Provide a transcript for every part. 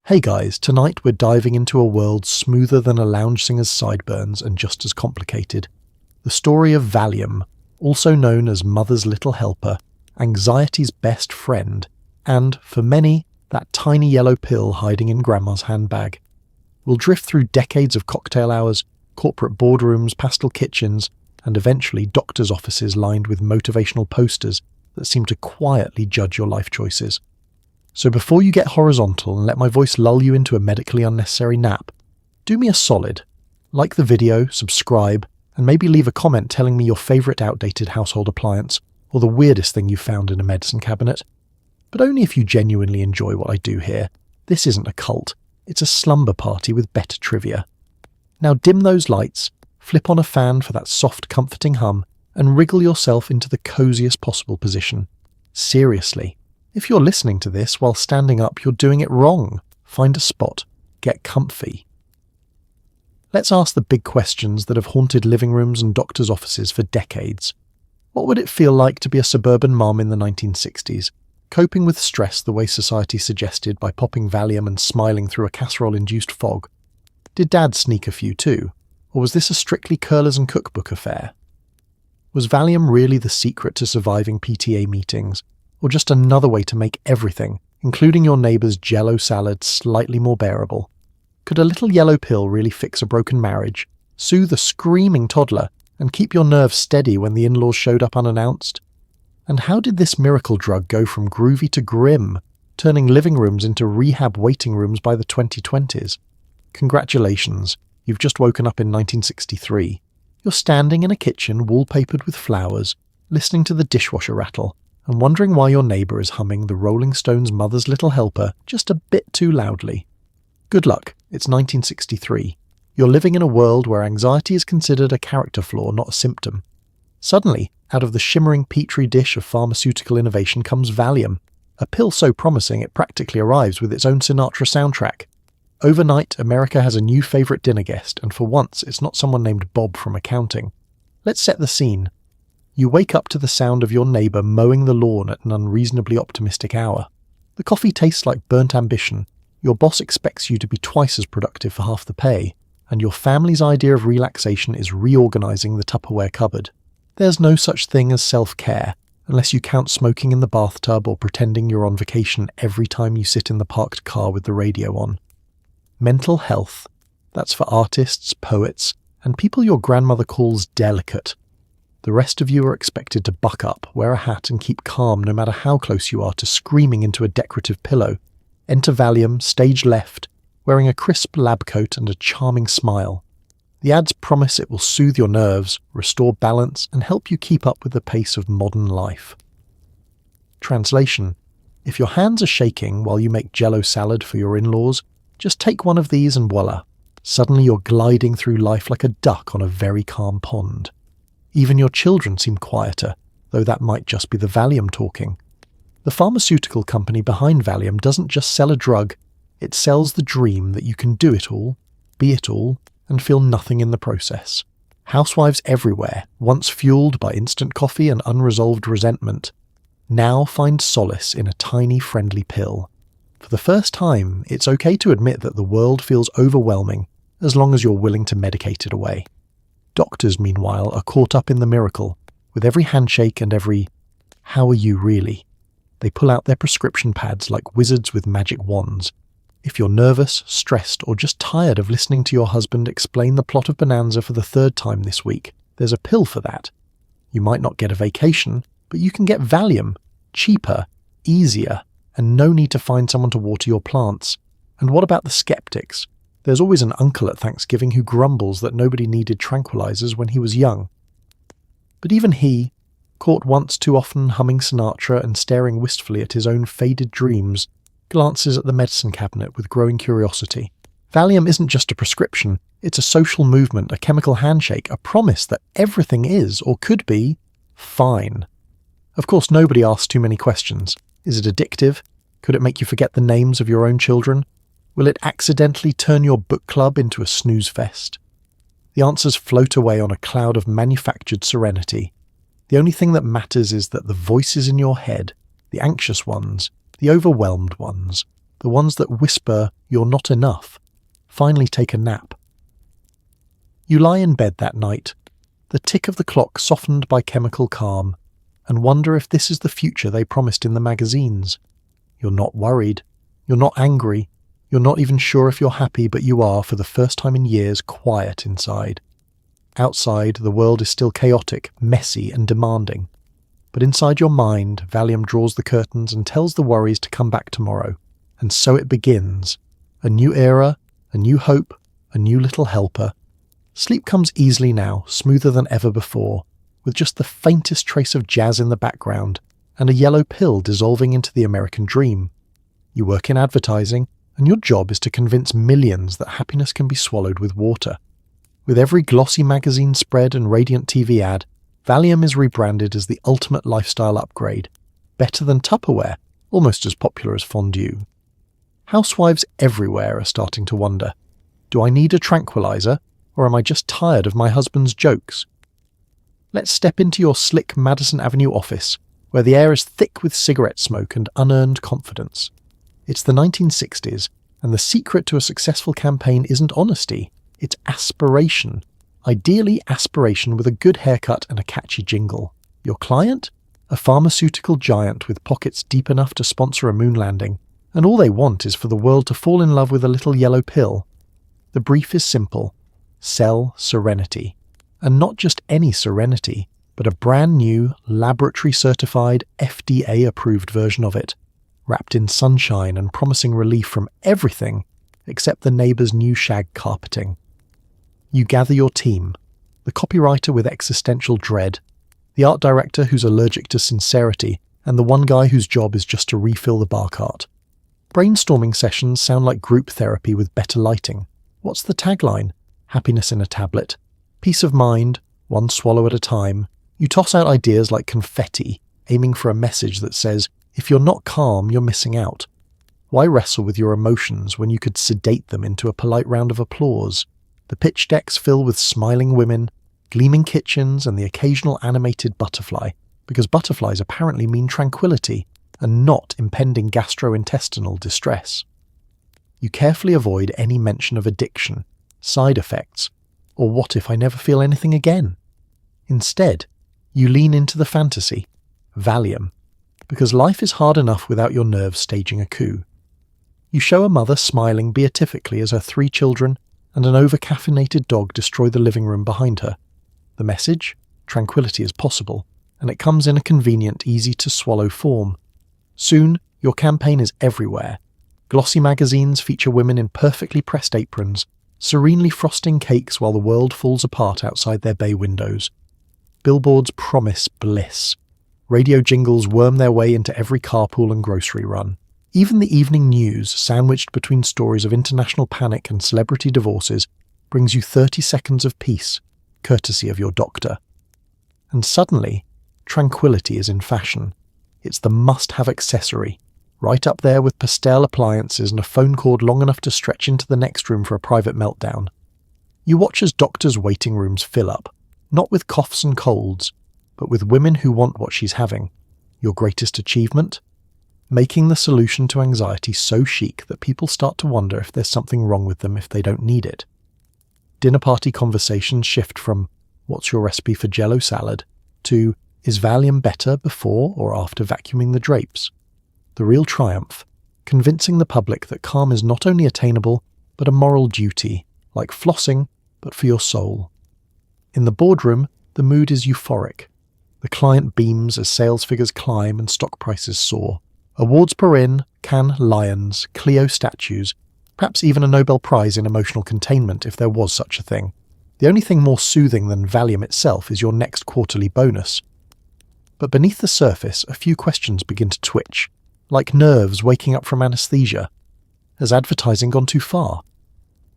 Hey guys, tonight we're diving into a world smoother than a lounge singer's sideburns and just as complicated. The story of Valium, also known as Mother's Little Helper, anxiety's best friend, and, for many, that tiny yellow pill hiding in Grandma's handbag. We'll drift through decades of cocktail hours, corporate boardrooms, pastel kitchens, and eventually doctors' offices lined with motivational posters that seem to quietly judge your life choices. So before you get horizontal and let my voice lull you into a medically unnecessary nap, do me a solid. Like the video, subscribe, and maybe leave a comment telling me your favourite outdated household appliance or the weirdest thing you found in a medicine cabinet. But only if you genuinely enjoy what I do here. This isn't a cult, it's a slumber party with better trivia. Now dim those lights, flip on a fan for that soft, comforting hum, and wriggle yourself into the coziest possible position. Seriously. If you're listening to this while standing up, you're doing it wrong. Find a spot. Get comfy. Let's ask the big questions that have haunted living rooms and doctors' offices for decades. What would it feel like to be a suburban mom in the 1960s, coping with stress the way society suggested by popping Valium and smiling through a casserole-induced fog? Did Dad sneak a few too? Or was this a strictly curlers and cookbook affair? Was Valium really the secret to surviving PTA meetings? Or just another way to make everything, including your neighbour's Jell-O salad, slightly more bearable? Could a little yellow pill really fix a broken marriage, soothe a screaming toddler, and keep your nerves steady when the in-laws showed up unannounced? And how did this miracle drug go from groovy to grim, turning living rooms into rehab waiting rooms by the 2020s? Congratulations, you've just woken up in 1963. You're standing in a kitchen wallpapered with flowers, listening to the dishwasher rattle, and wondering why your neighbour is humming the Rolling Stones' Mother's Little Helper just a bit too loudly. Good luck, it's 1963. You're living in a world where anxiety is considered a character flaw, not a symptom. Suddenly, out of the shimmering petri dish of pharmaceutical innovation comes Valium, a pill so promising it practically arrives with its own Sinatra soundtrack. Overnight, America has a new favourite dinner guest, and for once it's not someone named Bob from accounting. Let's set the scene. You wake up to the sound of your neighbour mowing the lawn at an unreasonably optimistic hour. The coffee tastes like burnt ambition, your boss expects you to be twice as productive for half the pay, and your family's idea of relaxation is reorganising the Tupperware cupboard. There's no such thing as self-care, unless you count smoking in the bathtub or pretending you're on vacation every time you sit in the parked car with the radio on. Mental health, that's for artists, poets, and people your grandmother calls delicate. The rest of you are expected to buck up, wear a hat and keep calm no matter how close you are to screaming into a decorative pillow. Enter Valium, stage left, wearing a crisp lab coat and a charming smile. The ads promise it will soothe your nerves, restore balance, and help you keep up with the pace of modern life. Translation: if your hands are shaking while you make Jell-O salad for your in-laws, just take one of these and voila. Suddenly you're gliding through life like a duck on a very calm pond. Even your children seem quieter, though that might just be the Valium talking. The pharmaceutical company behind Valium doesn't just sell a drug, it sells the dream that you can do it all, be it all, and feel nothing in the process. Housewives everywhere, once fueled by instant coffee and unresolved resentment, now find solace in a tiny friendly pill. For the first time, it's okay to admit that the world feels overwhelming, as long as you're willing to medicate it away. Doctors, meanwhile, are caught up in the miracle, with every handshake and every "how are you really?" They pull out their prescription pads like wizards with magic wands. If you're nervous, stressed, or just tired of listening to your husband explain the plot of Bonanza for the third time this week, there's a pill for that. You might not get a vacation, but you can get Valium, cheaper, easier, and no need to find someone to water your plants. And what about the skeptics? There's always an uncle at Thanksgiving who grumbles that nobody needed tranquilizers when he was young. But even he, caught once too often humming Sinatra and staring wistfully at his own faded dreams, glances at the medicine cabinet with growing curiosity. Valium isn't just a prescription, it's a social movement, a chemical handshake, a promise that everything is, or could be, fine. Of course, nobody asks too many questions. Is it addictive? Could it make you forget the names of your own children? Will it accidentally turn your book club into a snooze fest? The answers float away on a cloud of manufactured serenity. The only thing that matters is that the voices in your head, the anxious ones, the overwhelmed ones, the ones that whisper you're not enough, finally take a nap. You lie in bed that night, the tick of the clock softened by chemical calm, and wonder if this is the future they promised in the magazines. You're not worried, you're not angry, you're not even sure if you're happy, but you are, for the first time in years, quiet inside. Outside, the world is still chaotic, messy, and demanding. But inside your mind, Valium draws the curtains and tells the worries to come back tomorrow. And so it begins. A new era, a new hope, a new little helper. Sleep comes easily now, smoother than ever before, with just the faintest trace of jazz in the background, and a yellow pill dissolving into the American dream. You work in advertising, and your job is to convince millions that happiness can be swallowed with water. With every glossy magazine spread and radiant TV ad, Valium is rebranded as the ultimate lifestyle upgrade. Better than Tupperware, almost as popular as fondue. Housewives everywhere are starting to wonder, do I need a tranquilizer, or am I just tired of my husband's jokes? Let's step into your slick Madison Avenue office, where the air is thick with cigarette smoke and unearned confidence. It's the 1960s, and the secret to a successful campaign isn't honesty, it's aspiration. Ideally, aspiration with a good haircut and a catchy jingle. Your client? A pharmaceutical giant with pockets deep enough to sponsor a moon landing, and all they want is for the world to fall in love with a little yellow pill. The brief is simple. Sell serenity. And not just any serenity, but a brand new, laboratory-certified, FDA-approved version of it, wrapped in sunshine and promising relief from everything except the neighbour's new shag carpeting. You gather your team, the copywriter with existential dread, the art director who's allergic to sincerity, and the one guy whose job is just to refill the bar cart. Brainstorming sessions sound like group therapy with better lighting. What's the tagline? Happiness in a tablet. Peace of mind, one swallow at a time. You toss out ideas like confetti, aiming for a message that says, if you're not calm, you're missing out. Why wrestle with your emotions when you could sedate them into a polite round of applause? The pitch decks fill with smiling women, gleaming kitchens, and the occasional animated butterfly, because butterflies apparently mean tranquility and not impending gastrointestinal distress. You carefully avoid any mention of addiction, side effects, or what if I never feel anything again? Instead, you lean into the fantasy, Valium, because life is hard enough without your nerves staging a coup. You show a mother smiling beatifically as her 3 children and an over-caffeinated dog destroy the living room behind her. The message? Tranquility is possible, and it comes in a convenient, easy-to-swallow form. Soon, your campaign is everywhere. Glossy magazines feature women in perfectly pressed aprons, serenely frosting cakes while the world falls apart outside their bay windows. Billboards promise bliss. Radio jingles worm their way into every carpool and grocery run. Even the evening news, sandwiched between stories of international panic and celebrity divorces, brings you 30 seconds of peace, courtesy of your doctor. And suddenly, tranquility is in fashion. It's the must-have accessory, right up there with pastel appliances and a phone cord long enough to stretch into the next room for a private meltdown. You watch as doctors' waiting rooms fill up, not with coughs and colds, but with women who want what she's having. Your greatest achievement? Making the solution to anxiety so chic that people start to wonder if there's something wrong with them if they don't need it. Dinner party conversations shift from, what's your recipe for Jell-O salad, to, is Valium better before or after vacuuming the drapes? The real triumph, convincing the public that calm is not only attainable, but a moral duty, like flossing, but for your soul. In the boardroom, the mood is euphoric. The client beams as sales figures climb and stock prices soar. Awards pour in, Cannes lions, Clio statues, perhaps even a Nobel Prize in emotional containment if there was such a thing. The only thing more soothing than Valium itself is your next quarterly bonus. But beneath the surface, a few questions begin to twitch, like nerves waking up from anesthesia. Has advertising gone too far?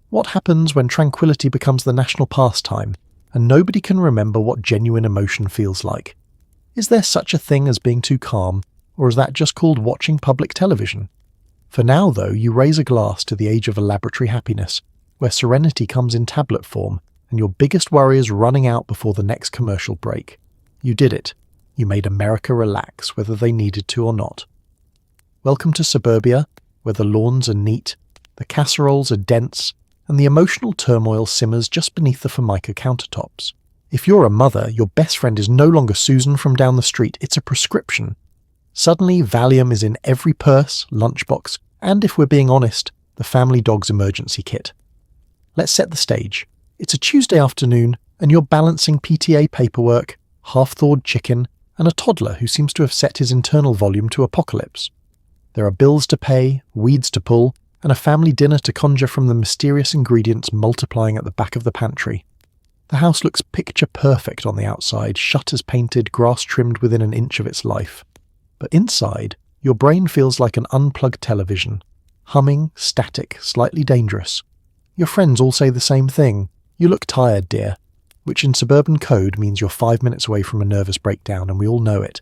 What happens when tranquility becomes the national pastime, and nobody can remember what genuine emotion feels like? Is there such a thing as being too calm, or is that just called watching public television? For now, though, you raise a glass to the age of a laboratory happiness, where serenity comes in tablet form, and your biggest worry is running out before the next commercial break. You did it. You made America relax, whether they needed to or not. Welcome to suburbia, where the lawns are neat, the casseroles are dense, and the emotional turmoil simmers just beneath the Formica countertops. If you're a mother, your best friend is no longer Susan from down the street, it's a prescription. Suddenly, Valium is in every purse, lunchbox, and if we're being honest, the family dog's emergency kit. Let's set the stage. It's a Tuesday afternoon, and you're balancing PTA paperwork, half-thawed chicken, and a toddler who seems to have set his internal volume to apocalypse. There are bills to pay, weeds to pull, and a family dinner to conjure from the mysterious ingredients multiplying at the back of the pantry. The house looks picture perfect on the outside, shutters painted, grass trimmed within an inch of its life. But inside, your brain feels like an unplugged television. Humming, static, slightly dangerous. Your friends all say the same thing. You look tired, dear. Which in suburban code means you're 5 minutes away from a nervous breakdown, and we all know it.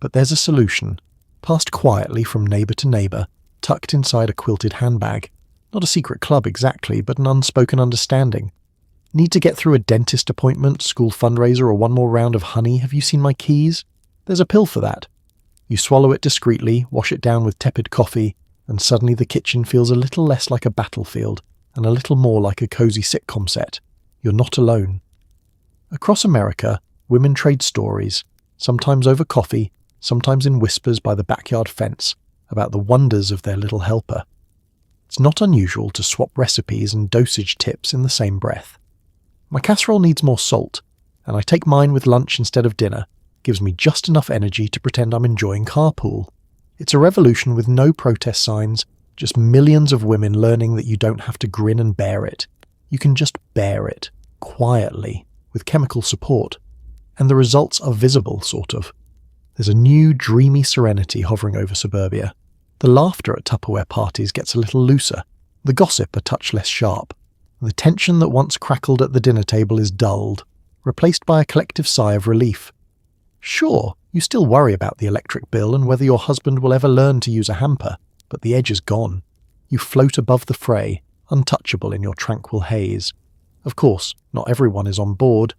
But there's a solution. Passed quietly from neighbour to neighbour, tucked inside a quilted handbag. Not a secret club exactly, but an unspoken understanding. Need to get through a dentist appointment, school fundraiser, or one more round of honey? Have you seen my keys? There's a pill for that. You swallow it discreetly, wash it down with tepid coffee, and suddenly the kitchen feels a little less like a battlefield and a little more like a cozy sitcom set. You're not alone. Across America, women trade stories, sometimes over coffee, sometimes in whispers by the backyard fence, about the wonders of their little helper. It's not unusual to swap recipes and dosage tips in the same breath. My casserole needs more salt, and I take mine with lunch instead of dinner. Gives me just enough energy to pretend I'm enjoying carpool. It's a revolution with no protest signs, just millions of women learning that you don't have to grin and bear it. You can just bear it, quietly, with chemical support. And the results are visible, sort of. There's a new, dreamy serenity hovering over suburbia. The laughter at Tupperware parties gets a little looser, the gossip a touch less sharp. The tension that once crackled at the dinner table is dulled, replaced by a collective sigh of relief. Sure, you still worry about the electric bill and whether your husband will ever learn to use a hamper, but the edge is gone. You float above the fray, untouchable in your tranquil haze. Of course, not everyone is on board.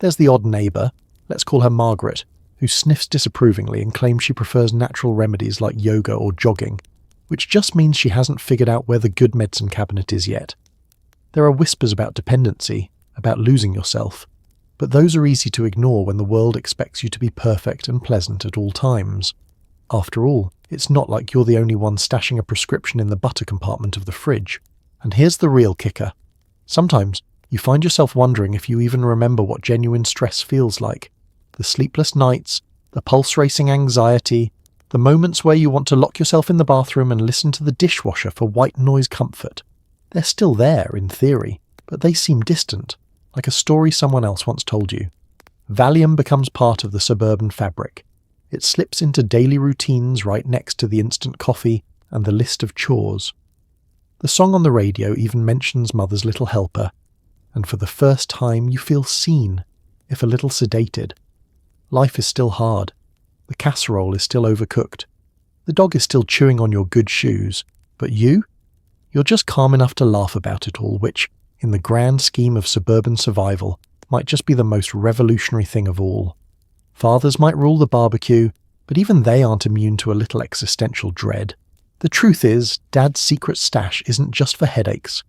There's the odd neighbour, let's call her Margaret, who sniffs disapprovingly and claims she prefers natural remedies like yoga or jogging, which just means she hasn't figured out where the good medicine cabinet is yet. There are whispers about dependency, about losing yourself, but those are easy to ignore when the world expects you to be perfect and pleasant at all times. After all, it's not like you're the only one stashing a prescription in the butter compartment of the fridge. And here's the real kicker. Sometimes, you find yourself wondering if you even remember what genuine stress feels like. The sleepless nights, the pulse-racing anxiety, the moments where you want to lock yourself in the bathroom and listen to the dishwasher for white noise comfort. They're still there, in theory, but they seem distant, like a story someone else once told you. Valium becomes part of the suburban fabric. It slips into daily routines right next to the instant coffee and the list of chores. The song on the radio even mentions Mother's Little Helper, and for the first time you feel seen, if a little sedated. Life is still hard. The casserole is still overcooked. The dog is still chewing on your good shoes, but you're just calm enough to laugh about it all, which, in the grand scheme of suburban survival, might just be the most revolutionary thing of all. Fathers might rule the barbecue, but even they aren't immune to a little existential dread. The truth is, Dad's secret stash isn't just for headaches.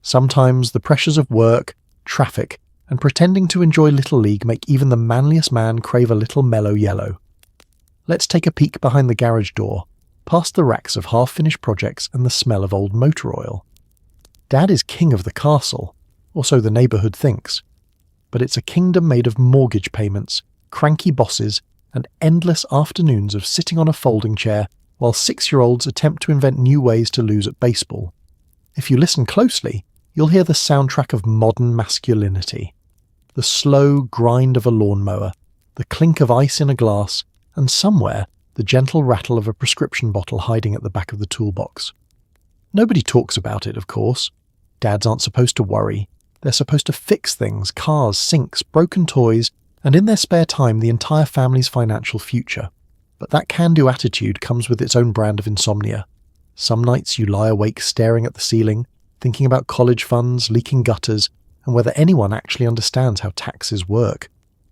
Sometimes the pressures of work, traffic, and pretending to enjoy Little League make even the manliest man crave a little mellow yellow. Let's take a peek behind the garage door, past the racks of half-finished projects and the smell of old motor oil. Dad is king of the castle, or so the neighbourhood thinks. But it's a kingdom made of mortgage payments, cranky bosses, and endless afternoons of sitting on a folding chair while 6-year-olds attempt to invent new ways to lose at baseball. If you listen closely, you'll hear the soundtrack of modern masculinity. The slow grind of a lawnmower, the clink of ice in a glass, and somewhere the gentle rattle of a prescription bottle hiding at the back of the toolbox. Nobody talks about it, of course. Dads aren't supposed to worry. They're supposed to fix things, cars, sinks, broken toys, and in their spare time the entire family's financial future. But that can-do attitude comes with its own brand of insomnia. Some nights you lie awake staring at the ceiling, thinking about college funds, leaking gutters, and whether anyone actually understands how taxes work.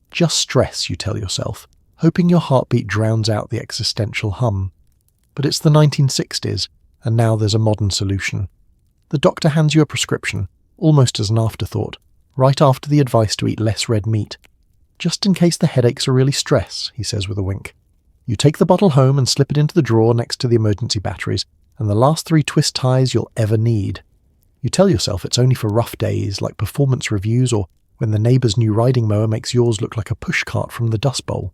Just stress, you tell yourself, hoping your heartbeat drowns out the existential hum. But it's the 1960s, and now there's a modern solution. The doctor hands you a prescription, almost as an afterthought, right after the advice to eat less red meat. Just in case the headaches are really stress, he says with a wink. You take the bottle home and slip it into the drawer next to the emergency batteries, and the last 3 twist ties you'll ever need. You tell yourself it's only for rough days, like performance reviews or when the neighbour's new riding mower makes yours look like a pushcart from the Dust Bowl.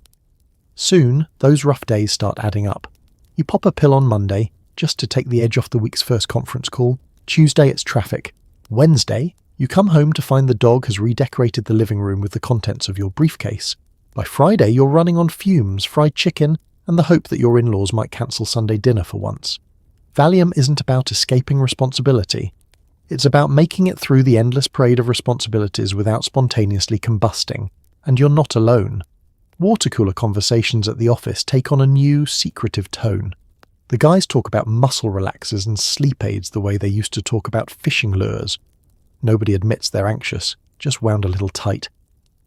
Soon, those rough days start adding up. You pop a pill on Monday, just to take the edge off the week's first conference call. Tuesday, it's traffic. Wednesday, you come home to find the dog has redecorated the living room with the contents of your briefcase. By Friday, you're running on fumes, fried chicken, and the hope that your in-laws might cancel Sunday dinner for once. Valium isn't about escaping responsibility. It's about making it through the endless parade of responsibilities without spontaneously combusting, and you're not alone. Water cooler conversations at the office take on a new, secretive tone. The guys talk about muscle relaxers and sleep aids the way they used to talk about fishing lures. Nobody admits they're anxious, just wound a little tight.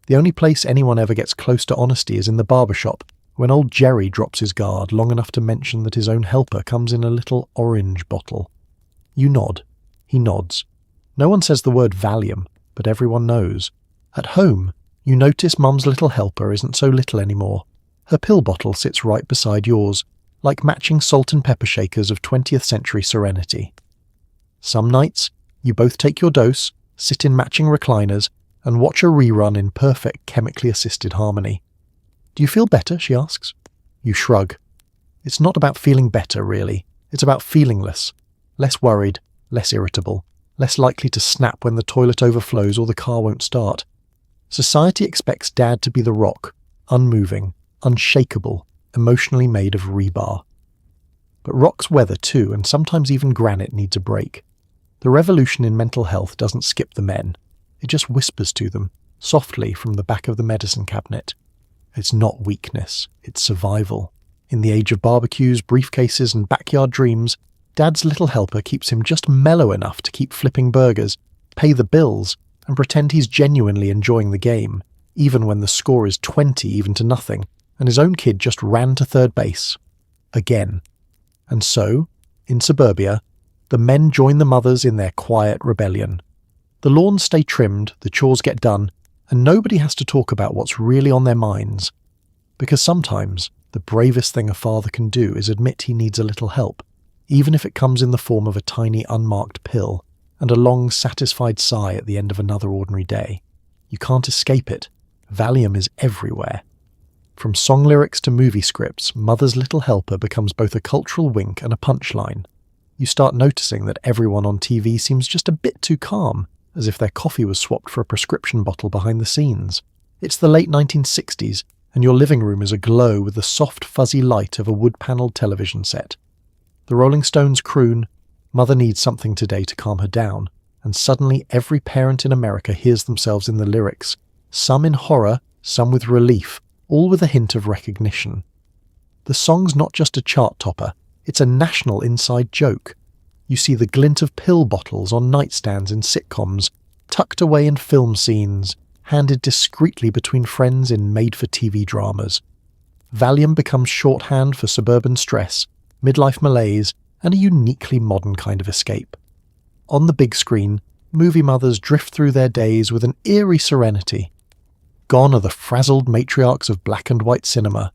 The only place anyone ever gets close to honesty is in the barbershop, when old Jerry drops his guard long enough to mention that his own helper comes in a little orange bottle. You nod. He nods. No one says the word Valium, but everyone knows. At home, you notice Mum's little helper isn't so little anymore. Her pill bottle sits right beside yours, like matching salt and pepper shakers of 20th century serenity. Some nights, you both take your dose, sit in matching recliners, and watch a rerun in perfect chemically assisted harmony. Do you feel better? She asks. You shrug. It's not about feeling better, really. It's about feeling less worried, less irritable, less likely to snap when the toilet overflows or the car won't start. Society expects Dad to be the rock, unmoving, unshakable, emotionally made of rebar. But rocks weather too, and sometimes even granite needs a break. The revolution in mental health doesn't skip the men. It just whispers to them, softly from the back of the medicine cabinet. It's not weakness, it's survival. In the age of barbecues, briefcases, and backyard dreams, Dad's little helper keeps him just mellow enough to keep flipping burgers, pay the bills, and pretend he's genuinely enjoying the game, even when the score is 20-0, and his own kid just ran to third base. Again. And so, in suburbia, the men join the mothers in their quiet rebellion. The lawns stay trimmed, the chores get done, and nobody has to talk about what's really on their minds. Because sometimes, the bravest thing a father can do is admit he needs a little help, even if it comes in the form of a tiny unmarked pill, and a long satisfied sigh at the end of another ordinary day. You can't escape it. Valium is everywhere. From song lyrics to movie scripts, Mother's Little Helper becomes both a cultural wink and a punchline. You start noticing that everyone on TV seems just a bit too calm, as if their coffee was swapped for a prescription bottle behind the scenes. It's the late 1960s, and your living room is aglow with the soft, fuzzy light of a wood-panelled television set. The Rolling Stones croon, "Mother needs something today to calm her down," and suddenly every parent in America hears themselves in the lyrics, some in horror, some with relief, all with a hint of recognition. The song's not just a chart topper, it's a national inside joke. You see the glint of pill bottles on nightstands in sitcoms, tucked away in film scenes, handed discreetly between friends in made-for-TV dramas. Valium becomes shorthand for suburban stress, midlife malaise, and a uniquely modern kind of escape. On the big screen, movie mothers drift through their days with an eerie serenity. Gone are the frazzled matriarchs of black and white cinema.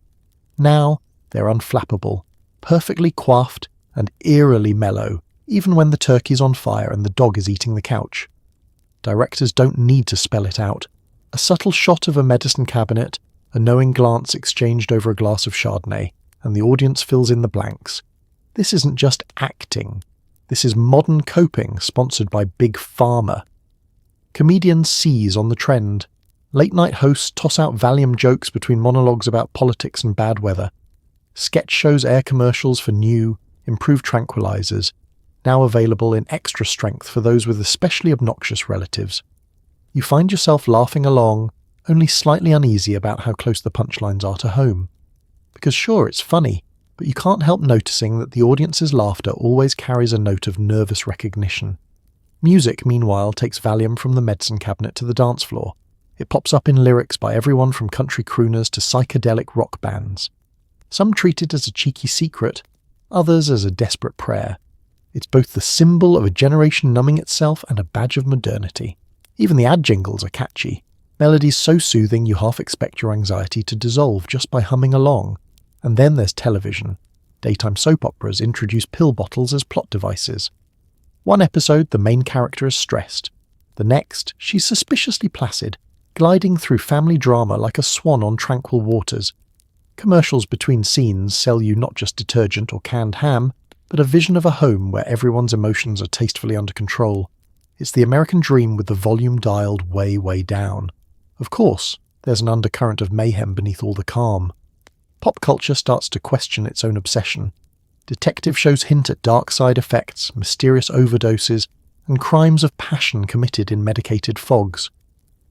Now, they're unflappable, perfectly coiffed and eerily mellow, even when the turkey's on fire and the dog is eating the couch. Directors don't need to spell it out. A subtle shot of a medicine cabinet, a knowing glance exchanged over a glass of Chardonnay, and the audience fills in the blanks. This isn't just acting. This is modern coping sponsored by Big Pharma. Comedians seize on the trend. Late-night hosts toss out Valium jokes between monologues about politics and bad weather. Sketch shows air commercials for new, improved tranquilizers, now available in extra strength for those with especially obnoxious relatives. You find yourself laughing along, only slightly uneasy about how close the punchlines are to home. Because sure, it's funny, but you can't help noticing that the audience's laughter always carries a note of nervous recognition. Music, meanwhile, takes Valium from the medicine cabinet to the dance floor. It pops up in lyrics by everyone from country crooners to psychedelic rock bands. Some treat it as a cheeky secret, others as a desperate prayer. It's both the symbol of a generation numbing itself and a badge of modernity. Even the ad jingles are catchy. Melodies so soothing you half expect your anxiety to dissolve just by humming along. And then there's television. Daytime soap operas introduce pill bottles as plot devices. One episode, the main character is stressed. The next, she's suspiciously placid, gliding through family drama like a swan on tranquil waters. Commercials between scenes sell you not just detergent or canned ham, but a vision of a home where everyone's emotions are tastefully under control. It's the American dream with the volume dialed way, way down. Of course, there's an undercurrent of mayhem beneath all the calm. Pop culture starts to question its own obsession. Detective shows hint at dark side effects, mysterious overdoses, and crimes of passion committed in medicated fogs.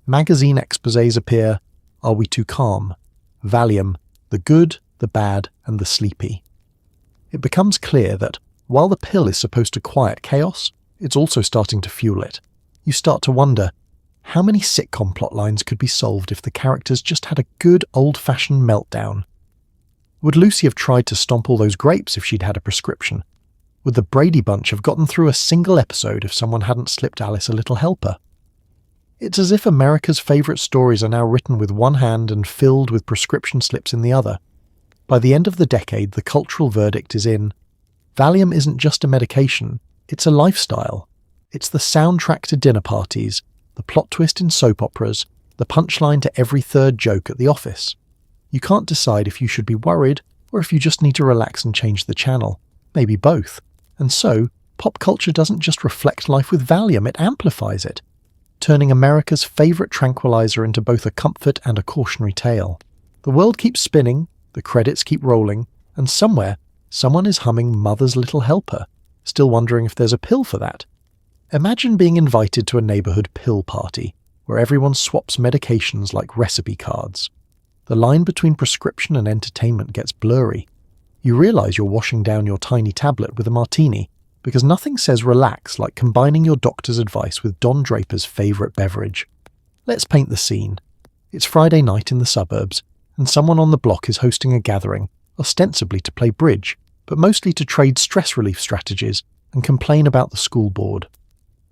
Magazine exposés appear. Are we too calm? Valium, the good, the bad, and the sleepy. It becomes clear that, while the pill is supposed to quiet chaos, it's also starting to fuel it. You start to wonder, how many sitcom plotlines could be solved if the characters just had a good old-fashioned meltdown? Would Lucy have tried to stomp all those grapes if she'd had a prescription? Would the Brady Bunch have gotten through a single episode if someone hadn't slipped Alice a little helper? It's as if America's favourite stories are now written with one hand and filled with prescription slips in the other. By the end of the decade, the cultural verdict is in. Valium isn't just a medication, it's a lifestyle. It's the soundtrack to dinner parties, the plot twist in soap operas, the punchline to every third joke at the office. You can't decide if you should be worried or if you just need to relax and change the channel. Maybe both. And so, pop culture doesn't just reflect life with Valium, it amplifies it, turning America's favourite tranquilizer into both a comfort and a cautionary tale. The world keeps spinning, the credits keep rolling, and somewhere, someone is humming Mother's Little Helper, still wondering if there's a pill for that. Imagine being invited to a neighbourhood pill party, where everyone swaps medications like recipe cards. The line between prescription and entertainment gets blurry. You realise you're washing down your tiny tablet with a martini, because nothing says relax like combining your doctor's advice with Don Draper's favourite beverage. Let's paint the scene. It's Friday night in the suburbs, and someone on the block is hosting a gathering, ostensibly to play bridge, but mostly to trade stress relief strategies and complain about the school board.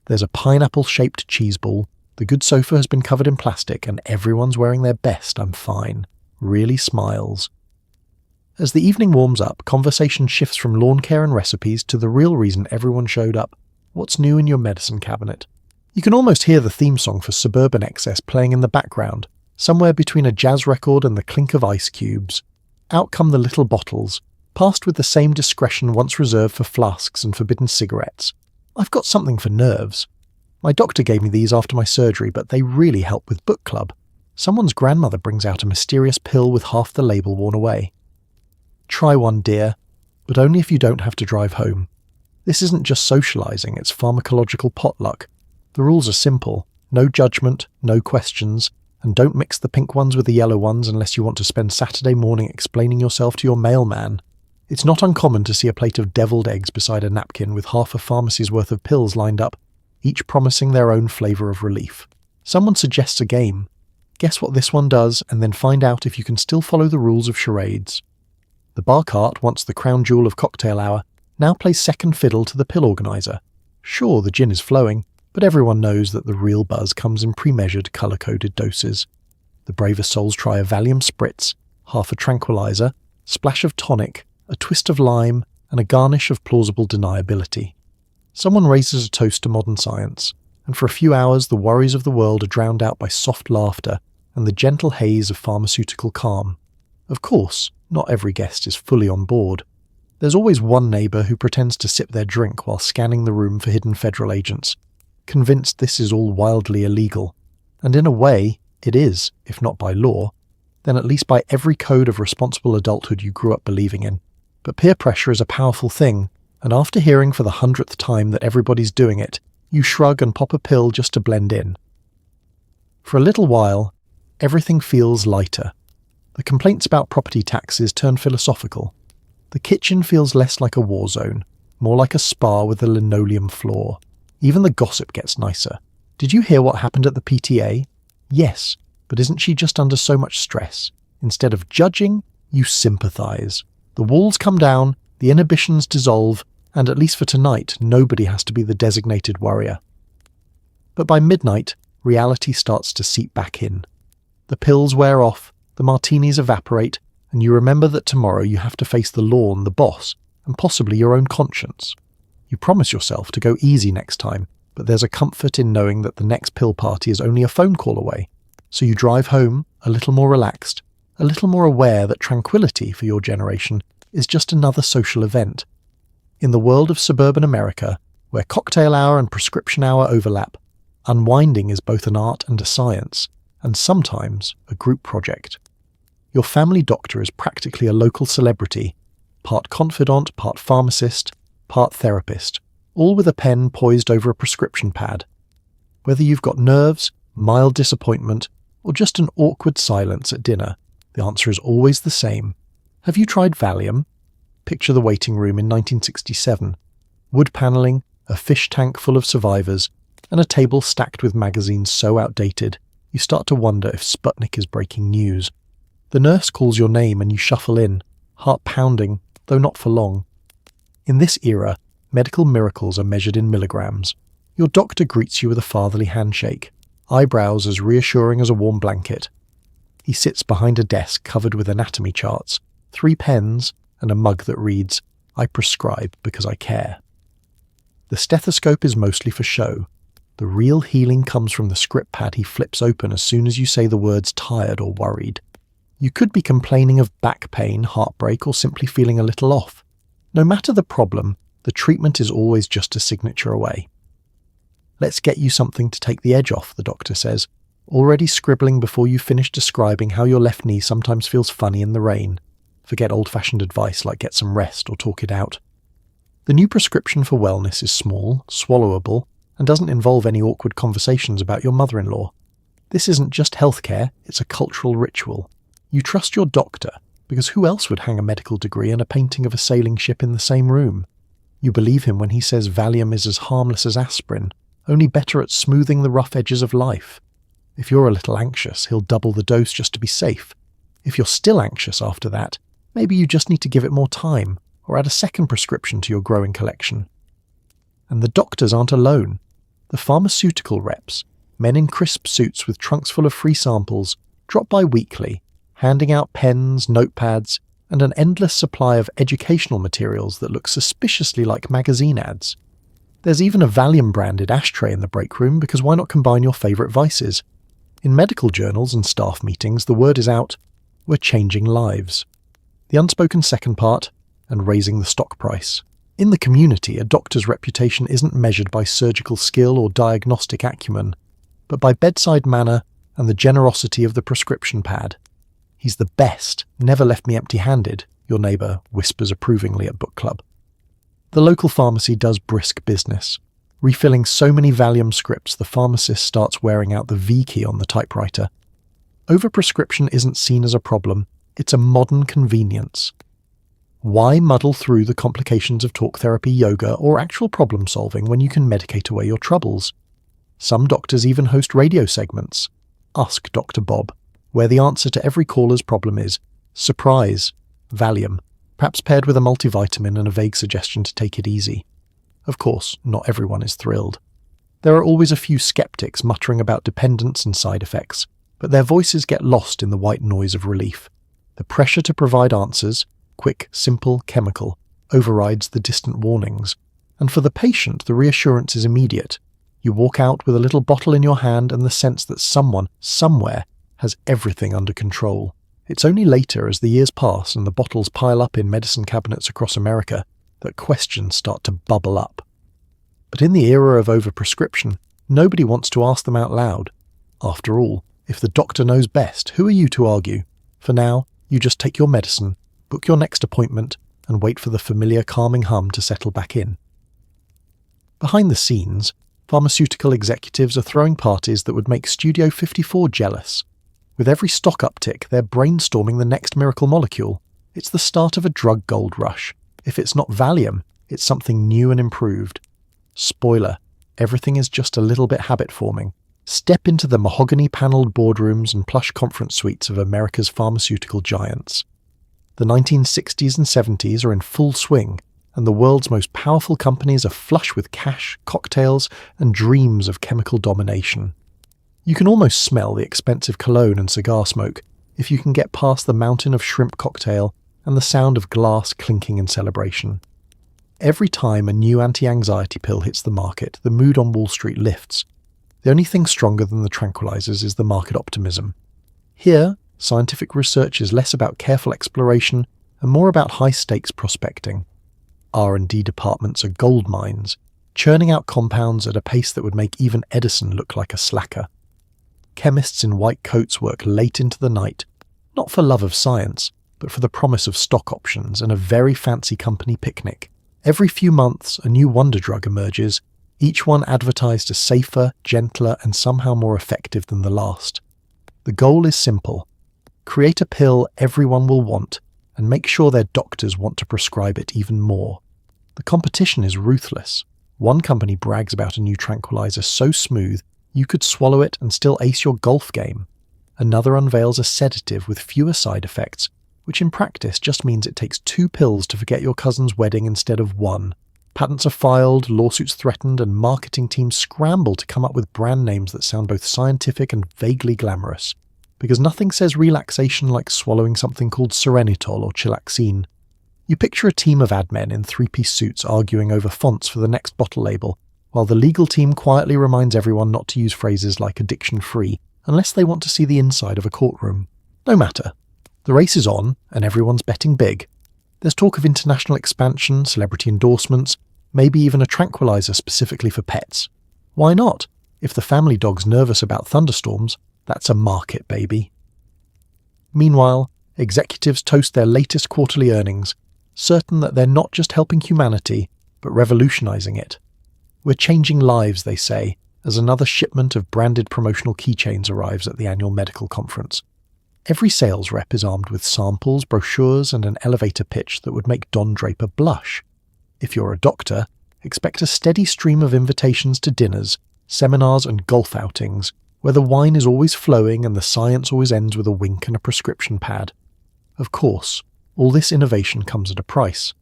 There's a pineapple-shaped cheese ball, the good sofa has been covered in plastic, and everyone's wearing their best I'm fine, really smiles. As the evening warms up, conversation shifts from lawn care and recipes to the real reason everyone showed up. What's new in your medicine cabinet? You can almost hear the theme song for Suburban Excess playing in the background, somewhere between a jazz record and the clink of ice cubes. Out come the little bottles, passed with the same discretion once reserved for flasks and forbidden cigarettes. I've got something for nerves. My doctor gave me these after my surgery, but they really help with book club. Someone's grandmother brings out a mysterious pill with half the label worn away. Try one, dear, but only if you don't have to drive home. This isn't just socialising, it's pharmacological potluck. The rules are simple. No judgment, no questions, and don't mix the pink ones with the yellow ones unless you want to spend Saturday morning explaining yourself to your mailman. It's not uncommon to see a plate of devilled eggs beside a napkin with half a pharmacy's worth of pills lined up, each promising their own flavour of relief. Someone suggests a game. Guess what this one does, and then find out if you can still follow the rules of charades. The bar cart, once the crown jewel of cocktail hour, now plays second fiddle to the pill organiser. Sure, the gin is flowing, but everyone knows that the real buzz comes in pre-measured, colour-coded doses. The bravest souls try a Valium spritz, half a tranquilizer, splash of tonic, a twist of lime, and a garnish of plausible deniability. Someone raises a toast to modern science, and for a few hours the worries of the world are drowned out by soft laughter and the gentle haze of pharmaceutical calm. Of course, not every guest is fully on board. There's always one neighbour who pretends to sip their drink while scanning the room for hidden federal agents, convinced this is all wildly illegal. And in a way, it is, if not by law, then at least by every code of responsible adulthood you grew up believing in. But peer pressure is a powerful thing, and after hearing for the 100th time that everybody's doing it, you shrug and pop a pill just to blend in. For a little while, everything feels lighter. The complaints about property taxes turn philosophical. The kitchen feels less like a war zone, more like a spa with a linoleum floor. Even the gossip gets nicer. Did you hear what happened at the PTA? Yes, but isn't she just under so much stress? Instead of judging, you sympathise. The walls come down, the inhibitions dissolve, and at least for tonight, nobody has to be the designated worrier. But by midnight, reality starts to seep back in. The pills wear off, the martinis evaporate, and you remember that tomorrow you have to face the law and the boss, and possibly your own conscience. You promise yourself to go easy next time, but there's a comfort in knowing that the next pill party is only a phone call away. So you drive home, a little more relaxed, a little more aware that tranquility for your generation is just another social event. In the world of suburban America, where cocktail hour and prescription hour overlap, unwinding is both an art and a science, and sometimes a group project. Your family doctor is practically a local celebrity, part confidant, part pharmacist, part therapist, all with a pen poised over a prescription pad. Whether you've got nerves, mild disappointment, or just an awkward silence at dinner, the answer is always the same. Have you tried Valium? Picture the waiting room in 1967. Wood panelling, a fish tank full of survivors, and a table stacked with magazines so outdated, you start to wonder if Sputnik is breaking news. The nurse calls your name and you shuffle in, heart pounding, though not for long. In this era, medical miracles are measured in milligrams. Your doctor greets you with a fatherly handshake, eyebrows as reassuring as a warm blanket. He sits behind a desk covered with anatomy charts, 3 pens, and a mug that reads, "I prescribe because I care." The stethoscope is mostly for show. The real healing comes from the script pad he flips open as soon as you say the words tired or worried. You could be complaining of back pain, heartbreak, or simply feeling a little off. No matter the problem, the treatment is always just a signature away. "Let's get you something to take the edge off," the doctor says, already scribbling before you finish describing how your left knee sometimes feels funny in the rain. Forget old-fashioned advice like get some rest or talk it out. The new prescription for wellness is small, swallowable, and doesn't involve any awkward conversations about your mother-in-law. This isn't just healthcare, it's a cultural ritual. You trust your doctor, because who else would hang a medical degree and a painting of a sailing ship in the same room? You believe him when he says Valium is as harmless as aspirin, only better at smoothing the rough edges of life. If you're a little anxious, he'll double the dose just to be safe. If you're still anxious after that, maybe you just need to give it more time, or add a second prescription to your growing collection. And the doctors aren't alone. The pharmaceutical reps, men in crisp suits with trunks full of free samples, drop by weekly, handing out pens, notepads, and an endless supply of educational materials that look suspiciously like magazine ads. There's even a Valium-branded ashtray in the break room because why not combine your favourite vices? In medical journals and staff meetings, the word is out, we're changing lives. The unspoken second part, and raising the stock price. In the community, a doctor's reputation isn't measured by surgical skill or diagnostic acumen, but by bedside manner and the generosity of the prescription pad. "He's the best, never left me empty-handed," your neighbour whispers approvingly at book club. The local pharmacy does brisk business. Refilling so many Valium scripts, the pharmacist starts wearing out the V key on the typewriter. Overprescription isn't seen as a problem, it's a modern convenience. Why muddle through the complications of talk therapy, yoga, or actual problem solving when you can medicate away your troubles? Some doctors even host radio segments. Ask Dr. Bob, where the answer to every caller's problem is, surprise, Valium, perhaps paired with a multivitamin and a vague suggestion to take it easy. Of course, not everyone is thrilled. There are always a few skeptics muttering about dependence and side effects, but their voices get lost in the white noise of relief. The pressure to provide answers, quick, simple, chemical, overrides the distant warnings. And for the patient, the reassurance is immediate. You walk out with a little bottle in your hand and the sense that someone, somewhere, has everything under control. It's only later, as the years pass and the bottles pile up in medicine cabinets across America, that questions start to bubble up. But in the era of overprescription, nobody wants to ask them out loud. After all, if the doctor knows best, who are you to argue? For now, you just take your medicine, book your next appointment, and wait for the familiar calming hum to settle back in. Behind the scenes, pharmaceutical executives are throwing parties that would make Studio 54 jealous. With every stock uptick, they're brainstorming the next miracle molecule. It's the start of a drug gold rush. If it's not Valium, it's something new and improved. Spoiler, everything is just a little bit habit-forming. Step into the mahogany-panelled boardrooms and plush conference suites of America's pharmaceutical giants. The 1960s and 70s are in full swing, and the world's most powerful companies are flush with cash, cocktails, and dreams of chemical domination. You can almost smell the expensive cologne and cigar smoke if you can get past the mountain of shrimp cocktail and the sound of glass clinking in celebration. Every time a new anti-anxiety pill hits the market, the mood on Wall Street lifts. The only thing stronger than the tranquilizers is the market optimism. Here, scientific research is less about careful exploration and more about high-stakes prospecting. R&D departments are gold mines, churning out compounds at a pace that would make even Edison look like a slacker. Chemists in white coats work late into the night, not for love of science, but for the promise of stock options and a very fancy company picnic. Every few months, a new wonder drug emerges, each one advertised as safer, gentler, and somehow more effective than the last. The goal is simple: create a pill everyone will want, and make sure their doctors want to prescribe it even more. The competition is ruthless. One company brags about a new tranquilizer so smooth you could swallow it and still ace your golf game. Another unveils a sedative with fewer side effects, which in practice just means it takes 2 pills to forget your cousin's wedding instead of 1. Patents are filed, lawsuits threatened, and marketing teams scramble to come up with brand names that sound both scientific and vaguely glamorous. Because nothing says relaxation like swallowing something called Serenitol or Chilaxine. You picture a team of ad men in 3-piece suits arguing over fonts for the next bottle label, while the legal team quietly reminds everyone not to use phrases like addiction-free, unless they want to see the inside of a courtroom. No matter. The race is on, and everyone's betting big. There's talk of international expansion, celebrity endorsements, maybe even a tranquilizer specifically for pets. Why not? If the family dog's nervous about thunderstorms, that's a market, baby. Meanwhile, executives toast their latest quarterly earnings, certain that they're not just helping humanity, but revolutionizing it. We're changing lives, they say, as another shipment of branded promotional keychains arrives at the annual medical conference. Every sales rep is armed with samples, brochures, and an elevator pitch that would make Don Draper blush. If you're a doctor, expect a steady stream of invitations to dinners, seminars, and golf outings, where the wine is always flowing and the science always ends with a wink and a prescription pad. Of course, all this innovation comes at a price.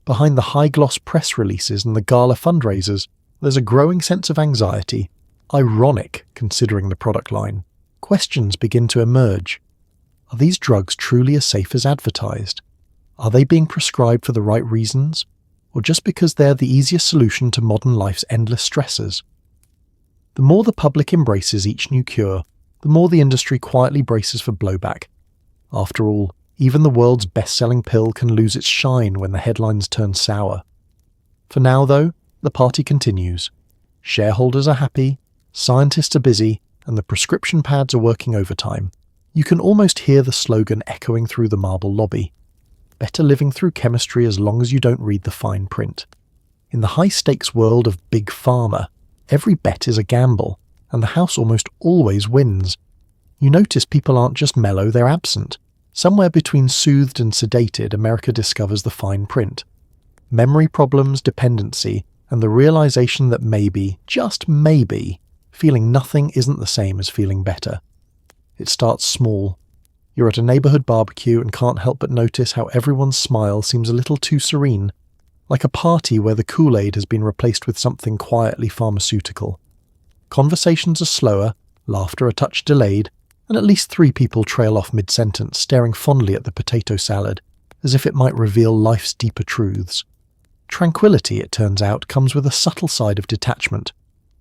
Behind the high-gloss press releases and the gala fundraisers, there's a growing sense of anxiety, ironic considering the product line. Questions begin to emerge. Are these drugs truly as safe as advertised? Are they being prescribed for the right reasons, or just because they're the easiest solution to modern life's endless stressors? The more the public embraces each new cure, the more the industry quietly braces for blowback. After all, even the world's best-selling pill can lose its shine when the headlines turn sour. For now, though, the party continues. Shareholders are happy, scientists are busy, and the prescription pads are working overtime. You can almost hear the slogan echoing through the marble lobby. Better living through chemistry as long as you don't read the fine print. In the high-stakes world of big pharma, every bet is a gamble, and the house almost always wins. You notice people aren't just mellow, they're absent. Somewhere between soothed and sedated, America discovers the fine print. Memory problems, dependency, and the realization that maybe, just maybe, feeling nothing isn't the same as feeling better. It starts small. You're at a neighborhood barbecue and can't help but notice how everyone's smile seems a little too serene, like a party where the Kool-Aid has been replaced with something quietly pharmaceutical. Conversations are slower, laughter a touch delayed, and at least 3 people trail off mid-sentence, staring fondly at the potato salad, as if it might reveal life's deeper truths. Tranquility, it turns out, comes with a subtle side of detachment.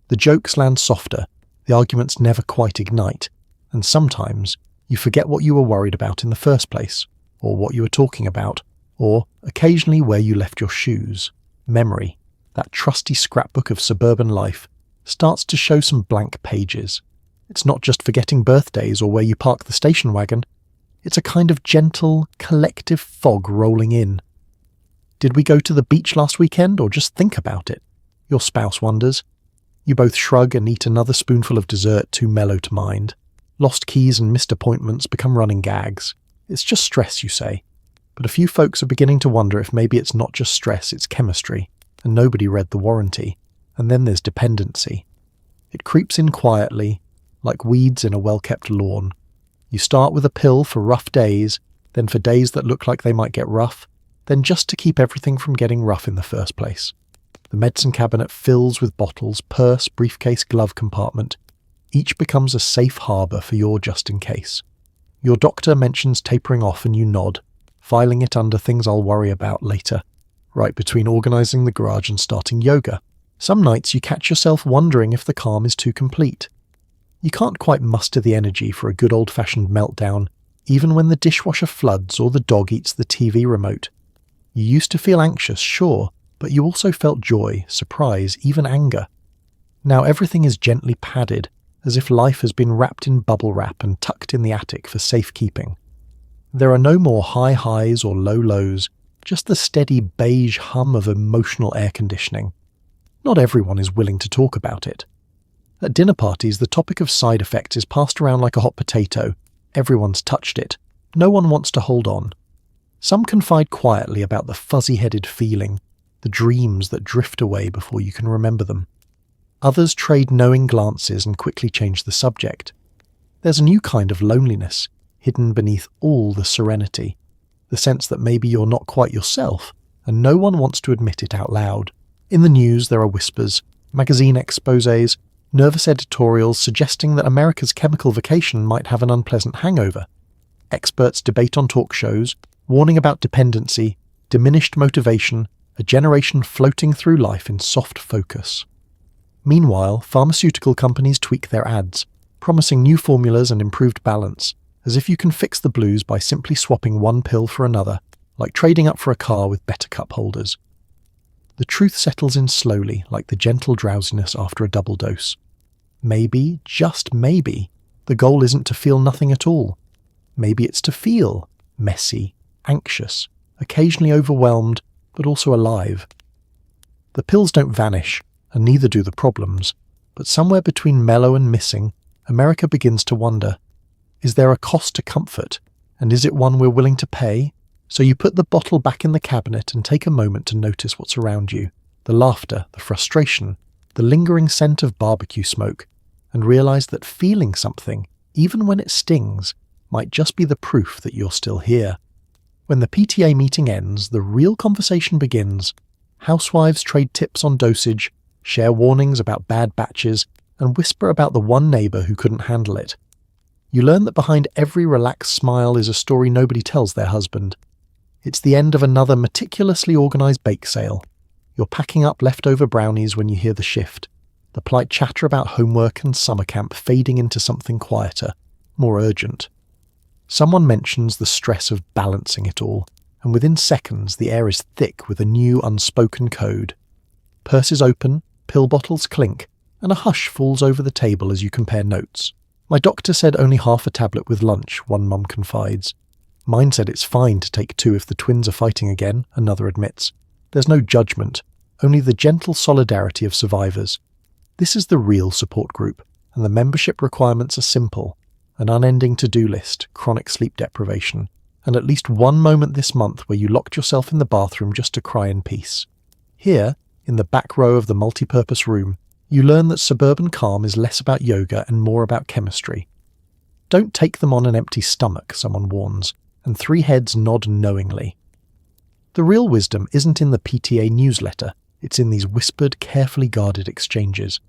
The jokes land softer, the arguments never quite ignite, and sometimes you forget what you were worried about in the first place, or what you were talking about, or occasionally where you left your shoes. Memory, that trusty scrapbook of suburban life, starts to show some blank pages. It's not just forgetting birthdays or where you park the station wagon. It's a kind of gentle, collective fog rolling in. Did we go to the beach last weekend or just think about it? Your spouse wonders. You both shrug and eat another spoonful of dessert too mellow to mind. Lost keys and missed appointments become running gags. It's just stress, you say. But a few folks are beginning to wonder if maybe it's not just stress, it's chemistry, and nobody read the warranty. And then there's dependency. It creeps in quietly, like weeds in a well-kept lawn. You start with a pill for rough days, then for days that look like they might get rough, then just to keep everything from getting rough in the first place. The medicine cabinet fills with bottles, purse, briefcase, glove compartment. Each becomes a safe harbour for your just in case. Your doctor mentions tapering off and you nod, filing it under things I'll worry about later, right between organising the garage and starting yoga. Some nights you catch yourself wondering if the calm is too complete. You can't quite muster the energy for a good old-fashioned meltdown, even when the dishwasher floods or the dog eats the TV remote. You used to feel anxious, sure, but you also felt joy, surprise, even anger. Now everything is gently padded, as if life has been wrapped in bubble wrap and tucked in the attic for safekeeping. There are no more high highs or low lows, just the steady beige hum of emotional air conditioning. Not everyone is willing to talk about it. At dinner parties, the topic of side effects is passed around like a hot potato. Everyone's touched it. No one wants to hold on. Some confide quietly about the fuzzy-headed feeling, the dreams that drift away before you can remember them. Others trade knowing glances and quickly change the subject. There's a new kind of loneliness, hidden beneath all the serenity, the sense that maybe you're not quite yourself, and no one wants to admit it out loud. In the news there are whispers, magazine exposés, nervous editorials suggesting that America's chemical vacation might have an unpleasant hangover. Experts debate on talk shows, warning about dependency, diminished motivation, a generation floating through life in soft focus. Meanwhile, pharmaceutical companies tweak their ads, promising new formulas and improved balance, as if you can fix the blues by simply swapping one pill for another, like trading up for a car with better cup holders. The truth settles in slowly, like the gentle drowsiness after a double dose. Maybe, just maybe, the goal isn't to feel nothing at all. Maybe it's to feel messy, anxious, occasionally overwhelmed, but also alive. The pills don't vanish, and neither do the problems, but somewhere between mellow and missing, America begins to wonder, is there a cost to comfort, and is it one we're willing to pay? So you put the bottle back in the cabinet and take a moment to notice what's around you, the laughter, the frustration, the lingering scent of barbecue smoke, and realise that feeling something, even when it stings, might just be the proof that you're still here. When the PTA meeting ends, the real conversation begins. Housewives trade tips on dosage, share warnings about bad batches, and whisper about the one neighbour who couldn't handle it. You learn that behind every relaxed smile is a story nobody tells their husband. It's the end of another meticulously organised bake sale. You're packing up leftover brownies when you hear the shift, the polite chatter about homework and summer camp fading into something quieter, more urgent. Someone mentions the stress of balancing it all, and within seconds the air is thick with a new unspoken code. Purses open, pill bottles clink, and a hush falls over the table as you compare notes. My doctor said only half a tablet with lunch, one mum confides. Mine said it's fine to take 2 if the twins are fighting again, another admits. There's no judgment, only the gentle solidarity of survivors. This is the real support group, and the membership requirements are simple. An unending to-do list, chronic sleep deprivation, and at least one moment this month where you locked yourself in the bathroom just to cry in peace. Here, in the back row of the multi-purpose room, you learn that suburban calm is less about yoga and more about chemistry. Don't take them on an empty stomach, someone warns, and 3 heads nod knowingly. The real wisdom isn't in the PTA newsletter, it's in these whispered, carefully guarded exchanges.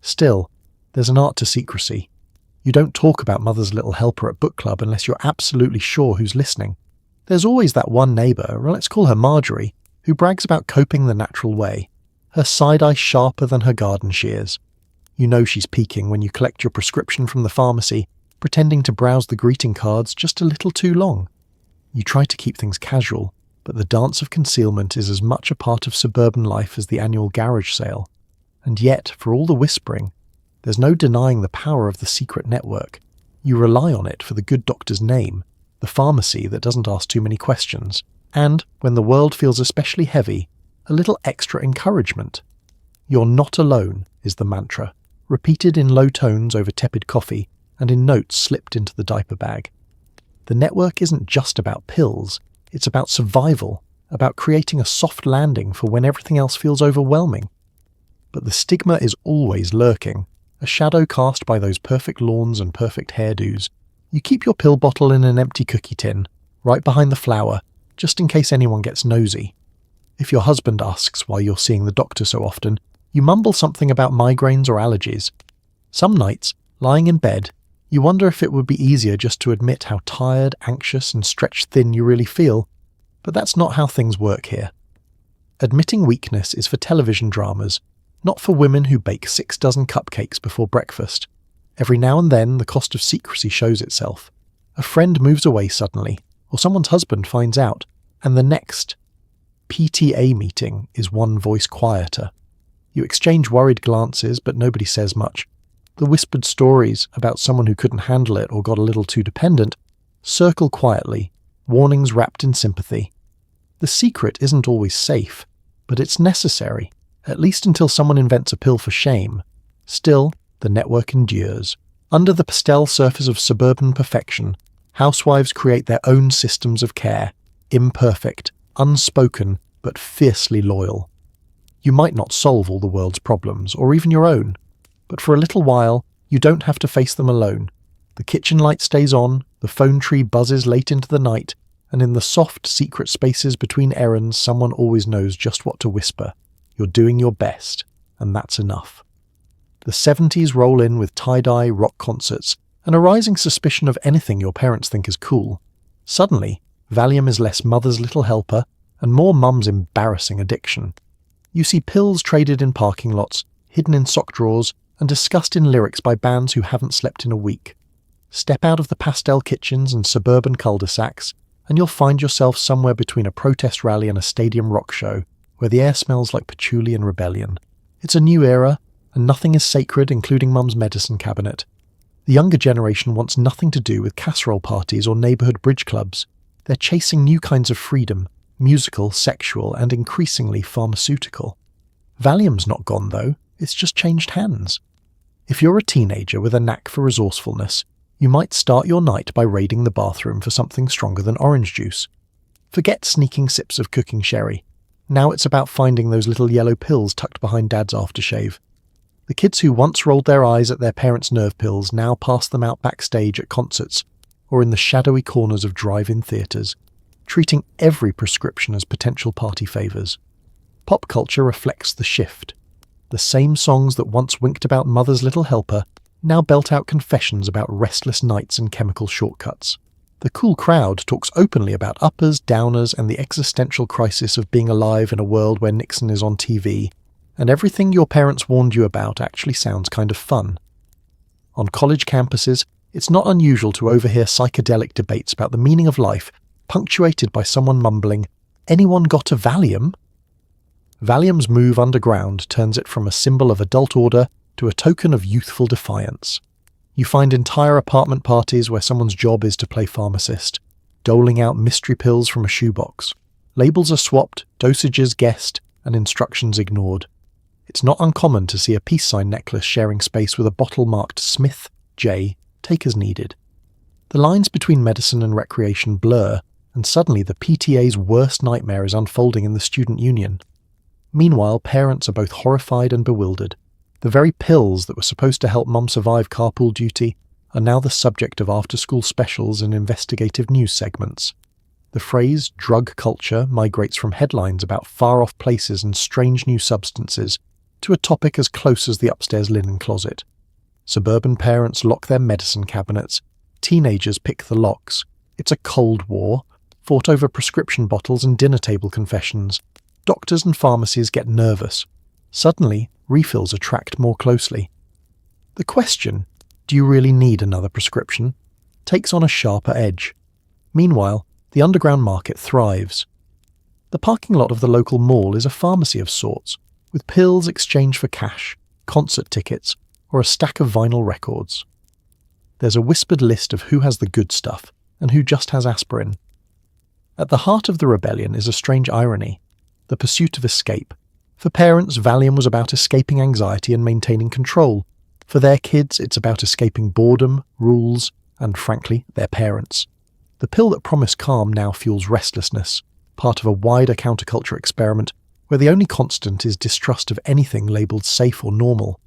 Still, there's an art to secrecy. You don't talk about Mother's Little Helper at book club unless you're absolutely sure who's listening. There's always that one neighbour, or let's call her Marjorie, who brags about coping the natural way, her side-eye sharper than her garden shears. You know she's peeking when you collect your prescription from the pharmacy, pretending to browse the greeting cards just a little too long. You try to keep things casual, but the dance of concealment is as much a part of suburban life as the annual garage sale. And yet, for all the whispering, there's no denying the power of the secret network. You rely on it for the good doctor's name, the pharmacy that doesn't ask too many questions, and, when the world feels especially heavy, a little extra encouragement. You're not alone, is the mantra, repeated in low tones over tepid coffee and in notes slipped into the diaper bag. The network isn't just about pills, it's about survival, about creating a soft landing for when everything else feels overwhelming. But the stigma is always lurking, a shadow cast by those perfect lawns and perfect hairdos. You keep your pill bottle in an empty cookie tin, right behind the flour, just in case anyone gets nosy. If your husband asks why you're seeing the doctor so often, you mumble something about migraines or allergies. Some nights, lying in bed, you wonder if it would be easier just to admit how tired, anxious, and stretched thin you really feel, but that's not how things work here. Admitting weakness is for television dramas, not for women who bake 6 dozen cupcakes before breakfast. Every now and then, the cost of secrecy shows itself. A friend moves away suddenly, or someone's husband finds out, and the next PTA meeting is one voice quieter. You exchange worried glances, but nobody says much. The whispered stories about someone who couldn't handle it or got a little too dependent circle quietly, warnings wrapped in sympathy. The secret isn't always safe, but it's necessary, at least until someone invents a pill for shame. Still, the network endures. Under the pastel surface of suburban perfection, housewives create their own systems of care, imperfect, unspoken, but fiercely loyal. You might not solve all the world's problems, or even your own, but for a little while, you don't have to face them alone. The kitchen light stays on, the phone tree buzzes late into the night, and in the soft, secret spaces between errands, someone always knows just what to whisper. You're doing your best, and that's enough. The 70s roll in with tie-dye rock concerts and a rising suspicion of anything your parents think is cool. Suddenly, Valium is less mother's little helper and more mum's embarrassing addiction. You see pills traded in parking lots, hidden in sock drawers, and discussed in lyrics by bands who haven't slept in a week. Step out of the pastel kitchens and suburban cul-de-sacs, and you'll find yourself somewhere between a protest rally and a stadium rock show, where the air smells like patchouli and rebellion. It's a new era, and nothing is sacred, including mum's medicine cabinet. The younger generation wants nothing to do with casserole parties or neighbourhood bridge clubs. They're chasing new kinds of freedom, musical, sexual, and increasingly pharmaceutical. Valium's not gone, though. It's just changed hands. If you're a teenager with a knack for resourcefulness, you might start your night by raiding the bathroom for something stronger than orange juice. Forget sneaking sips of cooking sherry. Now it's about finding those little yellow pills tucked behind Dad's aftershave. The kids who once rolled their eyes at their parents' nerve pills now pass them out backstage at concerts or in the shadowy corners of drive-in theatres, treating every prescription as potential party favours. Pop culture reflects the shift. The same songs that once winked about mother's little helper now belt out confessions about restless nights and chemical shortcuts. The cool crowd talks openly about uppers, downers, and the existential crisis of being alive in a world where Nixon is on TV, and everything your parents warned you about actually sounds kind of fun. On college campuses, it's not unusual to overhear psychedelic debates about the meaning of life, punctuated by someone mumbling, "Anyone got a Valium?" Valium's move underground turns it from a symbol of adult order to a token of youthful defiance. You find entire apartment parties where someone's job is to play pharmacist, doling out mystery pills from a shoebox. Labels are swapped, dosages guessed, and instructions ignored. It's not uncommon to see a peace sign necklace sharing space with a bottle marked Smith, J, take as needed. The lines between medicine and recreation blur, and suddenly the PTA's worst nightmare is unfolding in the student union. Meanwhile, parents are both horrified and bewildered. The very pills that were supposed to help mum survive carpool duty are now the subject of after-school specials and investigative news segments. The phrase drug culture migrates from headlines about far-off places and strange new substances to a topic as close as the upstairs linen closet. Suburban parents lock their medicine cabinets. Teenagers pick the locks. It's a cold war, fought over prescription bottles and dinner table confessions. Doctors and pharmacies get nervous. Suddenly, refills are tracked more closely. The question, do you really need another prescription, takes on a sharper edge. Meanwhile, the underground market thrives. The parking lot of the local mall is a pharmacy of sorts, with pills exchanged for cash, concert tickets, or a stack of vinyl records. There's a whispered list of who has the good stuff and who just has aspirin. At the heart of the rebellion is a strange irony, the pursuit of escape. For parents, Valium was about escaping anxiety and maintaining control. For their kids, it's about escaping boredom, rules, and, frankly, their parents. The pill that promised calm now fuels restlessness, part of a wider counterculture experiment where the only constant is distrust of anything labelled safe or normal.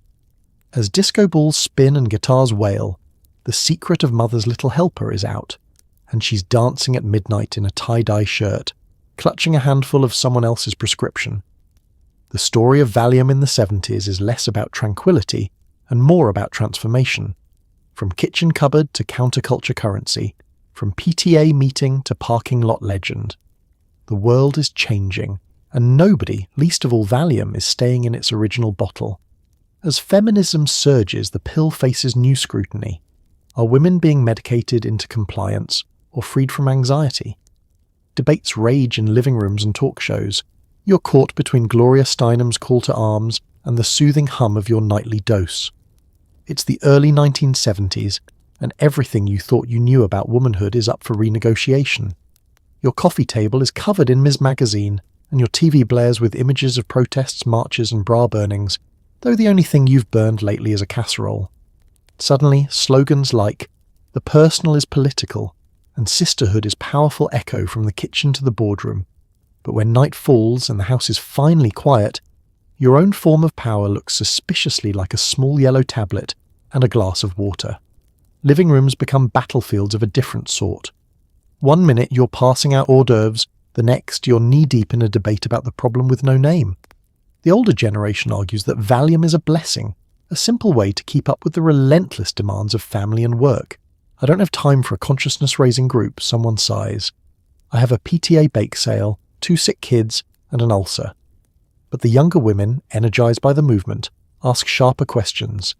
As disco balls spin and guitars wail, the secret of mother's little helper is out, and she's dancing at midnight in a tie-dye shirt, clutching a handful of someone else's prescription. The story of Valium in the 70s is less about tranquility and more about transformation. From kitchen cupboard to counterculture currency, from PTA meeting to parking lot legend. The world is changing, and nobody, least of all Valium, is staying in its original bottle. As feminism surges, the pill faces new scrutiny. Are women being medicated into compliance or freed from anxiety? Debates rage in living rooms and talk shows. You're caught between Gloria Steinem's call to arms and the soothing hum of your nightly dose. It's the early 1970s, and everything you thought you knew about womanhood is up for renegotiation. Your coffee table is covered in Ms. Magazine, and your TV blares with images of protests, marches and bra burnings, though the only thing you've burned lately is a casserole. Suddenly, slogans like, "The personal is political," and "Sisterhood is powerful" echo from the kitchen to the boardroom. But when night falls and the house is finally quiet, your own form of power looks suspiciously like a small yellow tablet and a glass of water. Living rooms become battlefields of a different sort. One minute you're passing out hors d'oeuvres, the next you're knee-deep in a debate about the problem with no name. The older generation argues that Valium is a blessing, a simple way to keep up with the relentless demands of family and work. I don't have time for a consciousness-raising group, someone sighs. I have a PTA bake sale, 2 sick kids, and an ulcer. But the younger women, energized by the movement, ask sharper questions.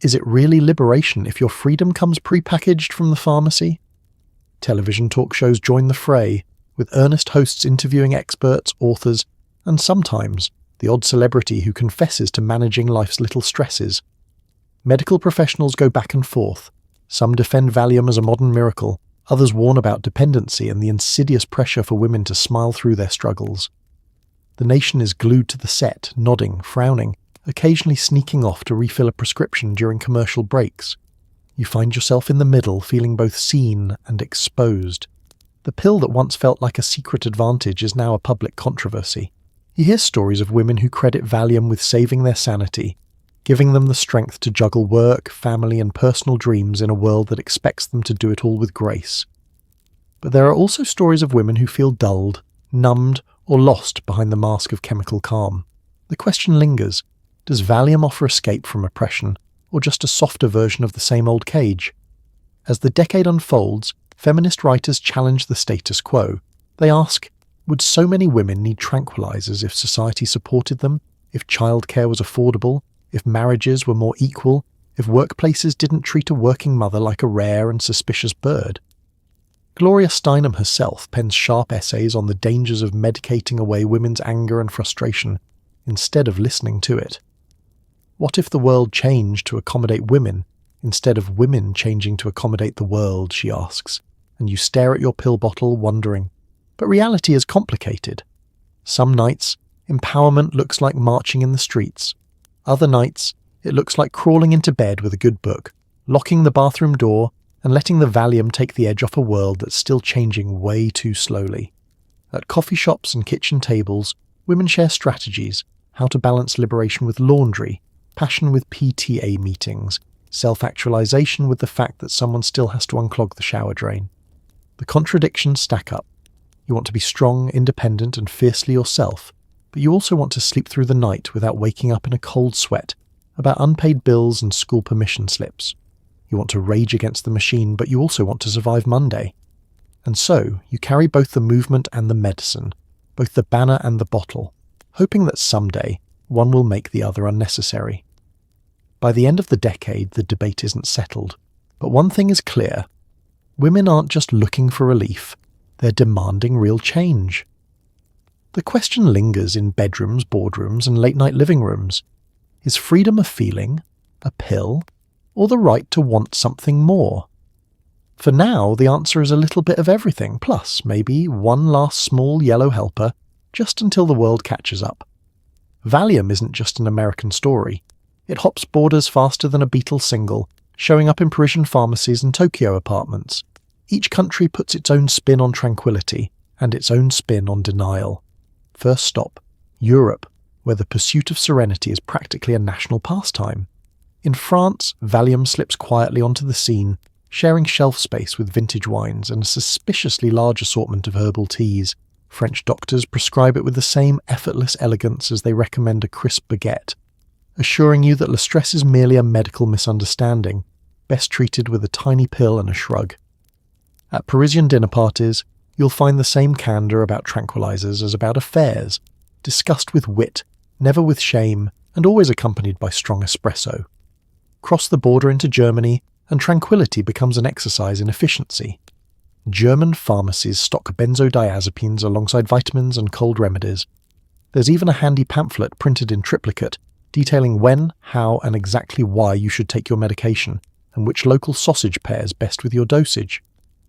Is it really liberation if your freedom comes prepackaged from the pharmacy? Television talk shows join the fray, with earnest hosts interviewing experts, authors, and sometimes the odd celebrity who confesses to managing life's little stresses. Medical professionals go back and forth. Some defend Valium as a modern miracle, others warn about dependency and the insidious pressure for women to smile through their struggles. The nation is glued to the set, nodding, frowning, occasionally sneaking off to refill a prescription during commercial breaks. You find yourself in the middle, feeling both seen and exposed. The pill that once felt like a secret advantage is now a public controversy. You hear stories of women who credit Valium with saving their sanity, giving them the strength to juggle work, family, and personal dreams in a world that expects them to do it all with grace. But there are also stories of women who feel dulled, numbed, or lost behind the mask of chemical calm. The question lingers, does Valium offer escape from oppression, or just a softer version of the same old cage? As the decade unfolds, feminist writers challenge the status quo. They ask, would so many women need tranquilizers if society supported them, if childcare was affordable, if marriages were more equal, if workplaces didn't treat a working mother like a rare and suspicious bird? Gloria Steinem herself pens sharp essays on the dangers of medicating away women's anger and frustration, instead of listening to it. What if the world changed to accommodate women, instead of women changing to accommodate the world, she asks, and you stare at your pill bottle wondering. But reality is complicated. Some nights, empowerment looks like marching in the streets. Other nights, it looks like crawling into bed with a good book, locking the bathroom door, and letting the Valium take the edge off a world that's still changing way too slowly. At coffee shops and kitchen tables, women share strategies, how to balance liberation with laundry, passion with PTA meetings, self-actualization with the fact that someone still has to unclog the shower drain. The contradictions stack up. You want to be strong, independent, and fiercely yourself, but you also want to sleep through the night without waking up in a cold sweat about unpaid bills and school permission slips. You want to rage against the machine, but you also want to survive Monday. And so, you carry both the movement and the medicine, both the banner and the bottle, hoping that someday one will make the other unnecessary. By the end of the decade, the debate isn't settled. But one thing is clear. Women aren't just looking for relief, they're demanding real change. The question lingers in bedrooms, boardrooms, and late-night living rooms. Is freedom a feeling, a pill, or the right to want something more? For now, the answer is a little bit of everything, plus maybe one last small yellow helper, just until the world catches up. Valium isn't just an American story. It hops borders faster than a Beatles single, showing up in Parisian pharmacies and Tokyo apartments. Each country puts its own spin on tranquility, and its own spin on denial. First stop, Europe, where the pursuit of serenity is practically a national pastime. In France, Valium slips quietly onto the scene, sharing shelf space with vintage wines and a suspiciously large assortment of herbal teas. French doctors prescribe it with the same effortless elegance as they recommend a crisp baguette, assuring you that le stress is merely a medical misunderstanding, best treated with a tiny pill and a shrug. At Parisian dinner parties, you'll find the same candour about tranquilizers as about affairs, discussed with wit, never with shame, and always accompanied by strong espresso. Cross the border into Germany, and tranquility becomes an exercise in efficiency. German pharmacies stock benzodiazepines alongside vitamins and cold remedies. There's even a handy pamphlet printed in triplicate detailing when, how, and exactly why you should take your medication, and which local sausage pairs best with your dosage.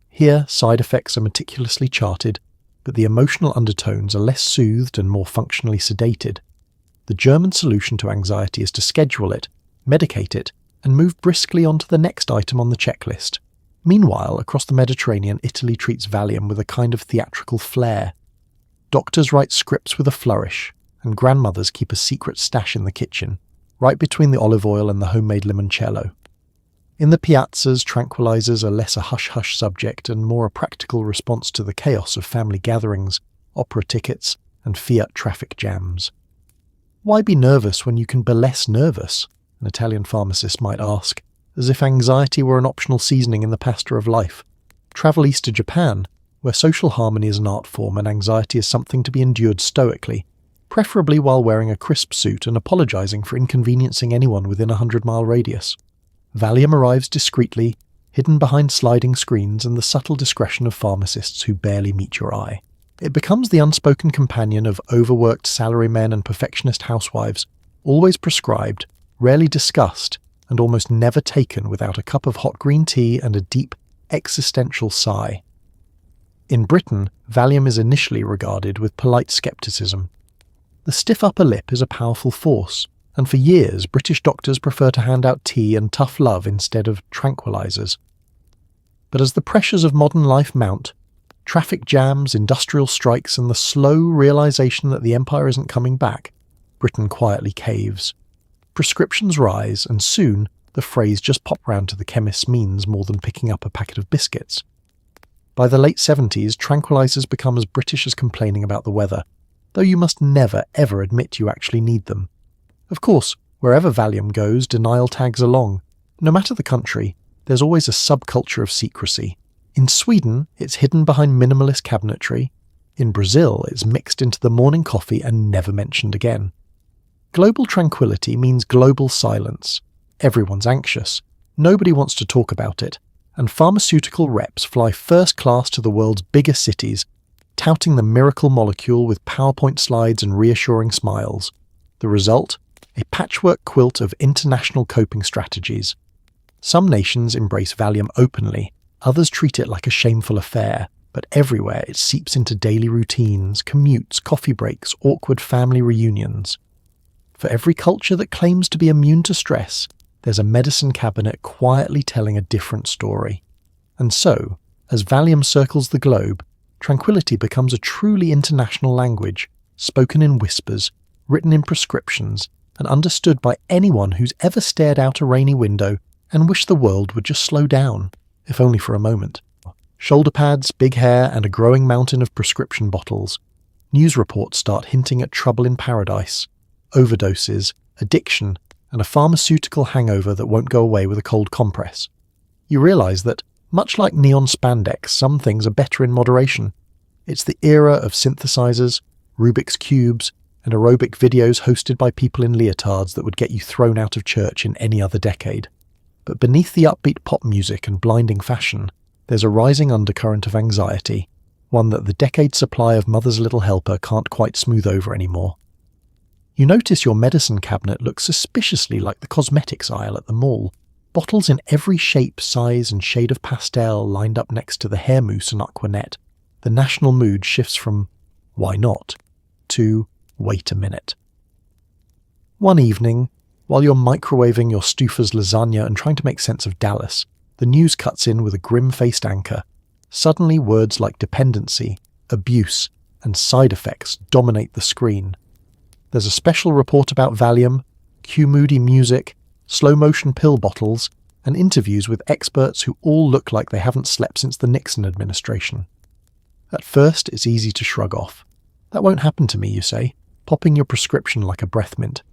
Here, side effects are meticulously charted, but the emotional undertones are less soothed and more functionally sedated. The German solution to anxiety is to schedule it, medicate it, and move briskly on to the next item on the checklist. Meanwhile, across the Mediterranean, Italy treats Valium with a kind of theatrical flair. Doctors write scripts with a flourish, and grandmothers keep a secret stash in the kitchen, right between the olive oil and the homemade limoncello. In the piazzas, tranquilizers are less a hush-hush subject and more a practical response to the chaos of family gatherings, opera tickets, and Fiat traffic jams. Why be nervous when you can be less nervous? An Italian pharmacist might ask, as if anxiety were an optional seasoning in the pasta of life. Travel east to Japan, where social harmony is an art form and anxiety is something to be endured stoically, preferably while wearing a crisp suit and apologizing for inconveniencing anyone within a 100-mile radius. Valium arrives discreetly, hidden behind sliding screens and the subtle discretion of pharmacists who barely meet your eye. It becomes the unspoken companion of overworked salarymen and perfectionist housewives, always prescribed, rarely discussed, and almost never taken without a cup of hot green tea and a deep, existential sigh. In Britain, Valium is initially regarded with polite scepticism. The stiff upper lip is a powerful force, and for years British doctors prefer to hand out tea and tough love instead of tranquilizers. But as the pressures of modern life mount, traffic jams, industrial strikes, and the slow realization that the empire isn't coming back, Britain quietly caves. Prescriptions rise, and soon the phrase "just pop round to the chemist" means more than picking up a packet of biscuits. By the late 70s, tranquilizers become as British as complaining about the weather, though you must never ever admit you actually need them. Of course, wherever Valium goes, denial tags along. No matter the country, there's always a subculture of secrecy. In Sweden, it's hidden behind minimalist cabinetry. In Brazil, it's mixed into the morning coffee and never mentioned again. Global tranquility means global silence. Everyone's anxious. Nobody wants to talk about it. And pharmaceutical reps fly first class to the world's biggest cities, touting the miracle molecule with PowerPoint slides and reassuring smiles. The result? A patchwork quilt of international coping strategies. Some nations embrace Valium openly, others treat it like a shameful affair, but everywhere it seeps into daily routines, commutes, coffee breaks, awkward family reunions. For every culture that claims to be immune to stress, there's a medicine cabinet quietly telling a different story. And so, as Valium circles the globe, tranquility becomes a truly international language, spoken in whispers, written in prescriptions, and understood by anyone who's ever stared out a rainy window and wished the world would just slow down, if only for a moment. Shoulder pads, big hair, and a growing mountain of prescription bottles. News reports start hinting at trouble in paradise, overdoses, addiction, and a pharmaceutical hangover that won't go away with a cold compress. You realise that, much like neon spandex, some things are better in moderation. It's the era of synthesizers, Rubik's Cubes, and aerobic videos hosted by people in leotards that would get you thrown out of church in any other decade. But beneath the upbeat pop music and blinding fashion, there's a rising undercurrent of anxiety, one that the decade supply of Mother's Little Helper can't quite smooth over anymore. You notice your medicine cabinet looks suspiciously like the cosmetics aisle at the mall. Bottles in every shape, size, and shade of pastel lined up next to the hair mousse and Aquanet. The national mood shifts from "why not?" to "wait a minute." One evening, while you're microwaving your Stufa's lasagna and trying to make sense of Dallas, the news cuts in with a grim-faced anchor. Suddenly words like dependency, abuse, and side effects dominate the screen. There's a special report about Valium, Q-moody music, slow-motion pill bottles, and interviews with experts who all look like they haven't slept since the Nixon administration. At first, it's easy to shrug off. That won't happen to me, you say, popping your prescription like a breath mint.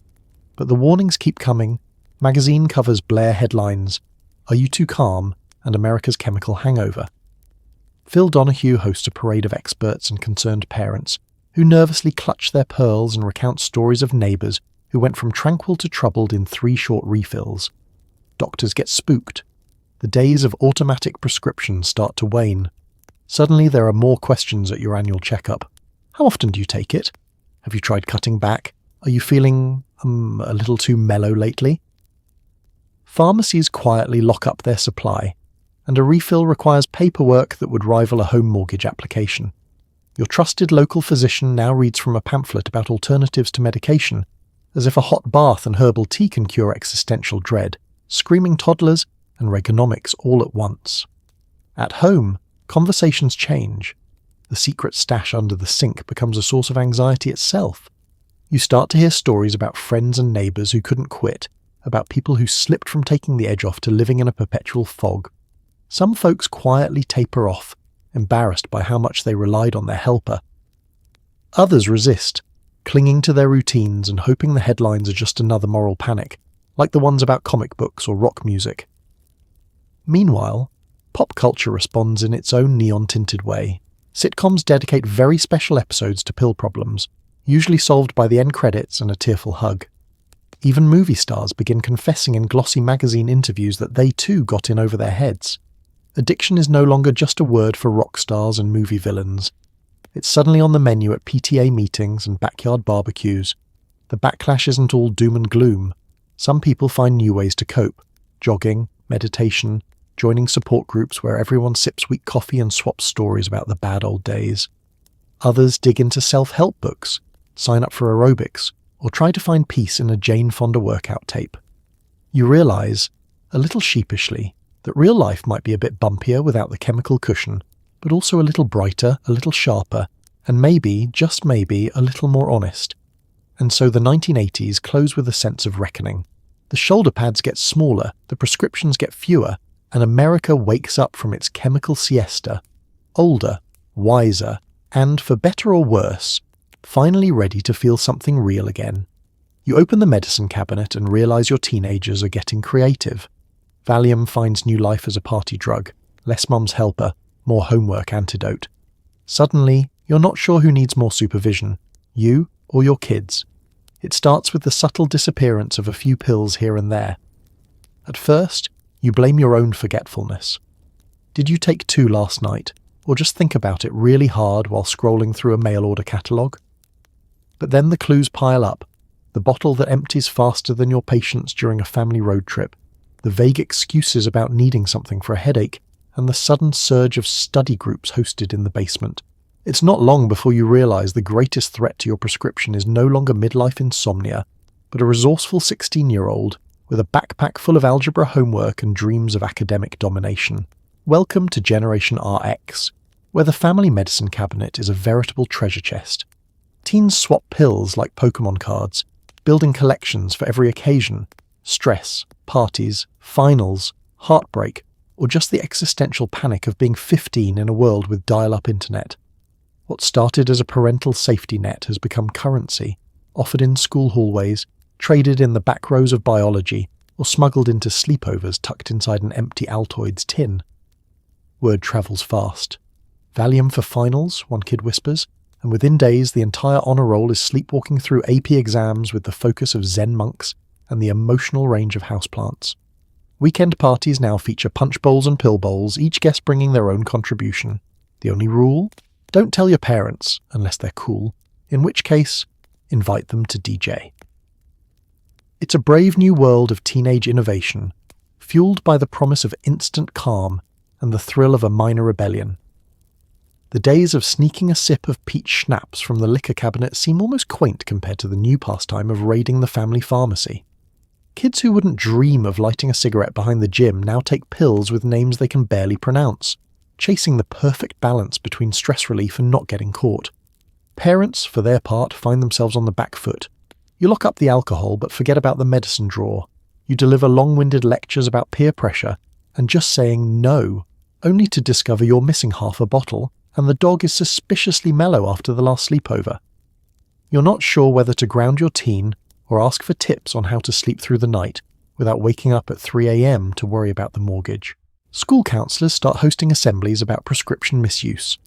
But the warnings keep coming. Magazine covers blare headlines, "Are you too calm?" and America's chemical hangover. Phil Donahue hosts a parade of experts and concerned parents who nervously clutch their pearls and recount stories of neighbours who went from tranquil to troubled in 3 short refills. Doctors get spooked. The days of automatic prescriptions start to wane. Suddenly there are more questions at your annual checkup. How often do you take it? Have you tried cutting back? Are you feeling, a little too mellow lately? Pharmacies quietly lock up their supply, and a refill requires paperwork that would rival a home mortgage application. Your trusted local physician now reads from a pamphlet about alternatives to medication, as if a hot bath and herbal tea can cure existential dread, screaming toddlers, and Reaganomics all at once. At home, conversations change. The secret stash under the sink becomes a source of anxiety itself. You start to hear stories about friends and neighbours who couldn't quit, about people who slipped from taking the edge off to living in a perpetual fog. Some folks quietly taper off, embarrassed by how much they relied on their helper. Others resist, clinging to their routines and hoping the headlines are just another moral panic, like the ones about comic books or rock music. Meanwhile, pop culture responds in its own neon-tinted way. Sitcoms dedicate very special episodes to pill problems, usually solved by the end credits and a tearful hug. Even movie stars begin confessing in glossy magazine interviews that they too got in over their heads. Addiction is no longer just a word for rock stars and movie villains. It's suddenly on the menu at PTA meetings and backyard barbecues. The backlash isn't all doom and gloom. Some people find new ways to cope: jogging, meditation, joining support groups where everyone sips weak coffee and swaps stories about the bad old days. Others dig into self-help books, sign up for aerobics, or try to find peace in a Jane Fonda workout tape. You realise, a little sheepishly, that real life might be a bit bumpier without the chemical cushion, but also a little brighter, a little sharper, and maybe, just maybe, a little more honest. And so the 1980s close with a sense of reckoning. The shoulder pads get smaller, the prescriptions get fewer, and America wakes up from its chemical siesta, older, wiser, and, for better or worse, finally ready to feel something real again. You open the medicine cabinet and realise your teenagers are getting creative. Valium finds new life as a party drug, less mum's helper, more homework antidote. Suddenly, you're not sure who needs more supervision, you or your kids. It starts with the subtle disappearance of a few pills here and there. At first, you blame your own forgetfulness. Did you take 2 last night, or just think about it really hard while scrolling through a mail-order catalogue? But then the clues pile up: the bottle that empties faster than your patience during a family road trip, the vague excuses about needing something for a headache, and the sudden surge of study groups hosted in the basement. It's not long before you realise the greatest threat to your prescription is no longer midlife insomnia, but a resourceful 16-year-old with a backpack full of algebra homework and dreams of academic domination. Welcome to Generation RX, where the family medicine cabinet is a veritable treasure chest. Teens swap pills like Pokemon cards, building collections for every occasion: stress, parties, finals, heartbreak, or just the existential panic of being 15 in a world with dial-up internet. What started as a parental safety net has become currency, offered in school hallways, traded in the back rows of biology, or smuggled into sleepovers tucked inside an empty Altoids tin. Word travels fast. Valium for finals, one kid whispers, and within days the entire honour roll is sleepwalking through AP exams with the focus of Zen monks and the emotional range of houseplants. Weekend parties now feature punch bowls and pill bowls, each guest bringing their own contribution. The only rule? Don't tell your parents, unless they're cool, in which case, invite them to DJ. It's a brave new world of teenage innovation, fueled by the promise of instant calm and the thrill of a minor rebellion. The days of sneaking a sip of peach schnapps from the liquor cabinet seem almost quaint compared to the new pastime of raiding the family pharmacy. Kids who wouldn't dream of lighting a cigarette behind the gym now take pills with names they can barely pronounce, chasing the perfect balance between stress relief and not getting caught. Parents, for their part, find themselves on the back foot. You lock up the alcohol but forget about the medicine drawer. You deliver long-winded lectures about peer pressure and just saying no, only to discover you're missing half a bottle and the dog is suspiciously mellow after the last sleepover. You're not sure whether to ground your teen or ask for tips on how to sleep through the night without waking up at 3 a.m. to worry about the mortgage. School counsellors start hosting assemblies about prescription misuse.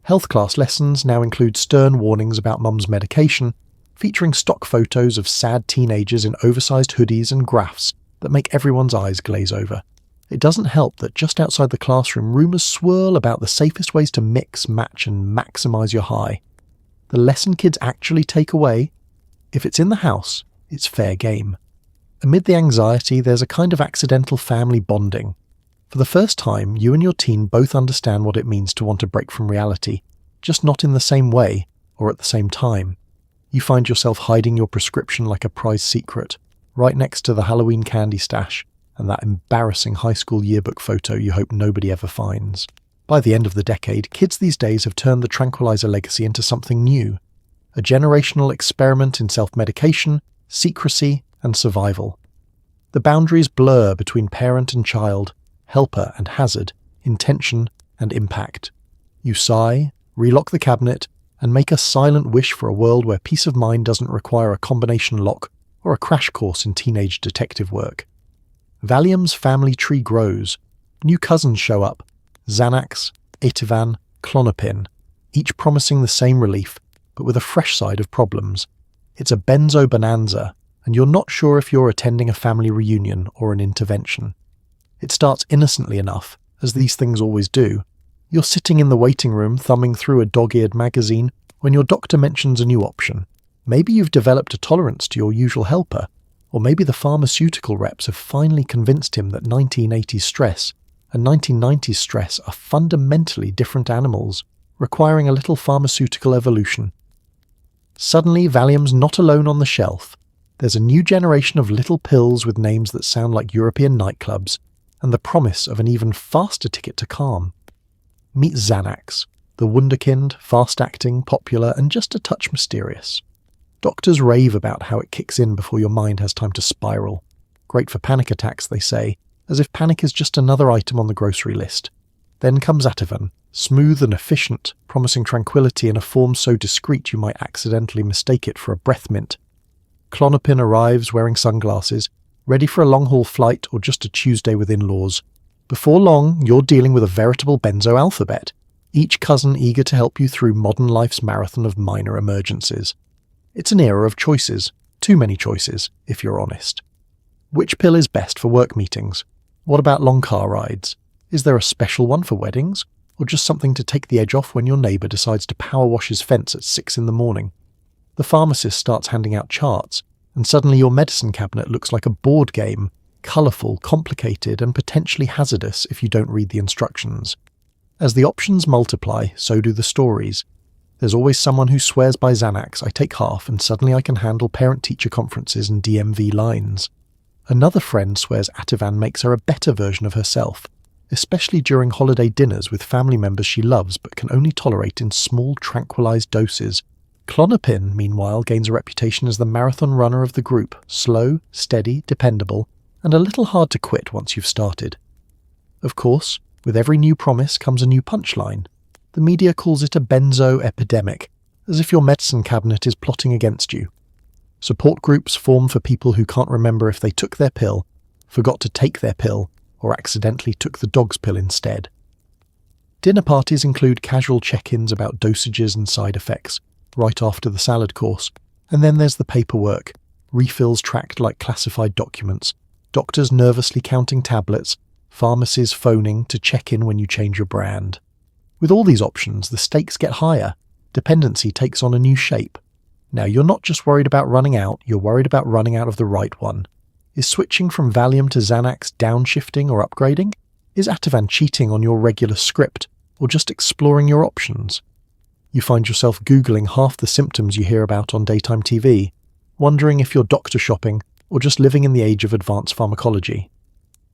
Health class lessons now include stern warnings about mum's medication, featuring stock photos of sad teenagers in oversized hoodies and graphs that make everyone's eyes glaze over. It doesn't help that just outside the classroom, rumours swirl about the safest ways to mix, match and maximise your high. The lesson kids actually take away, if it's in the house, it's fair game. Amid the anxiety, there's a kind of accidental family bonding. For the first time, you and your teen both understand what it means to want to break from reality, just not in the same way or at the same time. You find yourself hiding your prescription like a prized secret, right next to the Halloween candy stash and that embarrassing high school yearbook photo you hope nobody ever finds. By the end of the decade, kids these days have turned the tranquilizer legacy into something new, a generational experiment in self-medication, secrecy, and survival. The boundaries blur between parent and child, helper and hazard, intention and impact. You sigh, relock the cabinet, and make a silent wish for a world where peace of mind doesn't require a combination lock or a crash course in teenage detective work. Valium's family tree grows. New cousins show up: Xanax, Ativan, Klonopin, each promising the same relief, but with a fresh side of problems. It's a benzo bonanza, and you're not sure if you're attending a family reunion or an intervention. It starts innocently enough, as these things always do. You're sitting in the waiting room thumbing through a dog-eared magazine when your doctor mentions a new option. Maybe you've developed a tolerance to your usual helper, or maybe the pharmaceutical reps have finally convinced him that 1980s stress and 1990s stress are fundamentally different animals, requiring a little pharmaceutical evolution. Suddenly, Valium's not alone on the shelf. There's a new generation of little pills with names that sound like European nightclubs, and the promise of an even faster ticket to calm. Meet Xanax, the wunderkind, fast-acting, popular, and just a touch mysterious. Doctors rave about how it kicks in before your mind has time to spiral. Great for panic attacks, they say, as if panic is just another item on the grocery list. Then comes Ativan, smooth and efficient, promising tranquility in a form so discreet you might accidentally mistake it for a breath mint. Klonopin arrives wearing sunglasses, ready for a long-haul flight or just a Tuesday with in-laws. Before long, you're dealing with a veritable benzo alphabet, each cousin eager to help you through modern life's marathon of minor emergencies. It's an era of choices, too many choices, if you're honest. Which pill is best for work meetings? What about long car rides? Is there a special one for weddings? Or just something to take the edge off when your neighbour decides to power wash his fence at 6 in the morning? The pharmacist starts handing out charts, and suddenly your medicine cabinet looks like a board game, colourful, complicated, and potentially hazardous if you don't read the instructions. As the options multiply, so do the stories. There's always someone who swears by Xanax, I take half, and suddenly I can handle parent-teacher conferences and DMV lines. Another friend swears Ativan makes her a better version of herself, especially during holiday dinners with family members she loves but can only tolerate in small, tranquilized doses. Klonopin, meanwhile, gains a reputation as the marathon runner of the group, slow, steady, dependable, and a little hard to quit once you've started. Of course, with every new promise comes a new punchline. The media calls it a benzo epidemic, as if your medicine cabinet is plotting against you. Support groups form for people who can't remember if they took their pill, forgot to take their pill, or accidentally took the dog's pill instead. Dinner parties include casual check-ins about dosages and side effects, right after the salad course, and then there's the paperwork, refills tracked like classified documents, doctors nervously counting tablets, pharmacies phoning to check in when you change your brand. With all these options, the stakes get higher. Dependency takes on a new shape. Now, you're not just worried about running out, you're worried about running out of the right one. Is switching from Valium to Xanax downshifting or upgrading? Is Ativan cheating on your regular script, or just exploring your options? You find yourself Googling half the symptoms you hear about on daytime TV, wondering if you're doctor shopping or just living in the age of advanced pharmacology.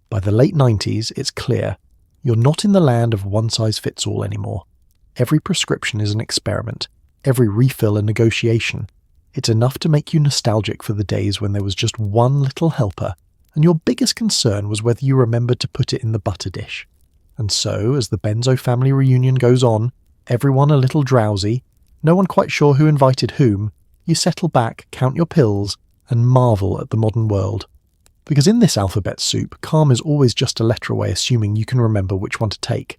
By the late 90s, it's clear. You're not in the land of one-size-fits-all anymore. Every prescription is an experiment, every refill a negotiation. It's enough to make you nostalgic for the days when there was just one little helper, and your biggest concern was whether you remembered to put it in the butter dish. And so, as the Benzo family reunion goes on, everyone a little drowsy, no one quite sure who invited whom, you settle back, count your pills, and marvel at the modern world. Because in this alphabet soup, calm is always just a letter away, assuming you can remember which one to take.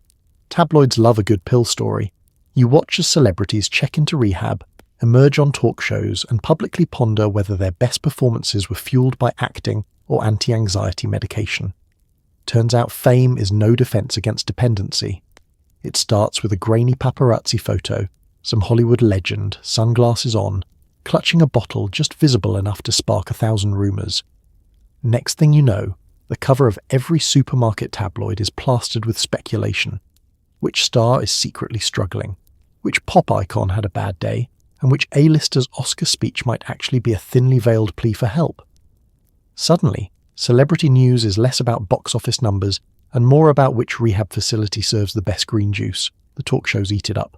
Tabloids love a good pill story. You watch as celebrities check into rehab, emerge on talk shows, and publicly ponder whether their best performances were fueled by acting or anti-anxiety medication. Turns out fame is no defense against dependency. It starts with a grainy paparazzi photo, some Hollywood legend, sunglasses on, clutching a bottle just visible enough to spark 1,000 rumours. Next thing you know, the cover of every supermarket tabloid is plastered with speculation. Which star is secretly struggling? Which pop icon had a bad day? And which A-lister's Oscar speech might actually be a thinly veiled plea for help? Suddenly, celebrity news is less about box office numbers and more about which rehab facility serves the best green juice. The talk shows eat it up.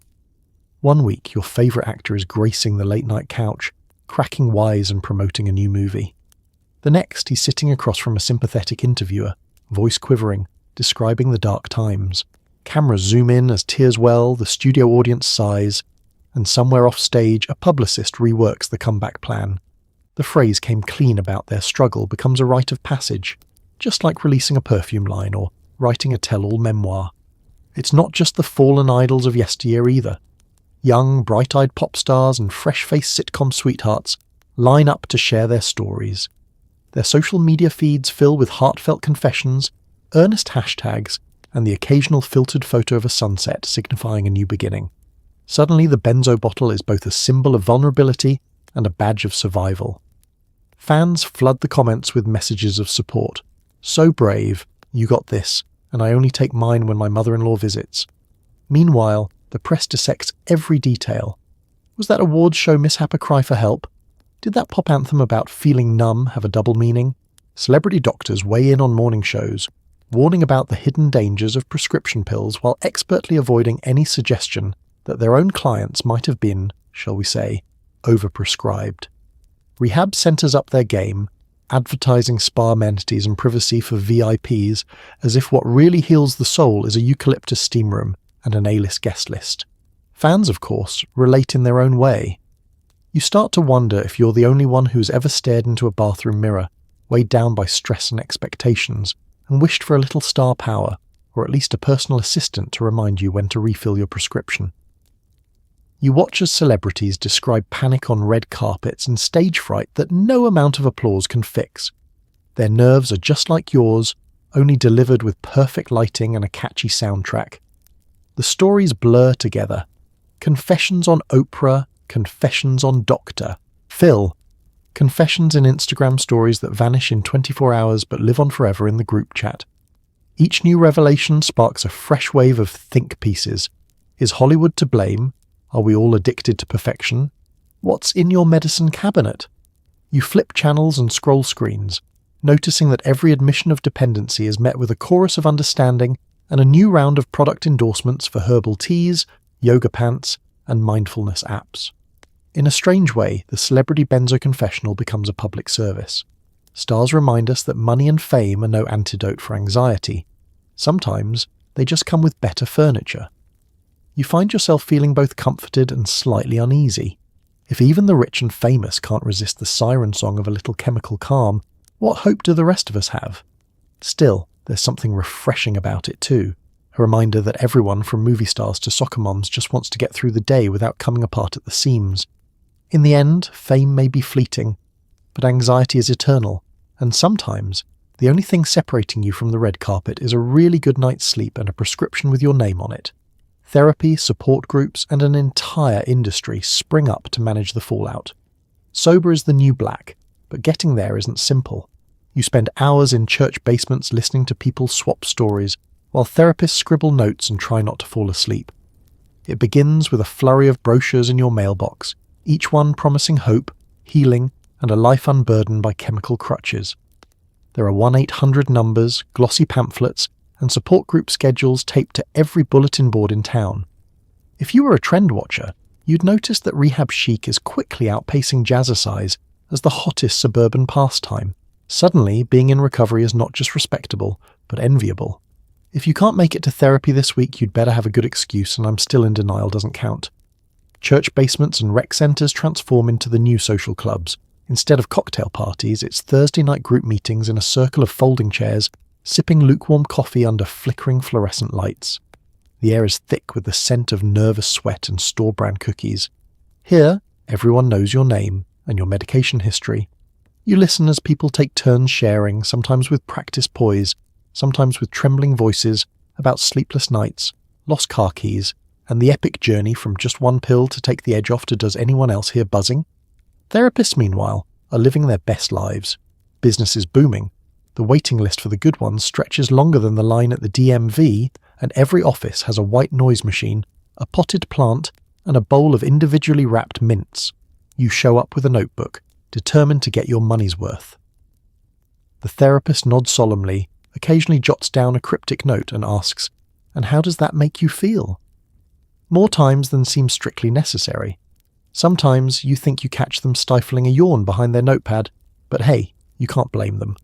One week, your favourite actor is gracing the late-night couch, cracking wise and promoting a new movie. The next, he's sitting across from a sympathetic interviewer, voice quivering, describing the dark times. Cameras zoom in as tears well, the studio audience sighs, and somewhere off stage, a publicist reworks the comeback plan. The phrase "came clean" about their struggle becomes a rite of passage, just like releasing a perfume line or writing a tell-all memoir. It's not just the fallen idols of yesteryear either. Young, bright-eyed pop stars and fresh-faced sitcom sweethearts line up to share their stories. Their social media feeds fill with heartfelt confessions, earnest hashtags, and the occasional filtered photo of a sunset signifying a new beginning. Suddenly, the Benzo bottle is both a symbol of vulnerability and a badge of survival. Fans flood the comments with messages of support. "So brave, you got this, and I only take mine when my mother-in-law visits." Meanwhile, the press dissects every detail. Was that awards show mishap a cry for help? Did that pop anthem about feeling numb have a double meaning? Celebrity doctors weigh in on morning shows, warning about the hidden dangers of prescription pills while expertly avoiding any suggestion that their own clients might have been, shall we say, overprescribed. Rehab centres up their game, advertising spa amenities and privacy for VIPs as if what really heals the soul is a eucalyptus steam room and an A-list guest list. Fans, of course, relate in their own way. You start to wonder if you're the only one who's ever stared into a bathroom mirror, weighed down by stress and expectations, and wished for a little star power, or at least a personal assistant to remind you when to refill your prescription. You watch as celebrities describe panic on red carpets and stage fright that no amount of applause can fix. Their nerves are just like yours, only delivered with perfect lighting and a catchy soundtrack. The stories blur together. Confessions on Oprah, confessions on Dr. Phil. Confessions in Instagram stories that vanish in 24 hours but live on forever in the group chat. Each new revelation sparks a fresh wave of think pieces. Is Hollywood to blame? Are we all addicted to perfection? What's in your medicine cabinet? You flip channels and scroll screens, noticing that every admission of dependency is met with a chorus of understanding and a new round of product endorsements for herbal teas, yoga pants, and mindfulness apps. In a strange way, the celebrity benzo confessional becomes a public service. Stars remind us that money and fame are no antidote for anxiety. Sometimes they just come with better furniture. You find yourself feeling both comforted and slightly uneasy. If even the rich and famous can't resist the siren song of a little chemical calm, what hope do the rest of us have? Still, there's something refreshing about it too. A reminder that everyone from movie stars to soccer moms just wants to get through the day without coming apart at the seams. In the end, fame may be fleeting, but anxiety is eternal, and sometimes the only thing separating you from the red carpet is a really good night's sleep and a prescription with your name on it. Therapy, support groups, and an entire industry spring up to manage the fallout. Sober is the new black, but getting there isn't simple. You spend hours in church basements listening to people swap stories, while therapists scribble notes and try not to fall asleep. It begins with a flurry of brochures in your mailbox, each one promising hope, healing, and a life unburdened by chemical crutches. There are 1-800 numbers, glossy pamphlets, and support group schedules taped to every bulletin board in town. If you were a trend watcher, you'd notice that rehab chic is quickly outpacing jazzercise as the hottest suburban pastime. Suddenly, being in recovery is not just respectable, but enviable. If you can't make it to therapy this week, you'd better have a good excuse, and I'm still in denial doesn't count. Church basements and rec centres transform into the new social clubs. Instead of cocktail parties, it's Thursday night group meetings in a circle of folding chairs, sipping lukewarm coffee under flickering fluorescent lights. The air is thick with the scent of nervous sweat and store-brand cookies. Here, everyone knows your name and your medication history. You listen as people take turns sharing, sometimes with practiced poise, sometimes with trembling voices, about sleepless nights, lost car keys, and the epic journey from just one pill to take the edge off to does anyone else hear buzzing? Therapists, meanwhile, are living their best lives. Business is booming. The waiting list for the good ones stretches longer than the line at the DMV, and every office has a white noise machine, a potted plant, and a bowl of individually wrapped mints. You show up with a notebook, determined to get your money's worth. The therapist nods solemnly, occasionally jots down a cryptic note and asks, "And how does that make you feel?" More times than seems strictly necessary. Sometimes you think you catch them stifling a yawn behind their notepad, but hey, you can't blame them.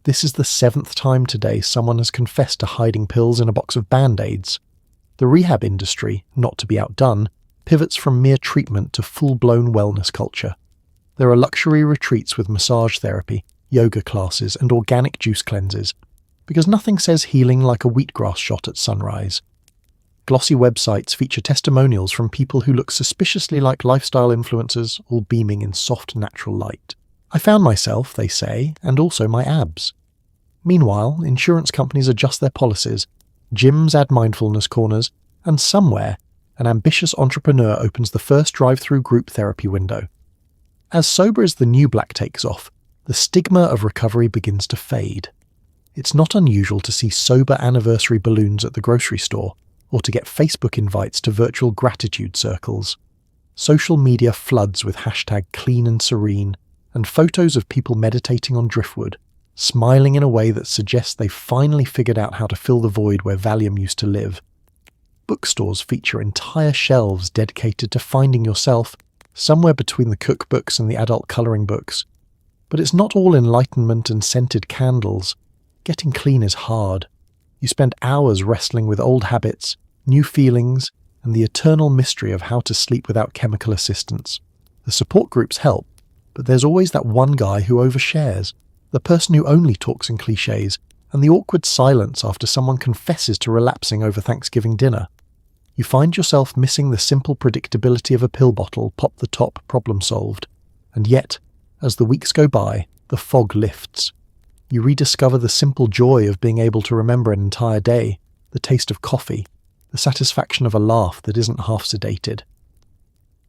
This is the 7th time today someone has confessed to hiding pills in a box of Band-Aids. The rehab industry, not to be outdone, pivots from mere treatment to full-blown wellness culture. There are luxury retreats with massage therapy, yoga classes, and organic juice cleanses, because nothing says healing like a wheatgrass shot at sunrise. Glossy websites feature testimonials from people who look suspiciously like lifestyle influencers, all beaming in soft, natural light. I found myself, they say, and also my abs. Meanwhile, insurance companies adjust their policies, gyms add mindfulness corners, and somewhere, an ambitious entrepreneur opens the first drive-through group therapy window. As sober as the new black takes off, the stigma of recovery begins to fade. It's not unusual to see sober anniversary balloons at the grocery store, or to get Facebook invites to virtual gratitude circles. Social media floods with hashtag clean and serene, and photos of people meditating on driftwood, smiling in a way that suggests they've finally figured out how to fill the void where Valium used to live. Bookstores feature entire shelves dedicated to finding yourself, somewhere between the cookbooks and the adult colouring books. But it's not all enlightenment and scented candles. Getting clean is hard. You spend hours wrestling with old habits, new feelings, and the eternal mystery of how to sleep without chemical assistance. The support groups help, but there's always that one guy who overshares, the person who only talks in cliches, and the awkward silence after someone confesses to relapsing over Thanksgiving dinner. You find yourself missing the simple predictability of a pill bottle, pop the top, problem solved. And yet, as the weeks go by, the fog lifts. You rediscover the simple joy of being able to remember an entire day, the taste of coffee, the satisfaction of a laugh that isn't half sedated.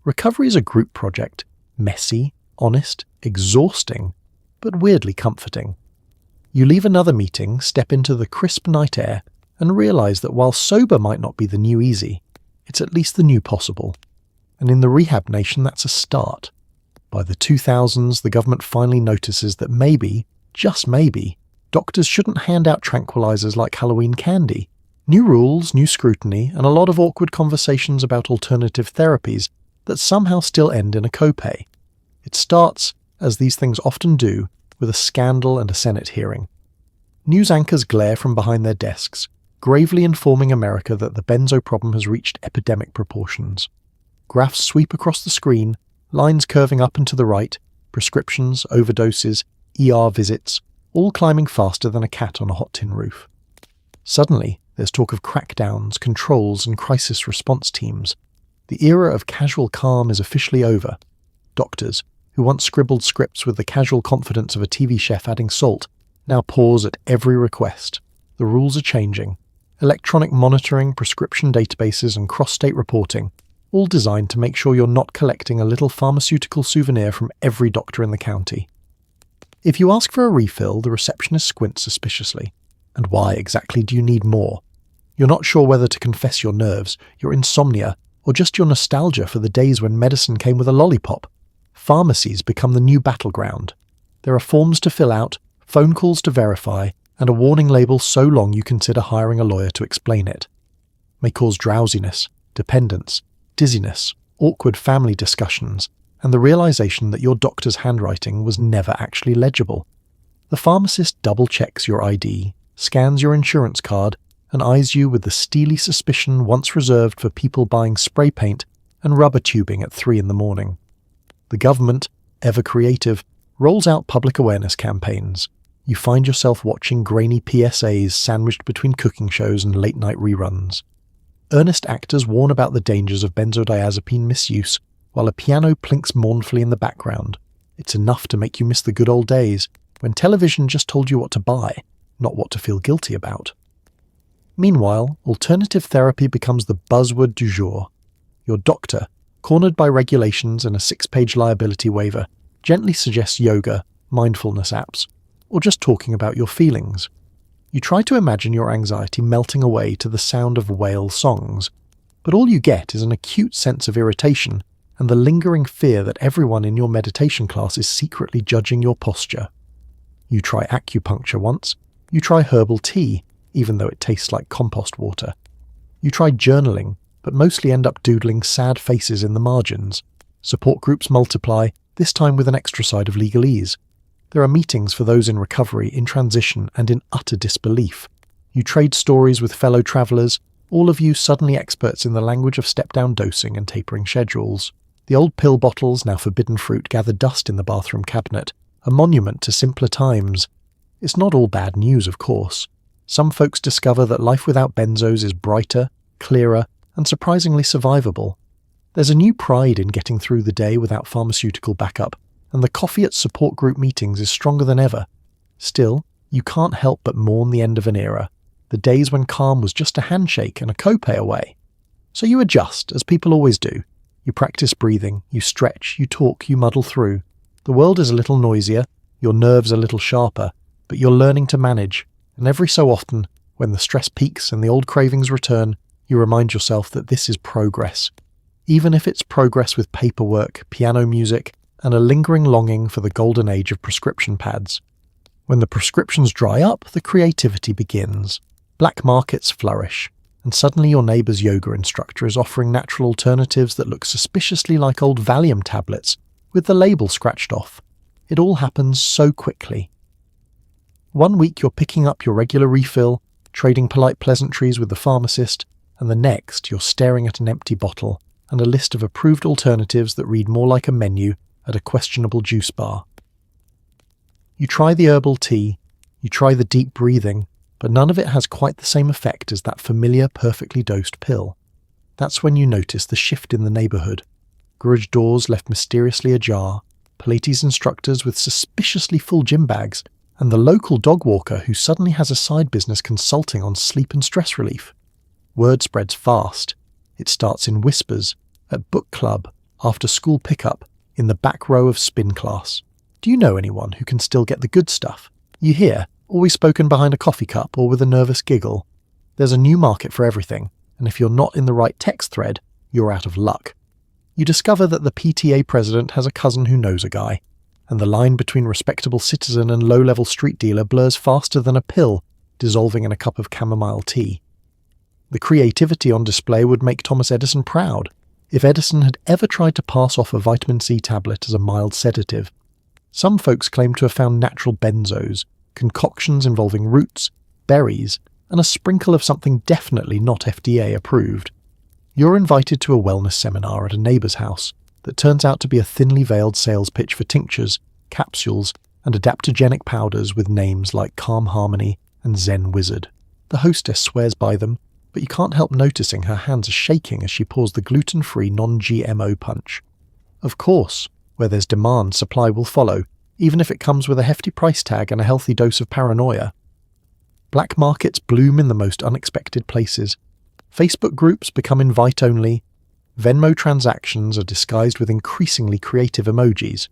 Recovery is a group project, messy, honest, exhausting, but weirdly comforting. You leave another meeting, step into the crisp night air, and realise that while sober might not be the new easy, it's at least the new possible. And in the rehab nation, that's a start. By the 2000s, the government finally notices that maybe, just maybe, doctors shouldn't hand out tranquilizers like Halloween candy. New rules, new scrutiny, and a lot of awkward conversations about alternative therapies that somehow still end in a copay. It starts, as these things often do, with a scandal and a Senate hearing. News anchors glare from behind their desks, gravely informing America that the benzo problem has reached epidemic proportions. Graphs sweep across the screen, lines curving up and to the right, prescriptions, overdoses, ER visits, all climbing faster than a cat on a hot tin roof. Suddenly, there's talk of crackdowns, controls, and crisis response teams. The era of casual calm is officially over. Doctors, who once scribbled scripts with the casual confidence of a TV chef adding salt, now pause at every request. The rules are changing. Electronic monitoring, prescription databases, and cross-state reporting, all designed to make sure you're not collecting a little pharmaceutical souvenir from every doctor in the county. If you ask for a refill, the receptionist squints suspiciously. And why exactly do you need more? You're not sure whether to confess your nerves, your insomnia, or just your nostalgia for the days when medicine came with a lollipop. Pharmacies become the new battleground. There are forms to fill out, phone calls to verify, and a warning label so long you consider hiring a lawyer to explain it. May cause drowsiness, dependence, dizziness, awkward family discussions, and the realization that your doctor's handwriting was never actually legible. The pharmacist double-checks your ID, scans your insurance card, and eyes you with the steely suspicion once reserved for people buying spray paint and rubber tubing at 3 a.m. The government, ever creative, rolls out public awareness campaigns. You find yourself watching grainy PSAs sandwiched between cooking shows and late-night reruns. Earnest actors warn about the dangers of benzodiazepine misuse, while a piano plinks mournfully in the background. It's enough to make you miss the good old days, when television just told you what to buy, not what to feel guilty about. Meanwhile, alternative therapy becomes the buzzword du jour. Your doctor, cornered by regulations and a 6-page liability waiver, gently suggests yoga, mindfulness apps, or just talking about your feelings. You try to imagine your anxiety melting away to the sound of whale songs, but all you get is an acute sense of irritation and the lingering fear that everyone in your meditation class is secretly judging your posture. You try acupuncture once, you try herbal tea, even though it tastes like compost water. You try journaling, but mostly end up doodling sad faces in the margins. Support groups multiply, this time with an extra side of legalese. There are meetings for those in recovery, in transition, and in utter disbelief. You trade stories with fellow travellers, all of you suddenly experts in the language of step-down dosing and tapering schedules. The old pill bottles, now forbidden fruit, gather dust in the bathroom cabinet, a monument to simpler times. It's not all bad news, of course. Some folks discover that life without benzos is brighter, clearer, and surprisingly survivable. There's a new pride in getting through the day without pharmaceutical backup, and the coffee at support group meetings is stronger than ever. Still, you can't help but mourn the end of an era, the days when calm was just a handshake and a copay away. So you adjust, as people always do. You practice breathing, you stretch, you talk, you muddle through. The world is a little noisier, your nerves a little sharper, but you're learning to manage, and every so often, when the stress peaks and the old cravings return, you remind yourself that this is progress. Even if it's progress with paperwork, piano music, and a lingering longing for the golden age of prescription pads. When the prescriptions dry up, the creativity begins. Black markets flourish, and suddenly your neighbour's yoga instructor is offering natural alternatives that look suspiciously like old Valium tablets, with the label scratched off. It all happens so quickly. One week you're picking up your regular refill, trading polite pleasantries with the pharmacist, and the next you're staring at an empty bottle and a list of approved alternatives that read more like a menu at a questionable juice bar. You try the herbal tea, you try the deep breathing, but none of it has quite the same effect as that familiar, perfectly dosed pill. That's when you notice the shift in the neighbourhood. Garage doors left mysteriously ajar, Pilates instructors with suspiciously full gym bags, and the local dog walker who suddenly has a side business consulting on sleep and stress relief. Word spreads fast. It starts in whispers, at book club, after school pickup, in the back row of spin class. Do you know anyone who can still get the good stuff? You hear, always spoken behind a coffee cup or with a nervous giggle. There's a new market for everything, and if you're not in the right text thread, you're out of luck. You discover that the PTA president has a cousin who knows a guy, and the line between respectable citizen and low-level street dealer blurs faster than a pill dissolving in a cup of chamomile tea. The creativity on display would make Thomas Edison proud, if Edison had ever tried to pass off a vitamin C tablet as a mild sedative. Some folks claim to have found natural benzos, concoctions involving roots, berries, and a sprinkle of something definitely not FDA approved. You're invited to a wellness seminar at a neighbour's house that turns out to be a thinly veiled sales pitch for tinctures, capsules, and adaptogenic powders with names like Calm Harmony and Zen Wizard. The hostess swears by them, but you can't help noticing her hands are shaking as she pours the gluten-free non-GMO punch. Of course, where there's demand, supply will follow, even if it comes with a hefty price tag and a healthy dose of paranoia. Black markets bloom in the most unexpected places. Facebook groups become invite-only. Venmo transactions are disguised with increasingly creative emojis.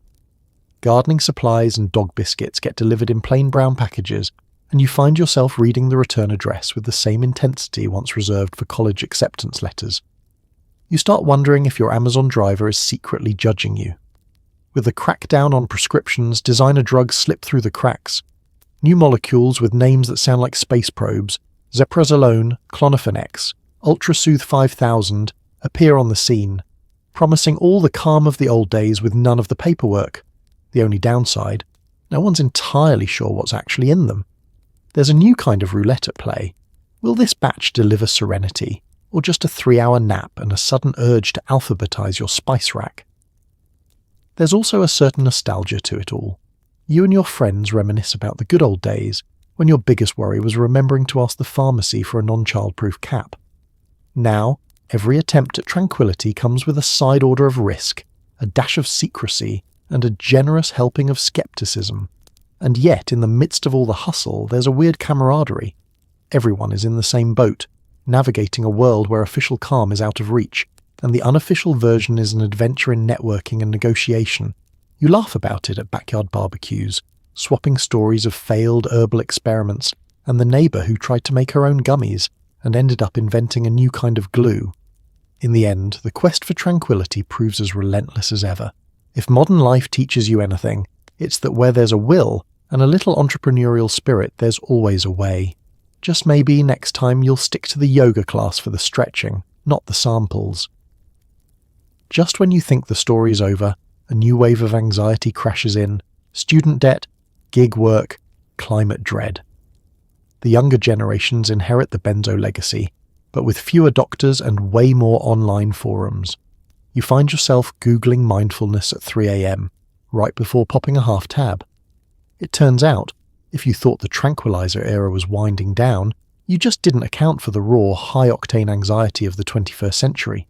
Gardening supplies and dog biscuits get delivered in plain brown packages, and you find yourself reading the return address with the same intensity once reserved for college acceptance letters. You start wondering if your Amazon driver is secretly judging you. With the crackdown on prescriptions, designer drugs slip through the cracks. New molecules with names that sound like space probes, Zeprazolone, Clonophen-X, Ultrasoothe 5000, appear on the scene, promising all the calm of the old days with none of the paperwork. The only downside, no one's entirely sure what's actually in them. There's a new kind of roulette at play. Will this batch deliver serenity, or just a 3-hour nap and a sudden urge to alphabetize your spice rack? There's also a certain nostalgia to it all. You and your friends reminisce about the good old days when your biggest worry was remembering to ask the pharmacy for a non-childproof cap. Now, every attempt at tranquility comes with a side order of risk, a dash of secrecy, and a generous helping of skepticism. And yet, in the midst of all the hustle, there's a weird camaraderie. Everyone is in the same boat, navigating a world where official calm is out of reach, and the unofficial version is an adventure in networking and negotiation. You laugh about it at backyard barbecues, swapping stories of failed herbal experiments and the neighbour who tried to make her own gummies and ended up inventing a new kind of glue. In the end, the quest for tranquility proves as relentless as ever. If modern life teaches you anything, it's that where there's a will and a little entrepreneurial spirit, there's always a way. Just maybe next time you'll stick to the yoga class for the stretching, not the samples. Just when you think the story's over, a new wave of anxiety crashes in: student debt, gig work, climate dread. The younger generations inherit the Benzo legacy, but with fewer doctors and way more online forums. You find yourself Googling mindfulness at 3 a.m, right before popping a half tab. It turns out, if you thought the tranquilizer era was winding down, you just didn't account for the raw, high-octane anxiety of the 21st century.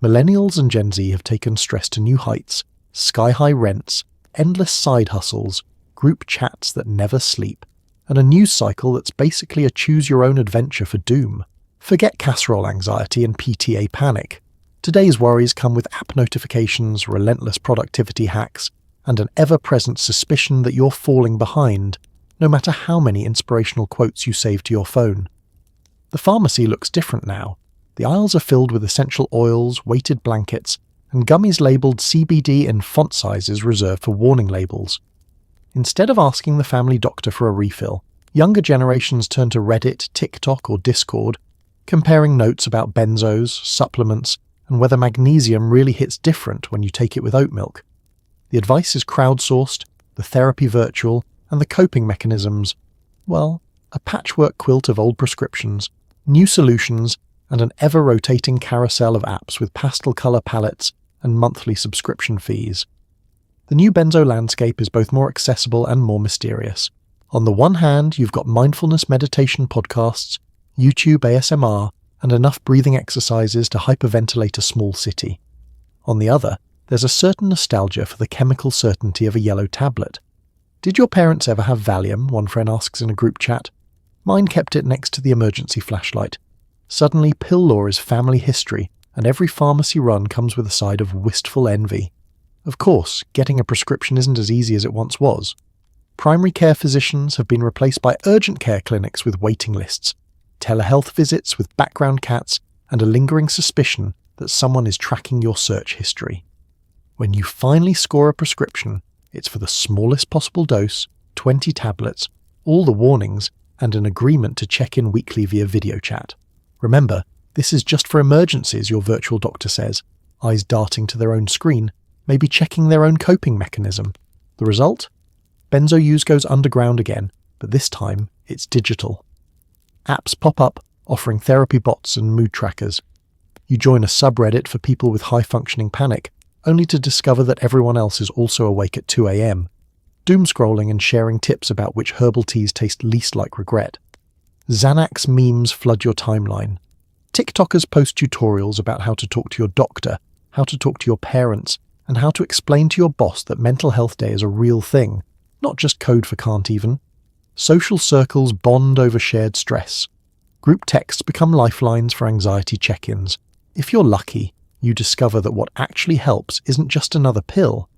Millennials and Gen Z have taken stress to new heights: sky-high rents, endless side hustles, group chats that never sleep, and a news cycle that's basically a choose-your-own-adventure for doom. Forget casserole anxiety and PTA panic. Today's worries come with app notifications, relentless productivity hacks, and an ever-present suspicion that you're falling behind, no matter how many inspirational quotes you save to your phone. The pharmacy looks different now. The aisles are filled with essential oils, weighted blankets, and gummies labelled CBD in font sizes reserved for warning labels. Instead of asking the family doctor for a refill, younger generations turn to Reddit, TikTok, or Discord, comparing notes about benzos, supplements, and whether magnesium really hits different when you take it with oat milk. The advice is crowdsourced, the therapy virtual, and the coping mechanisms, well, a patchwork quilt of old prescriptions, new solutions, and an ever-rotating carousel of apps with pastel colour palettes and monthly subscription fees. The new benzo landscape is both more accessible and more mysterious. On the one hand, you've got mindfulness meditation podcasts, YouTube ASMR, and enough breathing exercises to hyperventilate a small city. On the other, there's a certain nostalgia for the chemical certainty of a yellow tablet. Did your parents ever have Valium? One friend asks in a group chat. Mine kept it next to the emergency flashlight. Suddenly, pill lore is family history, and every pharmacy run comes with a side of wistful envy. Of course, getting a prescription isn't as easy as it once was. Primary care physicians have been replaced by urgent care clinics with waiting lists, telehealth visits with background cats, and a lingering suspicion that someone is tracking your search history. When you finally score a prescription, it's for the smallest possible dose, 20 tablets, all the warnings, and an agreement to check in weekly via video chat. Remember, this is just for emergencies, your virtual doctor says, eyes darting to their own screen, maybe checking their own coping mechanism. The result? Benzo use goes underground again, but this time it's digital. Apps pop up, offering therapy bots and mood trackers. You join a subreddit for people with high-functioning panic, only to discover that everyone else is also awake at 2 a.m, doom-scrolling and sharing tips about which herbal teas taste least like regret. Xanax memes flood your timeline. TikTokers post tutorials about how to talk to your doctor, how to talk to your parents, and how to explain to your boss that mental health day is a real thing, not just code for can't even. Social circles bond over shared stress. Group texts become lifelines for anxiety check-ins. If you're lucky, you discover that what actually helps isn't just another pill,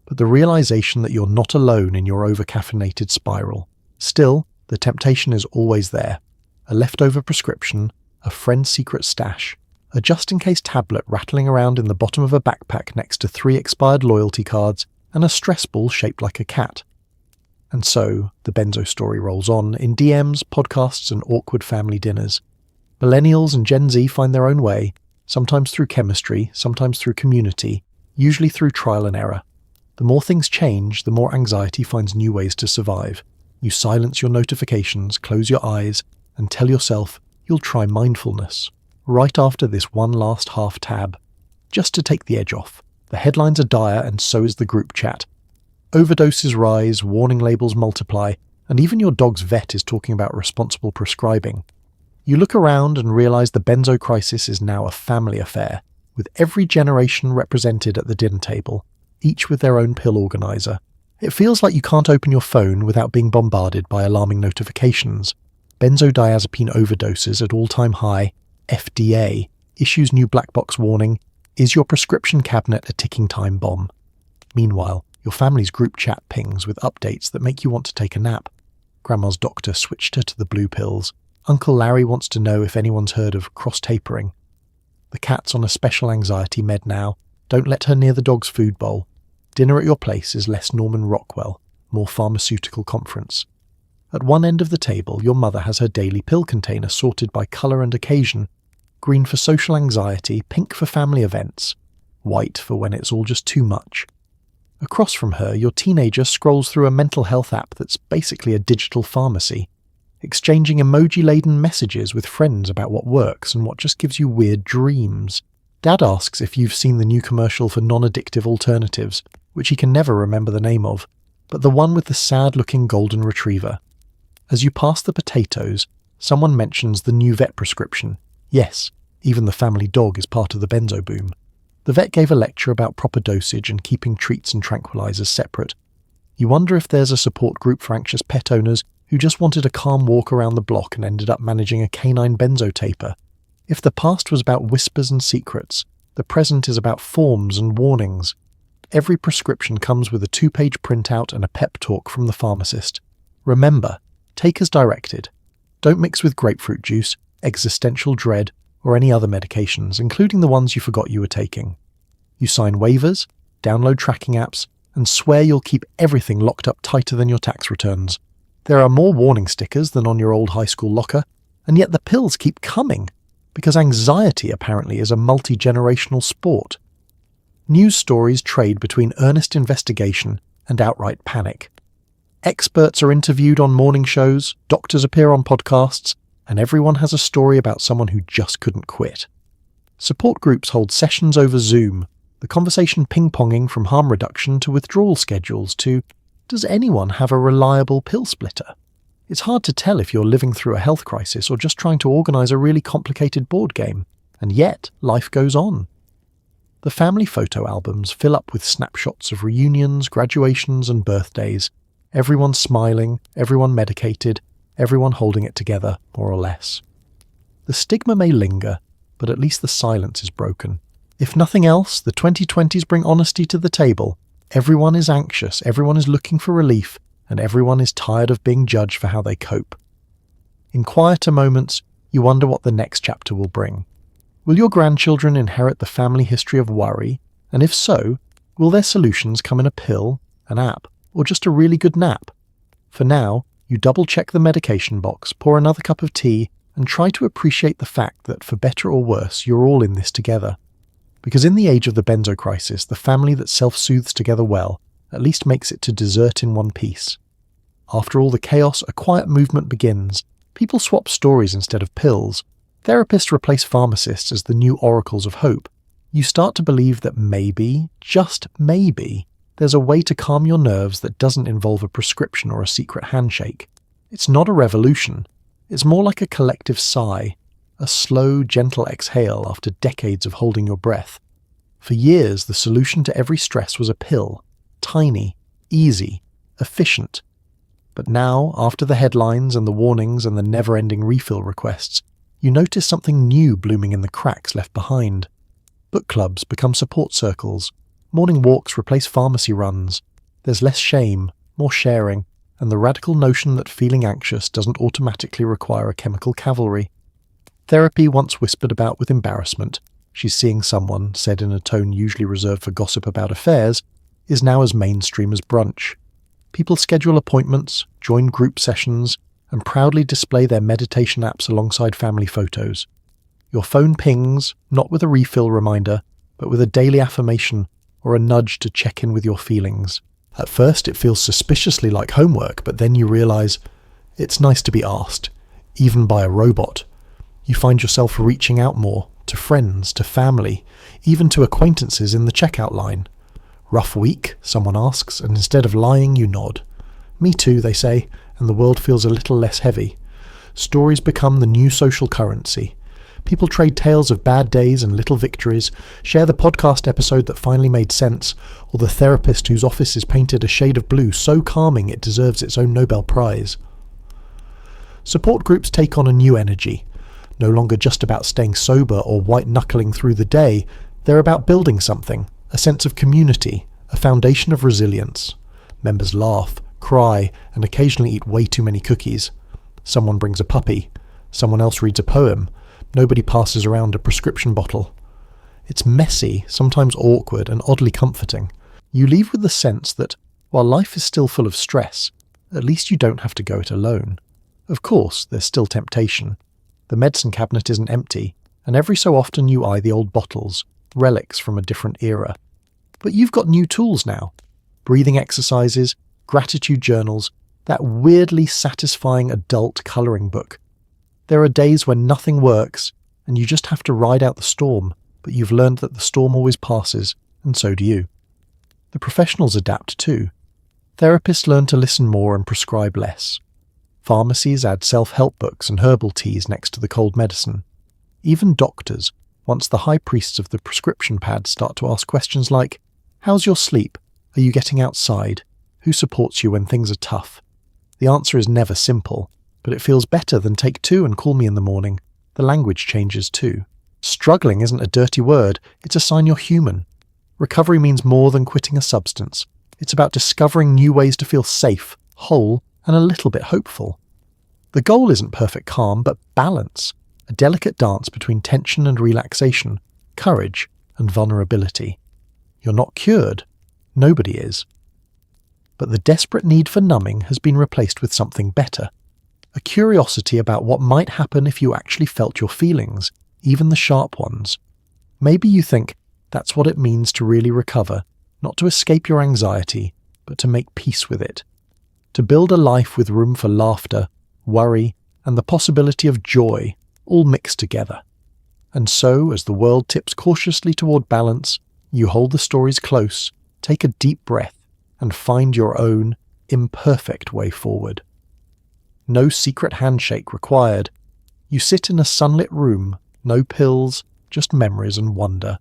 but the realization that you're not alone in your over-caffeinated spiral. Still, the temptation is always there. A leftover prescription, a friend's secret stash, a just-in-case tablet rattling around in the bottom of a backpack next to 3 expired loyalty cards, and a stress ball shaped like a cat. And so, the benzo story rolls on in DMs, podcasts, and awkward family dinners. Millennials and Gen Z find their own way, sometimes through chemistry, sometimes through community, usually through trial and error. The more things change, the more anxiety finds new ways to survive. You silence your notifications, close your eyes, and tell yourself, you'll try mindfulness, right after this one last half tab, just to take the edge off. The headlines are dire and so is the group chat. Overdoses rise, warning labels multiply, and even your dog's vet is talking about responsible prescribing. You look around and realise the benzo crisis is now a family affair, with every generation represented at the dinner table, each with their own pill organiser. It feels like you can't open your phone without being bombarded by alarming notifications. Benzodiazepine overdoses at all-time high, FDA, issues new black box warning, is your prescription cabinet a ticking time bomb? Meanwhile, your family's group chat pings with updates that make you want to take a nap. Grandma's doctor switched her to the blue pills. Uncle Larry wants to know if anyone's heard of cross-tapering. The cat's on a special anxiety med now. Don't let her near the dog's food bowl. Dinner at your place is less Norman Rockwell, more pharmaceutical conference. At one end of the table, your mother has her daily pill container sorted by colour and occasion. Green for social anxiety, pink for family events, white for when it's all just too much. Across from her, your teenager scrolls through a mental health app that's basically a digital pharmacy, exchanging emoji-laden messages with friends about what works and what just gives you weird dreams. Dad asks if you've seen the new commercial for non-addictive alternatives, which he can never remember the name of, but the one with the sad-looking golden retriever. As you pass the potatoes, someone mentions the new vet prescription. Yes, even the family dog is part of the benzo boom. The vet gave a lecture about proper dosage and keeping treats and tranquilizers separate. You wonder if there's a support group for anxious pet owners who just wanted a calm walk around the block and ended up managing a canine benzo taper. If the past was about whispers and secrets, the present is about forms and warnings. Every prescription comes with a 2-page printout and a pep talk from the pharmacist. Remember, take as directed. Don't mix with grapefruit juice, existential dread, or any other medications, including the ones you forgot you were taking. You sign waivers, download tracking apps, and swear you'll keep everything locked up tighter than your tax returns. There are more warning stickers than on your old high school locker, and yet the pills keep coming, because anxiety apparently is a multi-generational sport. News stories trade between earnest investigation and outright panic. Experts are interviewed on morning shows, doctors appear on podcasts, and everyone has a story about someone who just couldn't quit. Support groups hold sessions over Zoom, the conversation ping-ponging from harm reduction to withdrawal schedules to, does anyone have a reliable pill splitter? It's hard to tell if you're living through a health crisis or just trying to organise a really complicated board game, and yet life goes on. The family photo albums fill up with snapshots of reunions, graduations and birthdays. Everyone smiling, everyone medicated, everyone holding it together, more or less. The stigma may linger, but at least the silence is broken. If nothing else, the 2020s bring honesty to the table. Everyone is anxious, everyone is looking for relief, and everyone is tired of being judged for how they cope. In quieter moments, you wonder what the next chapter will bring. Will your grandchildren inherit the family history of worry? And if so, will their solutions come in a pill, an app, or just a really good nap? For now, you double-check the medication box, pour another cup of tea, and try to appreciate the fact that, for better or worse, you're all in this together. Because in the age of the benzo crisis, the family that self-soothes together well at least makes it to dessert in one piece. After all the chaos, a quiet movement begins. People swap stories instead of pills. Therapists replace pharmacists as the new oracles of hope. You start to believe that maybe, just maybe, there's a way to calm your nerves that doesn't involve a prescription or a secret handshake. It's not a revolution. It's more like a collective sigh, a slow, gentle exhale after decades of holding your breath. For years, the solution to every stress was a pill. Tiny, easy, efficient. But now, after the headlines and the warnings and the never-ending refill requests, you notice something new blooming in the cracks left behind. Book clubs become support circles. Morning walks replace pharmacy runs. There's less shame, more sharing, and the radical notion that feeling anxious doesn't automatically require a chemical cavalry. Therapy, once whispered about with embarrassment, she's seeing someone, said in a tone usually reserved for gossip about affairs, is now as mainstream as brunch. People schedule appointments, join group sessions, and proudly display their meditation apps alongside family photos. Your phone pings, not with a refill reminder, but with a daily affirmation or a nudge to check in with your feelings. At first it feels suspiciously like homework, but then you realise it's nice to be asked, even by a robot. You find yourself reaching out more, to friends, to family, even to acquaintances in the checkout line. Rough week, someone asks, and instead of lying, you nod. Me too, they say, and the world feels a little less heavy. Stories become the new social currency. People trade tales of bad days and little victories, share the podcast episode that finally made sense, or the therapist whose office is painted a shade of blue so calming it deserves its own Nobel Prize. Support groups take on a new energy. No longer just about staying sober or white-knuckling through the day, they're about building something, a sense of community, a foundation of resilience. Members laugh, cry, and occasionally eat way too many cookies. Someone brings a puppy. Someone else reads a poem. Nobody passes around a prescription bottle. It's messy, sometimes awkward, and oddly comforting. You leave with the sense that, while life is still full of stress, at least you don't have to go it alone. Of course, there's still temptation. The medicine cabinet isn't empty, and every so often you eye the old bottles, relics from a different era. But you've got new tools now. Breathing exercises, gratitude journals, that weirdly satisfying adult colouring book. There are days when nothing works, and you just have to ride out the storm, but you've learned that the storm always passes, and so do you. The professionals adapt too. Therapists learn to listen more and prescribe less. Pharmacies add self-help books and herbal teas next to the cold medicine. Even doctors, once the high priests of the prescription pad, start to ask questions like, how's your sleep? Are you getting outside? Who supports you when things are tough? The answer is never simple, but it feels better than take two and call me in the morning. The language changes too. Struggling isn't a dirty word, it's a sign you're human. Recovery means more than quitting a substance. It's about discovering new ways to feel safe, whole, and a little bit hopeful. The goal isn't perfect calm, but balance, a delicate dance between tension and relaxation, courage and vulnerability. You're not cured. Nobody is. But the desperate need for numbing has been replaced with something better. A curiosity about what might happen if you actually felt your feelings, even the sharp ones. Maybe you think that's what it means to really recover, not to escape your anxiety, but to make peace with it. To build a life with room for laughter, worry, and the possibility of joy, all mixed together. And so, as the world tips cautiously toward balance, you hold the stories close, take a deep breath, and find your own, imperfect way forward. No secret handshake required. You sit in a sunlit room, no pills, just memories and wonder.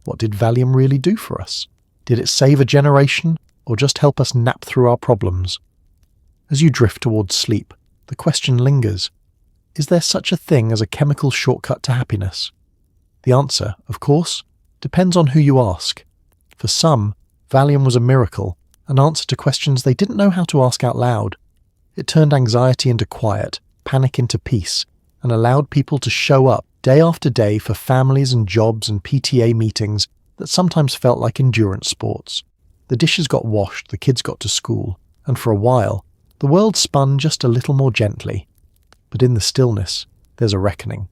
What did Valium really do for us? Did it save a generation, or just help us nap through our problems? As you drift towards sleep, the question lingers. Is there such a thing as a chemical shortcut to happiness? The answer, of course, depends on who you ask. For some, Valium was a miracle, an answer to questions they didn't know how to ask out loud. It turned anxiety into quiet, panic into peace, and allowed people to show up day after day for families and jobs and PTA meetings that sometimes felt like endurance sports. The dishes got washed, the kids got to school, and for a while, the world spun just a little more gently. But in the stillness, there's a reckoning.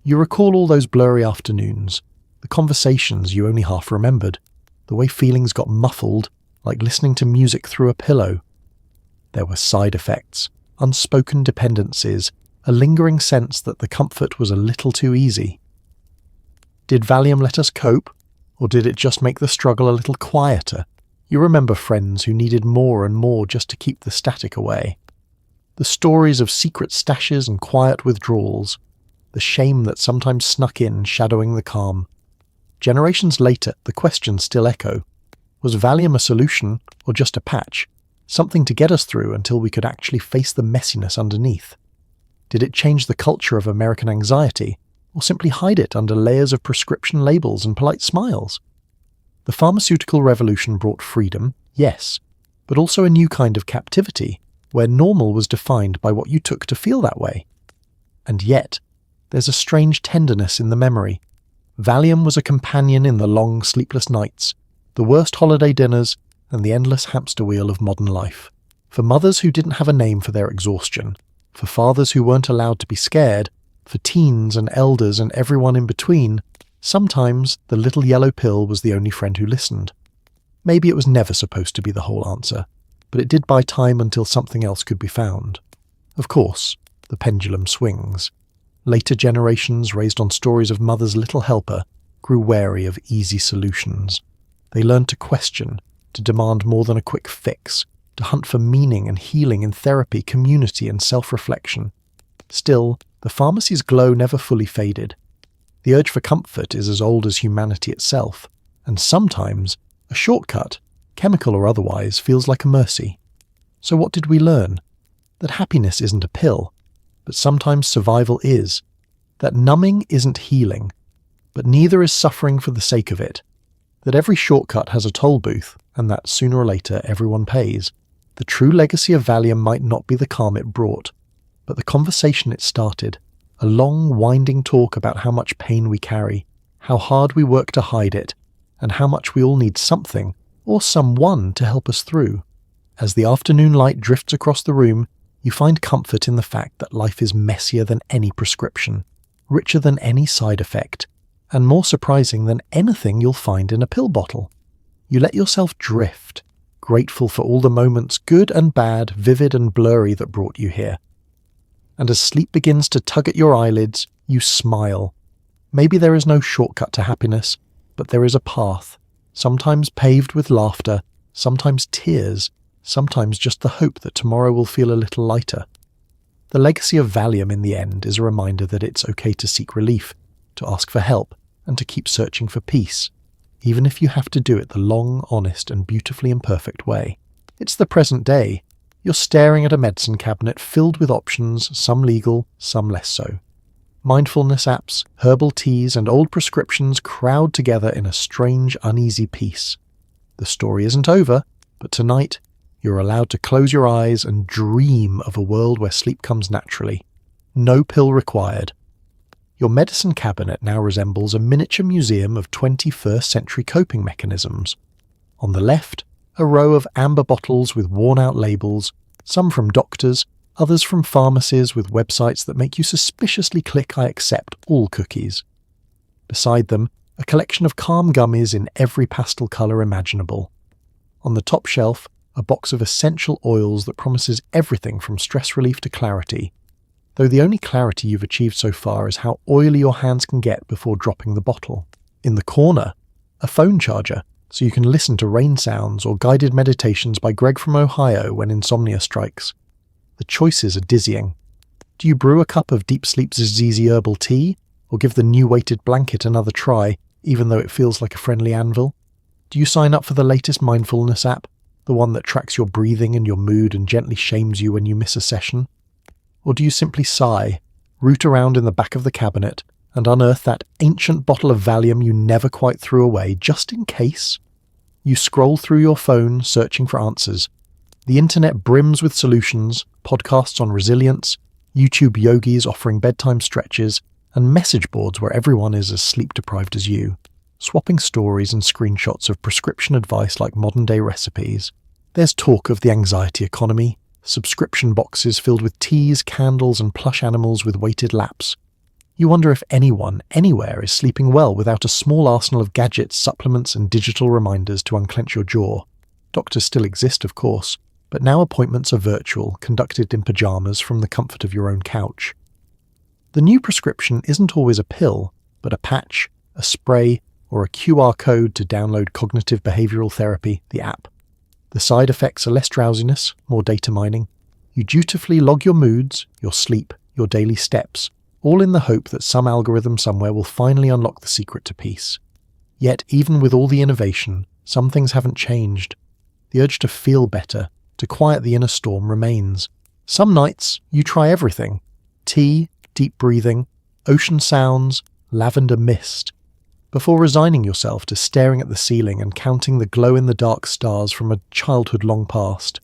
You recall all those blurry afternoons, the conversations you only half remembered, the way feelings got muffled, like listening to music through a pillow. There were side effects, unspoken dependencies, a lingering sense that the comfort was a little too easy. Did Valium let us cope, or did it just make the struggle a little quieter? You remember friends who needed more and more just to keep the static away. The stories of secret stashes and quiet withdrawals, the shame that sometimes snuck in, shadowing the calm. Generations later, the questions still echo. Was Valium a solution, or just a patch? Something to get us through until we could actually face the messiness underneath? Did it change the culture of American anxiety, or simply hide it under layers of prescription labels and polite smiles? The pharmaceutical revolution brought freedom, yes, but also a new kind of captivity, where normal was defined by what you took to feel that way. And yet, there's a strange tenderness in the memory. Valium was a companion in the long, sleepless nights, the worst holiday dinners, and the endless hamster wheel of modern life. For mothers who didn't have a name for their exhaustion, for fathers who weren't allowed to be scared, for teens and elders and everyone in between, sometimes the little yellow pill was the only friend who listened. Maybe it was never supposed to be the whole answer, but it did buy time until something else could be found. Of course, the pendulum swings. Later generations, raised on stories of Mother's Little Helper, grew wary of easy solutions. They learned to question, to demand more than a quick fix, to hunt for meaning and healing in therapy, community, and self-reflection. Still, the pharmacy's glow never fully faded. The urge for comfort is as old as humanity itself, and sometimes a shortcut, chemical or otherwise, feels like a mercy. So what did we learn? That happiness isn't a pill, but sometimes survival is. That numbing isn't healing, but neither is suffering for the sake of it. That every shortcut has a toll booth, and that sooner or later everyone pays. The true legacy of Valium might not be the calm it brought, but the conversation it started. A long, winding talk about how much pain we carry, how hard we work to hide it, and how much we all need something, or someone, to help us through. As the afternoon light drifts across the room, you find comfort in the fact that life is messier than any prescription, richer than any side effect, and more surprising than anything you'll find in a pill bottle. You let yourself drift, grateful for all the moments, good and bad, vivid and blurry, that brought you here. And as sleep begins to tug at your eyelids, you smile. Maybe there is no shortcut to happiness, but there is a path, sometimes paved with laughter, sometimes tears, sometimes just the hope that tomorrow will feel a little lighter. The legacy of Valium in the end is a reminder that it's okay to seek relief, to ask for help, and to keep searching for peace, even if you have to do it the long, honest, and beautifully imperfect way. It's the present day. You're staring at a medicine cabinet filled with options, some legal, some less so. Mindfulness apps, herbal teas, and old prescriptions crowd together in a strange, uneasy peace. The story isn't over, but tonight you're allowed to close your eyes and dream of a world where sleep comes naturally. No pill required. Your medicine cabinet now resembles a miniature museum of 21st century coping mechanisms. On the left, a row of amber bottles with worn-out labels, some from doctors, others from pharmacies with websites that make you suspiciously click "I accept all cookies." Beside them, a collection of calm gummies in every pastel colour imaginable. On the top shelf, a box of essential oils that promises everything from stress relief to clarity, though the only clarity you've achieved so far is how oily your hands can get before dropping the bottle. In the corner, a phone charger, so you can listen to rain sounds or guided meditations by Greg from Ohio when insomnia strikes. The choices are dizzying. Do you brew a cup of Deep Sleep's ZZ herbal tea, or give the new weighted blanket another try, even though it feels like a friendly anvil? Do you sign up for the latest mindfulness app, the one that tracks your breathing and your mood and gently shames you when you miss a session? Or do you simply sigh, root around in the back of the cabinet, and unearth that ancient bottle of Valium you never quite threw away, just in case? You scroll through your phone, searching for answers. The internet brims with solutions, podcasts on resilience, YouTube yogis offering bedtime stretches, and message boards where everyone is as sleep-deprived as you, swapping stories and screenshots of prescription advice like modern-day recipes. There's talk of the anxiety economy, subscription boxes filled with teas, candles, and plush animals with weighted laps. You wonder if anyone, anywhere, is sleeping well without a small arsenal of gadgets, supplements, and digital reminders to unclench your jaw. Doctors still exist, of course, but now appointments are virtual, conducted in pajamas from the comfort of your own couch. The new prescription isn't always a pill, but a patch, a spray, or a QR code to download cognitive behavioral therapy, the app. The side effects are less drowsiness, more data mining. You dutifully log your moods, your sleep, your daily steps, all in the hope that some algorithm somewhere will finally unlock the secret to peace. Yet, even with all the innovation, some things haven't changed. The urge to feel better, to quiet the inner storm, remains. Some nights, you try everything. Tea, deep breathing, ocean sounds, lavender mist, before resigning yourself to staring at the ceiling and counting the glow-in-the-dark stars from a childhood long past.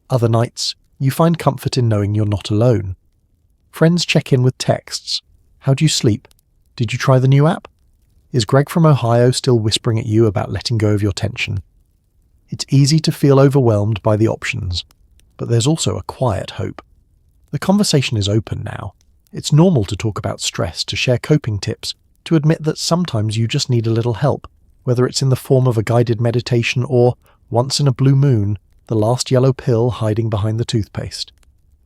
Other nights, you find comfort in knowing you're not alone. Friends check in with texts. How do you sleep? Did you try the new app? Is Greg from Ohio still whispering at you about letting go of your tension? It's easy to feel overwhelmed by the options, but there's also a quiet hope. The conversation is open now. It's normal to talk about stress, to share coping tips, to admit that sometimes you just need a little help, whether it's in the form of a guided meditation or, once in a blue moon, the last yellow pill hiding behind the toothpaste.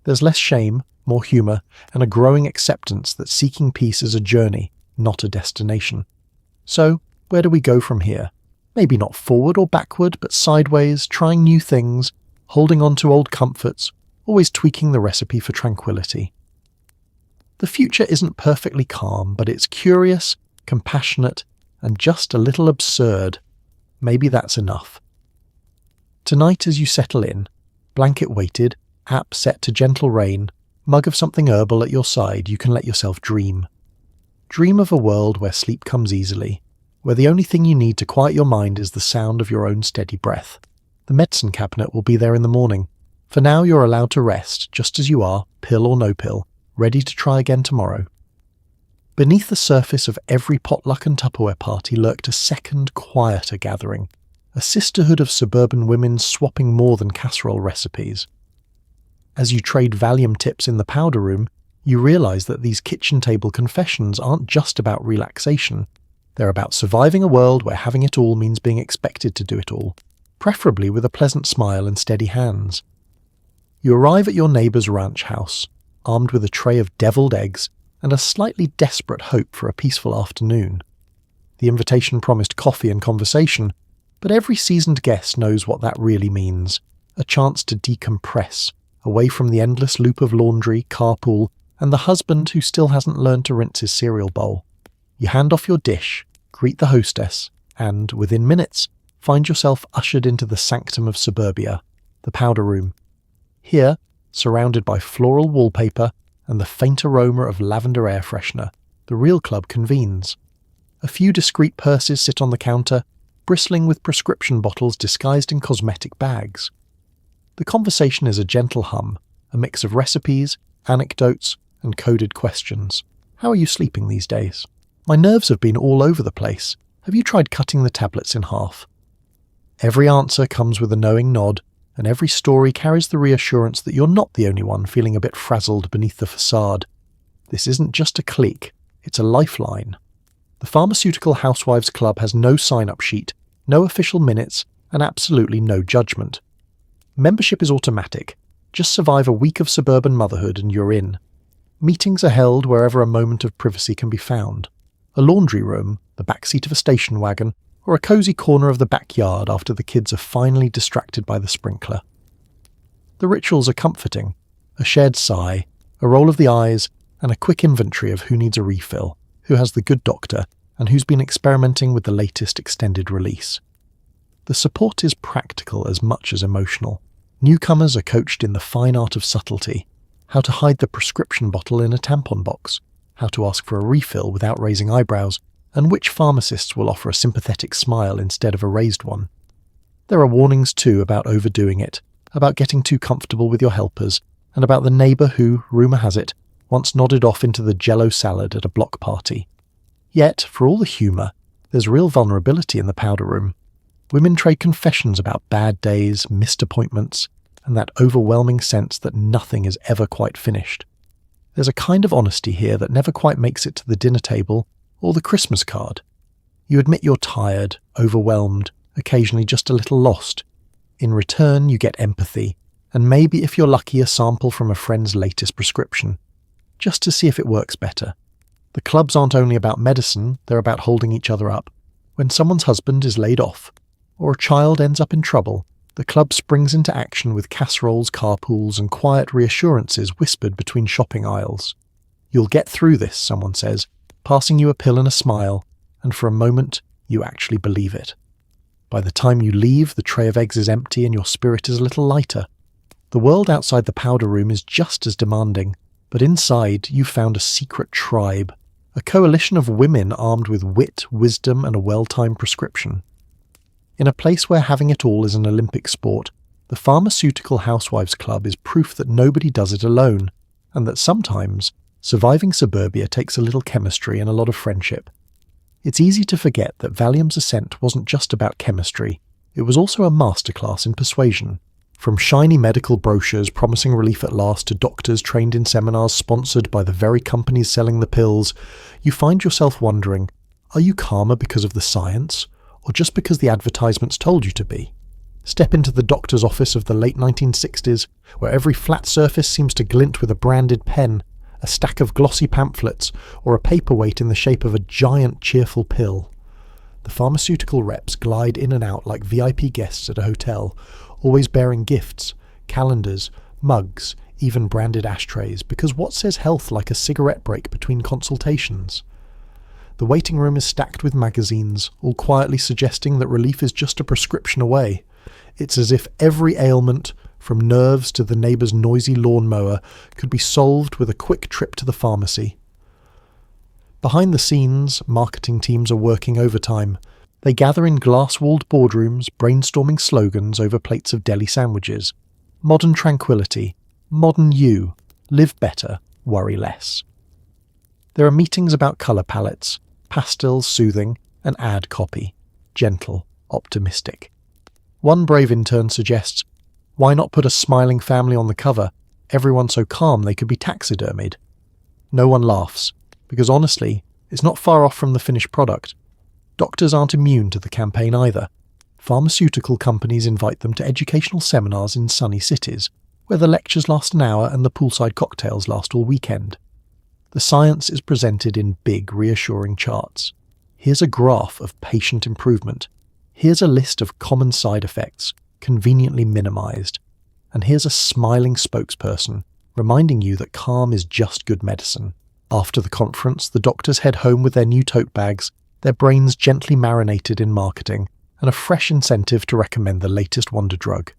There's less shame, more humour, and a growing acceptance that seeking peace is a journey, not a destination. So, where do we go from here? Maybe not forward or backward, but sideways, trying new things, holding on to old comforts, always tweaking the recipe for tranquility. The future isn't perfectly calm, but it's curious, compassionate, and just a little absurd. Maybe that's enough. Tonight as you settle in, blanket weighted, app set to gentle rain, mug of something herbal at your side, you can let yourself dream. Dream of a world where sleep comes easily, where the only thing you need to quiet your mind is the sound of your own steady breath. The medicine cabinet will be there in the morning. For now you're allowed to rest, just as you are, pill or no pill, ready to try again tomorrow. Beneath the surface of every potluck and Tupperware party lurked a second, quieter gathering, a sisterhood of suburban women swapping more than casserole recipes. As you trade Valium tips in the powder room, you realise that these kitchen table confessions aren't just about relaxation. They're about surviving a world where having it all means being expected to do it all, preferably with a pleasant smile and steady hands. You arrive at your neighbour's ranch house, armed with a tray of devilled eggs and a slightly desperate hope for a peaceful afternoon. The invitation promised coffee and conversation, but every seasoned guest knows what that really means, a chance to decompress, away from the endless loop of laundry, carpool, and the husband who still hasn't learned to rinse his cereal bowl. You hand off your dish, greet the hostess, and, within minutes, find yourself ushered into the sanctum of suburbia, the powder room. Here, surrounded by floral wallpaper and the faint aroma of lavender air freshener, the real club convenes. A few discreet purses sit on the counter, bristling with prescription bottles disguised in cosmetic bags. The conversation is a gentle hum, a mix of recipes, anecdotes, and coded questions. How are you sleeping these days? My nerves have been all over the place. Have you tried cutting the tablets in half? Every answer comes with a knowing nod, and every story carries the reassurance that you're not the only one feeling a bit frazzled beneath the facade. This isn't just a clique, it's a lifeline. The Pharmaceutical Housewives Club has no sign-up sheet, no official minutes, and absolutely no judgment. Membership is automatic. Just survive a week of suburban motherhood and you're in. Meetings are held wherever a moment of privacy can be found. A laundry room, the backseat of a station wagon, or a cosy corner of the backyard after the kids are finally distracted by the sprinkler. The rituals are comforting. A shared sigh, a roll of the eyes, and a quick inventory of who needs a refill, who has the good doctor, and who's been experimenting with the latest extended release. The support is practical as much as emotional. Newcomers are coached in the fine art of subtlety, how to hide the prescription bottle in a tampon box, how to ask for a refill without raising eyebrows, and which pharmacists will offer a sympathetic smile instead of a raised one. There are warnings too about overdoing it, about getting too comfortable with your helpers, and about the neighbour who, rumour has it, once nodded off into the jello salad at a block party. Yet, for all the humour, there's real vulnerability in the powder room. Women trade confessions about bad days, missed appointments, and that overwhelming sense that nothing is ever quite finished. There's a kind of honesty here that never quite makes it to the dinner table or the Christmas card. You admit you're tired, overwhelmed, occasionally just a little lost. In return, you get empathy, and maybe if you're lucky, a sample from a friend's latest prescription, just to see if it works better. The clubs aren't only about medicine, they're about holding each other up. When someone's husband is laid off, or a child ends up in trouble, the club springs into action with casseroles, carpools, and quiet reassurances whispered between shopping aisles. You'll get through this, someone says, passing you a pill and a smile, and for a moment, you actually believe it. By the time you leave, the tray of eggs is empty and your spirit is a little lighter. The world outside the powder room is just as demanding, but inside you've found a secret tribe, a coalition of women armed with wit, wisdom, and a well-timed prescription. In a place where having it all is an Olympic sport, the Pharmaceutical Housewives Club is proof that nobody does it alone, and that sometimes surviving suburbia takes a little chemistry and a lot of friendship. It's easy to forget that Valium's ascent wasn't just about chemistry, it was also a masterclass in persuasion. From shiny medical brochures promising relief at last to doctors trained in seminars sponsored by the very companies selling the pills, you find yourself wondering, are you calmer because of the science, or just because the advertisements told you to be? Step into the doctor's office of the late 1960s, where every flat surface seems to glint with a branded pen, a stack of glossy pamphlets, or a paperweight in the shape of a giant cheerful pill. The pharmaceutical reps glide in and out like VIP guests at a hotel, always bearing gifts, calendars, mugs, even branded ashtrays, because what says health like a cigarette break between consultations? The waiting room is stacked with magazines, all quietly suggesting that relief is just a prescription away. It's as if every ailment, from nerves to the neighbour's noisy lawnmower, could be solved with a quick trip to the pharmacy. Behind the scenes, marketing teams are working overtime. They gather in glass-walled boardrooms, brainstorming slogans over plates of deli sandwiches. Modern tranquility, modern you, live better, worry less. There are meetings about colour palettes, pastels soothing, and ad copy, gentle, optimistic. One brave intern suggests, why not put a smiling family on the cover, everyone so calm they could be taxidermied? No one laughs, because honestly, it's not far off from the finished product. Doctors aren't immune to the campaign either. Pharmaceutical companies invite them to educational seminars in sunny cities, where the lectures last an hour and the poolside cocktails last all weekend. The science is presented in big, reassuring charts. Here's a graph of patient improvement. Here's a list of common side effects, conveniently minimized. And here's a smiling spokesperson, reminding you that calm is just good medicine. After the conference, the doctors head home with their new tote bags, their brains gently marinated in marketing, and a fresh incentive to recommend the latest wonder drug.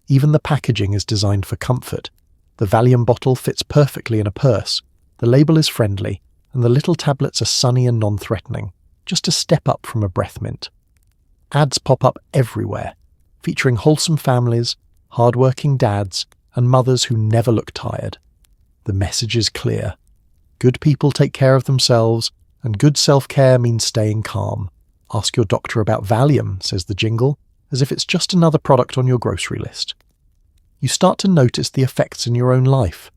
Even the packaging is designed for comfort. The Valium bottle fits perfectly in a purse, the label is friendly, and the little tablets are sunny and non-threatening, just a step up from a breath mint. Ads pop up everywhere, featuring wholesome families, hard-working dads, and mothers who never look tired. The message is clear. Good people take care of themselves, and good self-care means staying calm. Ask your doctor about Valium, says the jingle, as if it's just another product on your grocery list. You start to notice the effects in your own life.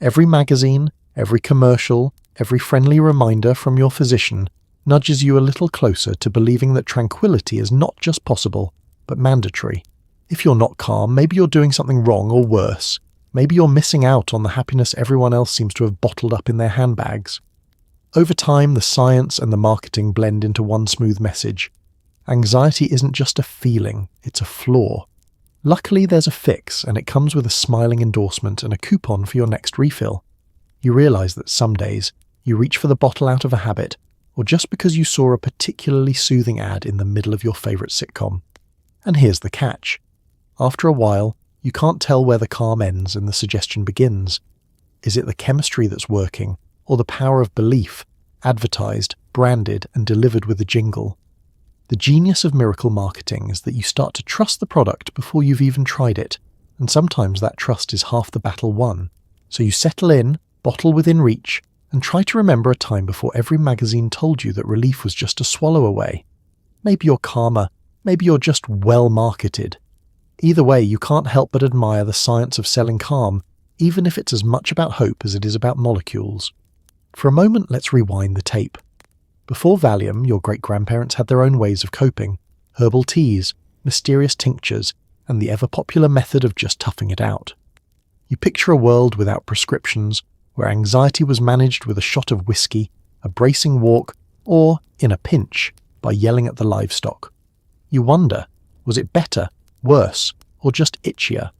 Every magazine, every commercial, every friendly reminder from your physician nudges you a little closer to believing that tranquility is not just possible, but mandatory. If you're not calm, maybe you're doing something wrong or worse. Maybe you're missing out on the happiness everyone else seems to have bottled up in their handbags. Over time, the science and the marketing blend into one smooth message. Anxiety isn't just a feeling, it's a flaw. Luckily, there's a fix, and it comes with a smiling endorsement and a coupon for your next refill. You realize that some days, you reach for the bottle out of a habit, or just because you saw a particularly soothing ad in the middle of your favorite sitcom. And here's the catch. After a while, you can't tell where the calm ends and the suggestion begins. Is it the chemistry that's working, or the power of belief, advertised, branded, and delivered with a jingle? The genius of miracle marketing is that you start to trust the product before you've even tried it, and sometimes that trust is half the battle won. So you settle in, bottle within reach, and try to remember a time before every magazine told you that relief was just a swallow away. Maybe you're calmer, maybe you're just well marketed. Either way, you can't help but admire the science of selling calm, even if it's as much about hope as it is about molecules. For a moment, let's rewind the tape. Before Valium, your great-grandparents had their own ways of coping: herbal teas, mysterious tinctures, and the ever-popular method of just toughing it out. You picture a world without prescriptions, where anxiety was managed with a shot of whiskey, a bracing walk, or, in a pinch, by yelling at the livestock. You wonder, was it better, worse, or just itchier?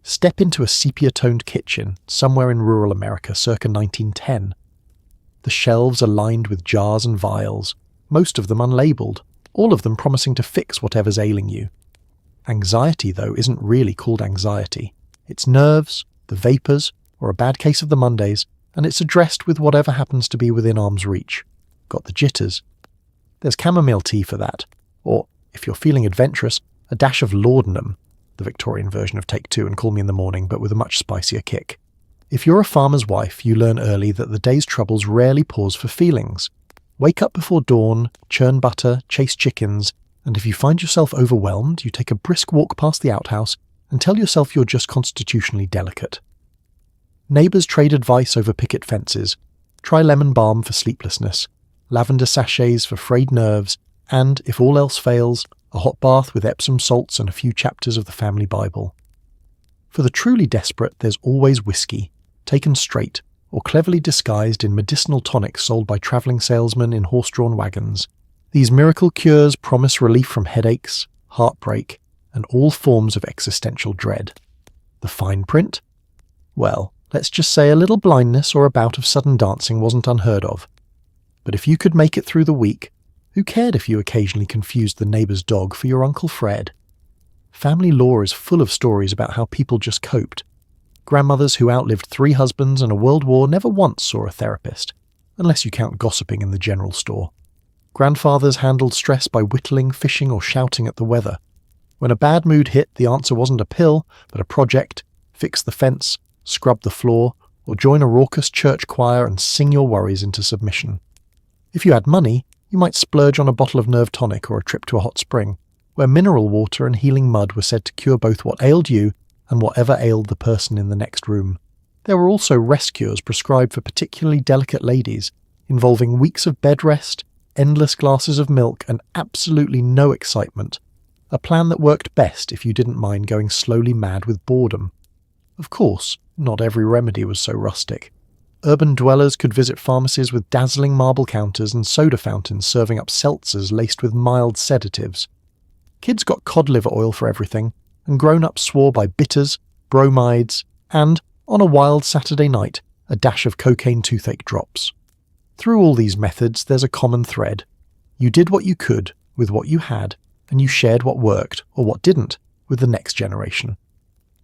Step into a sepia-toned kitchen somewhere in rural America circa 1910. The shelves are lined with jars and vials, most of them unlabeled, all of them promising to fix whatever's ailing you. Anxiety, though, isn't really called anxiety. It's nerves, the vapours, or a bad case of the Mondays, and it's addressed with whatever happens to be within arm's reach. Got the jitters? There's chamomile tea for that, or, if you're feeling adventurous, a dash of laudanum, the Victorian version of Take Two and Call Me in the Morning, but with a much spicier kick. If you're a farmer's wife, you learn early that the day's troubles rarely pause for feelings. Wake up before dawn, churn butter, chase chickens, and if you find yourself overwhelmed, you take a brisk walk past the outhouse and tell yourself you're just constitutionally delicate. Neighbours trade advice over picket fences. Try lemon balm for sleeplessness, lavender sachets for frayed nerves, and, if all else fails, a hot bath with Epsom salts and a few chapters of the family Bible. For the truly desperate, there's always whiskey, taken straight or cleverly disguised in medicinal tonics sold by travelling salesmen in horse-drawn wagons. These miracle cures promise relief from headaches, heartbreak, and all forms of existential dread. The fine print? Well, let's just say a little blindness or a bout of sudden dancing wasn't unheard of. But if you could make it through the week, who cared if you occasionally confused the neighbour's dog for your Uncle Fred? Family lore is full of stories about how people just coped. Grandmothers who outlived 3 husbands and a world war never once saw a therapist, unless you count gossiping in the general store. Grandfathers handled stress by whittling, fishing, or shouting at the weather. When a bad mood hit, the answer wasn't a pill, but a project: fix the fence, scrub the floor, or join a raucous church choir and sing your worries into submission. If you had money, you might splurge on a bottle of nerve tonic or a trip to a hot spring, where mineral water and healing mud were said to cure both what ailed you and whatever ailed the person in the next room. There were also rest cures prescribed for particularly delicate ladies, involving weeks of bed rest, endless glasses of milk, and absolutely no excitement. A plan that worked best if you didn't mind going slowly mad with boredom. Of course, not every remedy was so rustic. Urban dwellers could visit pharmacies with dazzling marble counters and soda fountains serving up seltzers laced with mild sedatives. Kids got cod liver oil for everything, and grown-ups swore by bitters, bromides, and, on a wild Saturday night, a dash of cocaine toothache drops. Through all these methods, there's a common thread. You did what you could with what you had, and you shared what worked, or what didn't, with the next generation.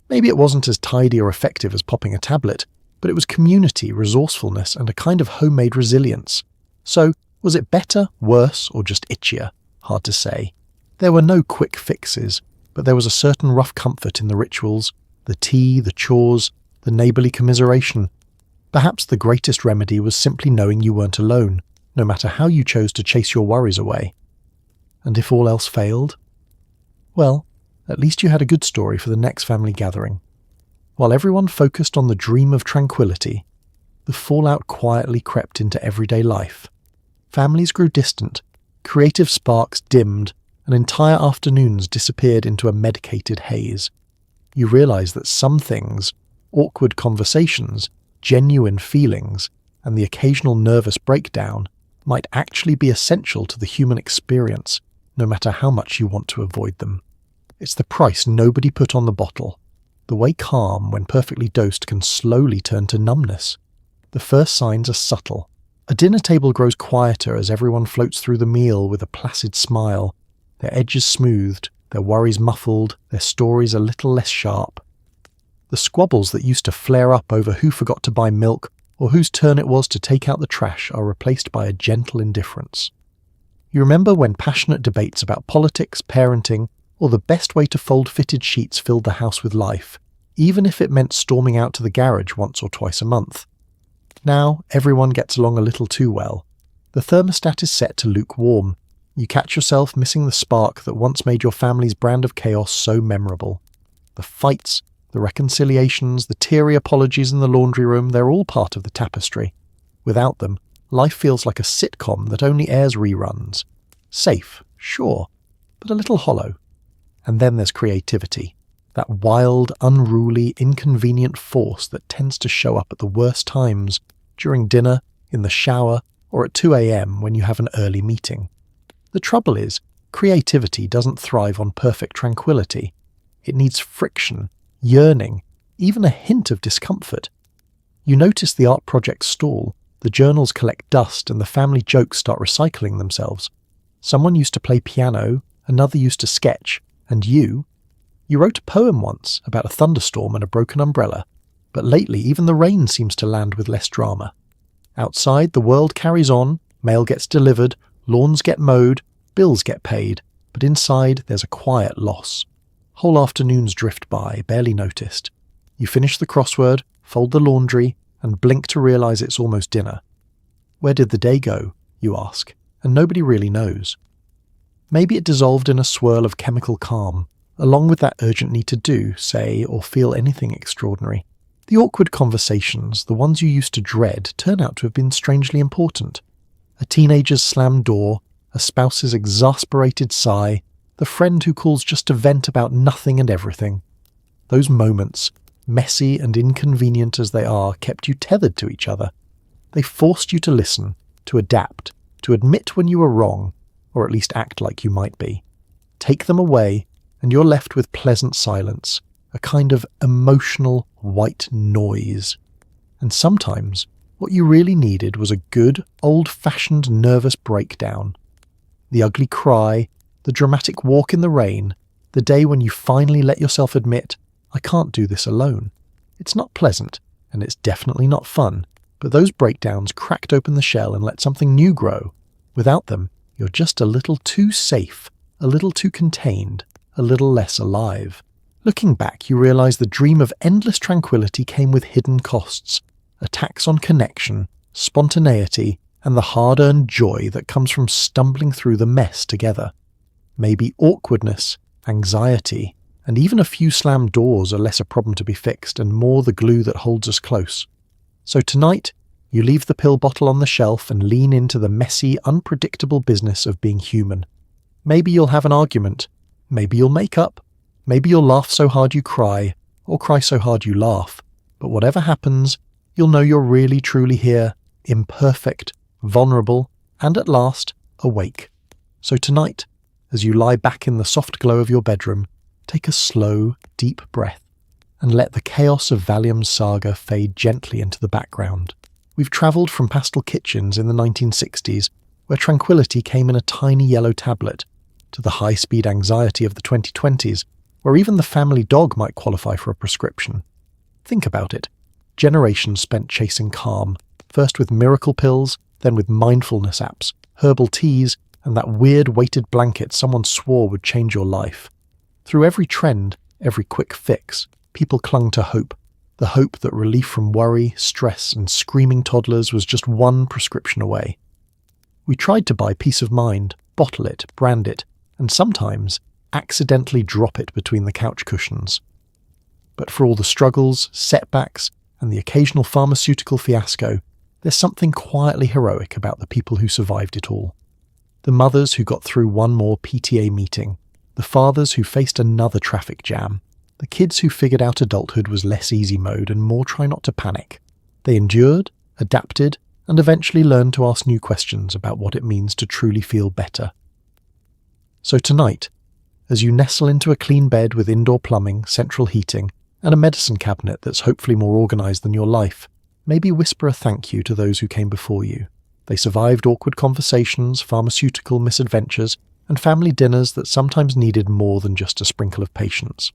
Maybe it wasn't as tidy or effective as popping a tablet, but it was community, resourcefulness, and a kind of homemade resilience. So, was it better, worse, or just itchier? Hard to say. There were no quick fixes, but there was a certain rough comfort in the rituals, the tea, the chores, the neighbourly commiseration. Perhaps the greatest remedy was simply knowing you weren't alone, no matter how you chose to chase your worries away. And if all else failed? Well, at least you had a good story for the next family gathering. While everyone focused on the dream of tranquility, the fallout quietly crept into everyday life. Families grew distant, creative sparks dimmed, and entire afternoons disappeared into a medicated haze. You realize that some things, awkward conversations, genuine feelings, and the occasional nervous breakdown, might actually be essential to the human experience, no matter how much you want to avoid them. It's the price nobody put on the bottle. The way calm, when perfectly dosed, can slowly turn to numbness. The first signs are subtle. A dinner table grows quieter as everyone floats through the meal with a placid smile, their edges smoothed, their worries muffled, their stories a little less sharp. The squabbles that used to flare up over who forgot to buy milk or whose turn it was to take out the trash are replaced by a gentle indifference. You remember when passionate debates about politics, parenting, or the best way to fold fitted sheets filled the house with life, even if it meant storming out to the garage once or twice a month. Now, everyone gets along a little too well. The thermostat is set to lukewarm. You catch yourself missing the spark that once made your family's brand of chaos so memorable. The fights, the reconciliations, the teary apologies in the laundry room, they're all part of the tapestry. Without them, life feels like a sitcom that only airs reruns. Safe, sure, but a little hollow. And then there's creativity, that wild, unruly, inconvenient force that tends to show up at the worst times, during dinner, in the shower, or at 2 a.m. when you have an early meeting. The trouble is, creativity doesn't thrive on perfect tranquility. It needs friction, yearning, even a hint of discomfort. You notice the art projects stall, the journals collect dust, and the family jokes start recycling themselves. Someone used to play piano, another used to sketch, and you wrote a poem once about a thunderstorm and a broken umbrella, but lately even the rain seems to land with less drama. Outside, the world carries on, mail gets delivered, lawns get mowed, bills get paid, but inside there's a quiet loss. Whole afternoons drift by, barely noticed. You finish the crossword, fold the laundry, and blink to realize it's almost dinner. Where did the day go, you ask, and nobody really knows. Maybe it dissolved in a swirl of chemical calm, along with that urgent need to do, say, or feel anything extraordinary. The awkward conversations, the ones you used to dread, turn out to have been strangely important. A teenager's slammed door, a spouse's exasperated sigh, the friend who calls just to vent about nothing and everything. Those moments, messy and inconvenient as they are, kept you tethered to each other. They forced you to listen, to adapt, to admit when you were wrong, or at least act like you might be. Take them away, and you're left with pleasant silence, a kind of emotional white noise. And sometimes, what you really needed was a good, old-fashioned nervous breakdown. The ugly cry, the dramatic walk in the rain, the day when you finally let yourself admit, I can't do this alone. It's not pleasant, and it's definitely not fun, but those breakdowns cracked open the shell and let something new grow. Without them, you're just a little too safe, a little too contained, a little less alive. Looking back, you realize the dream of endless tranquility came with hidden costs, a tax on connection, spontaneity, and the hard-earned joy that comes from stumbling through the mess together. Maybe awkwardness, anxiety, and even a few slammed doors are less a problem to be fixed and more the glue that holds us close. So tonight, you leave the pill bottle on the shelf and lean into the messy, unpredictable business of being human. Maybe you'll have an argument, maybe you'll make up, maybe you'll laugh so hard you cry, or cry so hard you laugh. But whatever happens, you'll know you're really truly here, imperfect, vulnerable, and at last, awake. So tonight, as you lie back in the soft glow of your bedroom, take a slow, deep breath and let the chaos of Valium's saga fade gently into the background. We've travelled from pastel kitchens in the 1960s, where tranquility came in a tiny yellow tablet, to the high-speed anxiety of the 2020s, where even the family dog might qualify for a prescription. Think about it. Generations spent chasing calm, first with miracle pills, then with mindfulness apps, herbal teas, and that weird weighted blanket someone swore would change your life. Through every trend, every quick fix, people clung to hope. The hope that relief from worry, stress, and screaming toddlers was just one prescription away. We tried to buy peace of mind, bottle it, brand it, and sometimes accidentally drop it between the couch cushions. But for all the struggles, setbacks, and the occasional pharmaceutical fiasco, there's something quietly heroic about the people who survived it all. The mothers who got through one more PTA meeting, the fathers who faced another traffic jam, the kids who figured out adulthood was less easy mode and more try not to panic. They endured, adapted, and eventually learned to ask new questions about what it means to truly feel better. So tonight, as you nestle into a clean bed with indoor plumbing, central heating, and a medicine cabinet that's hopefully more organised than your life, maybe whisper a thank you to those who came before you. They survived awkward conversations, pharmaceutical misadventures, and family dinners that sometimes needed more than just a sprinkle of patience.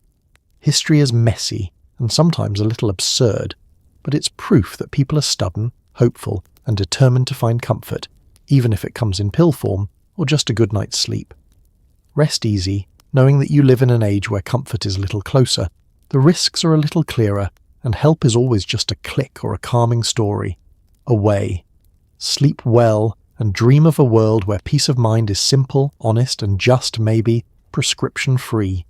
History is messy, and sometimes a little absurd, but it's proof that people are stubborn, hopeful, and determined to find comfort, even if it comes in pill form or just a good night's sleep. Rest easy, knowing that you live in an age where comfort is a little closer, the risks are a little clearer, and help is always just a click or a calming story. Away. Sleep well, and dream of a world where peace of mind is simple, honest, and just maybe prescription-free.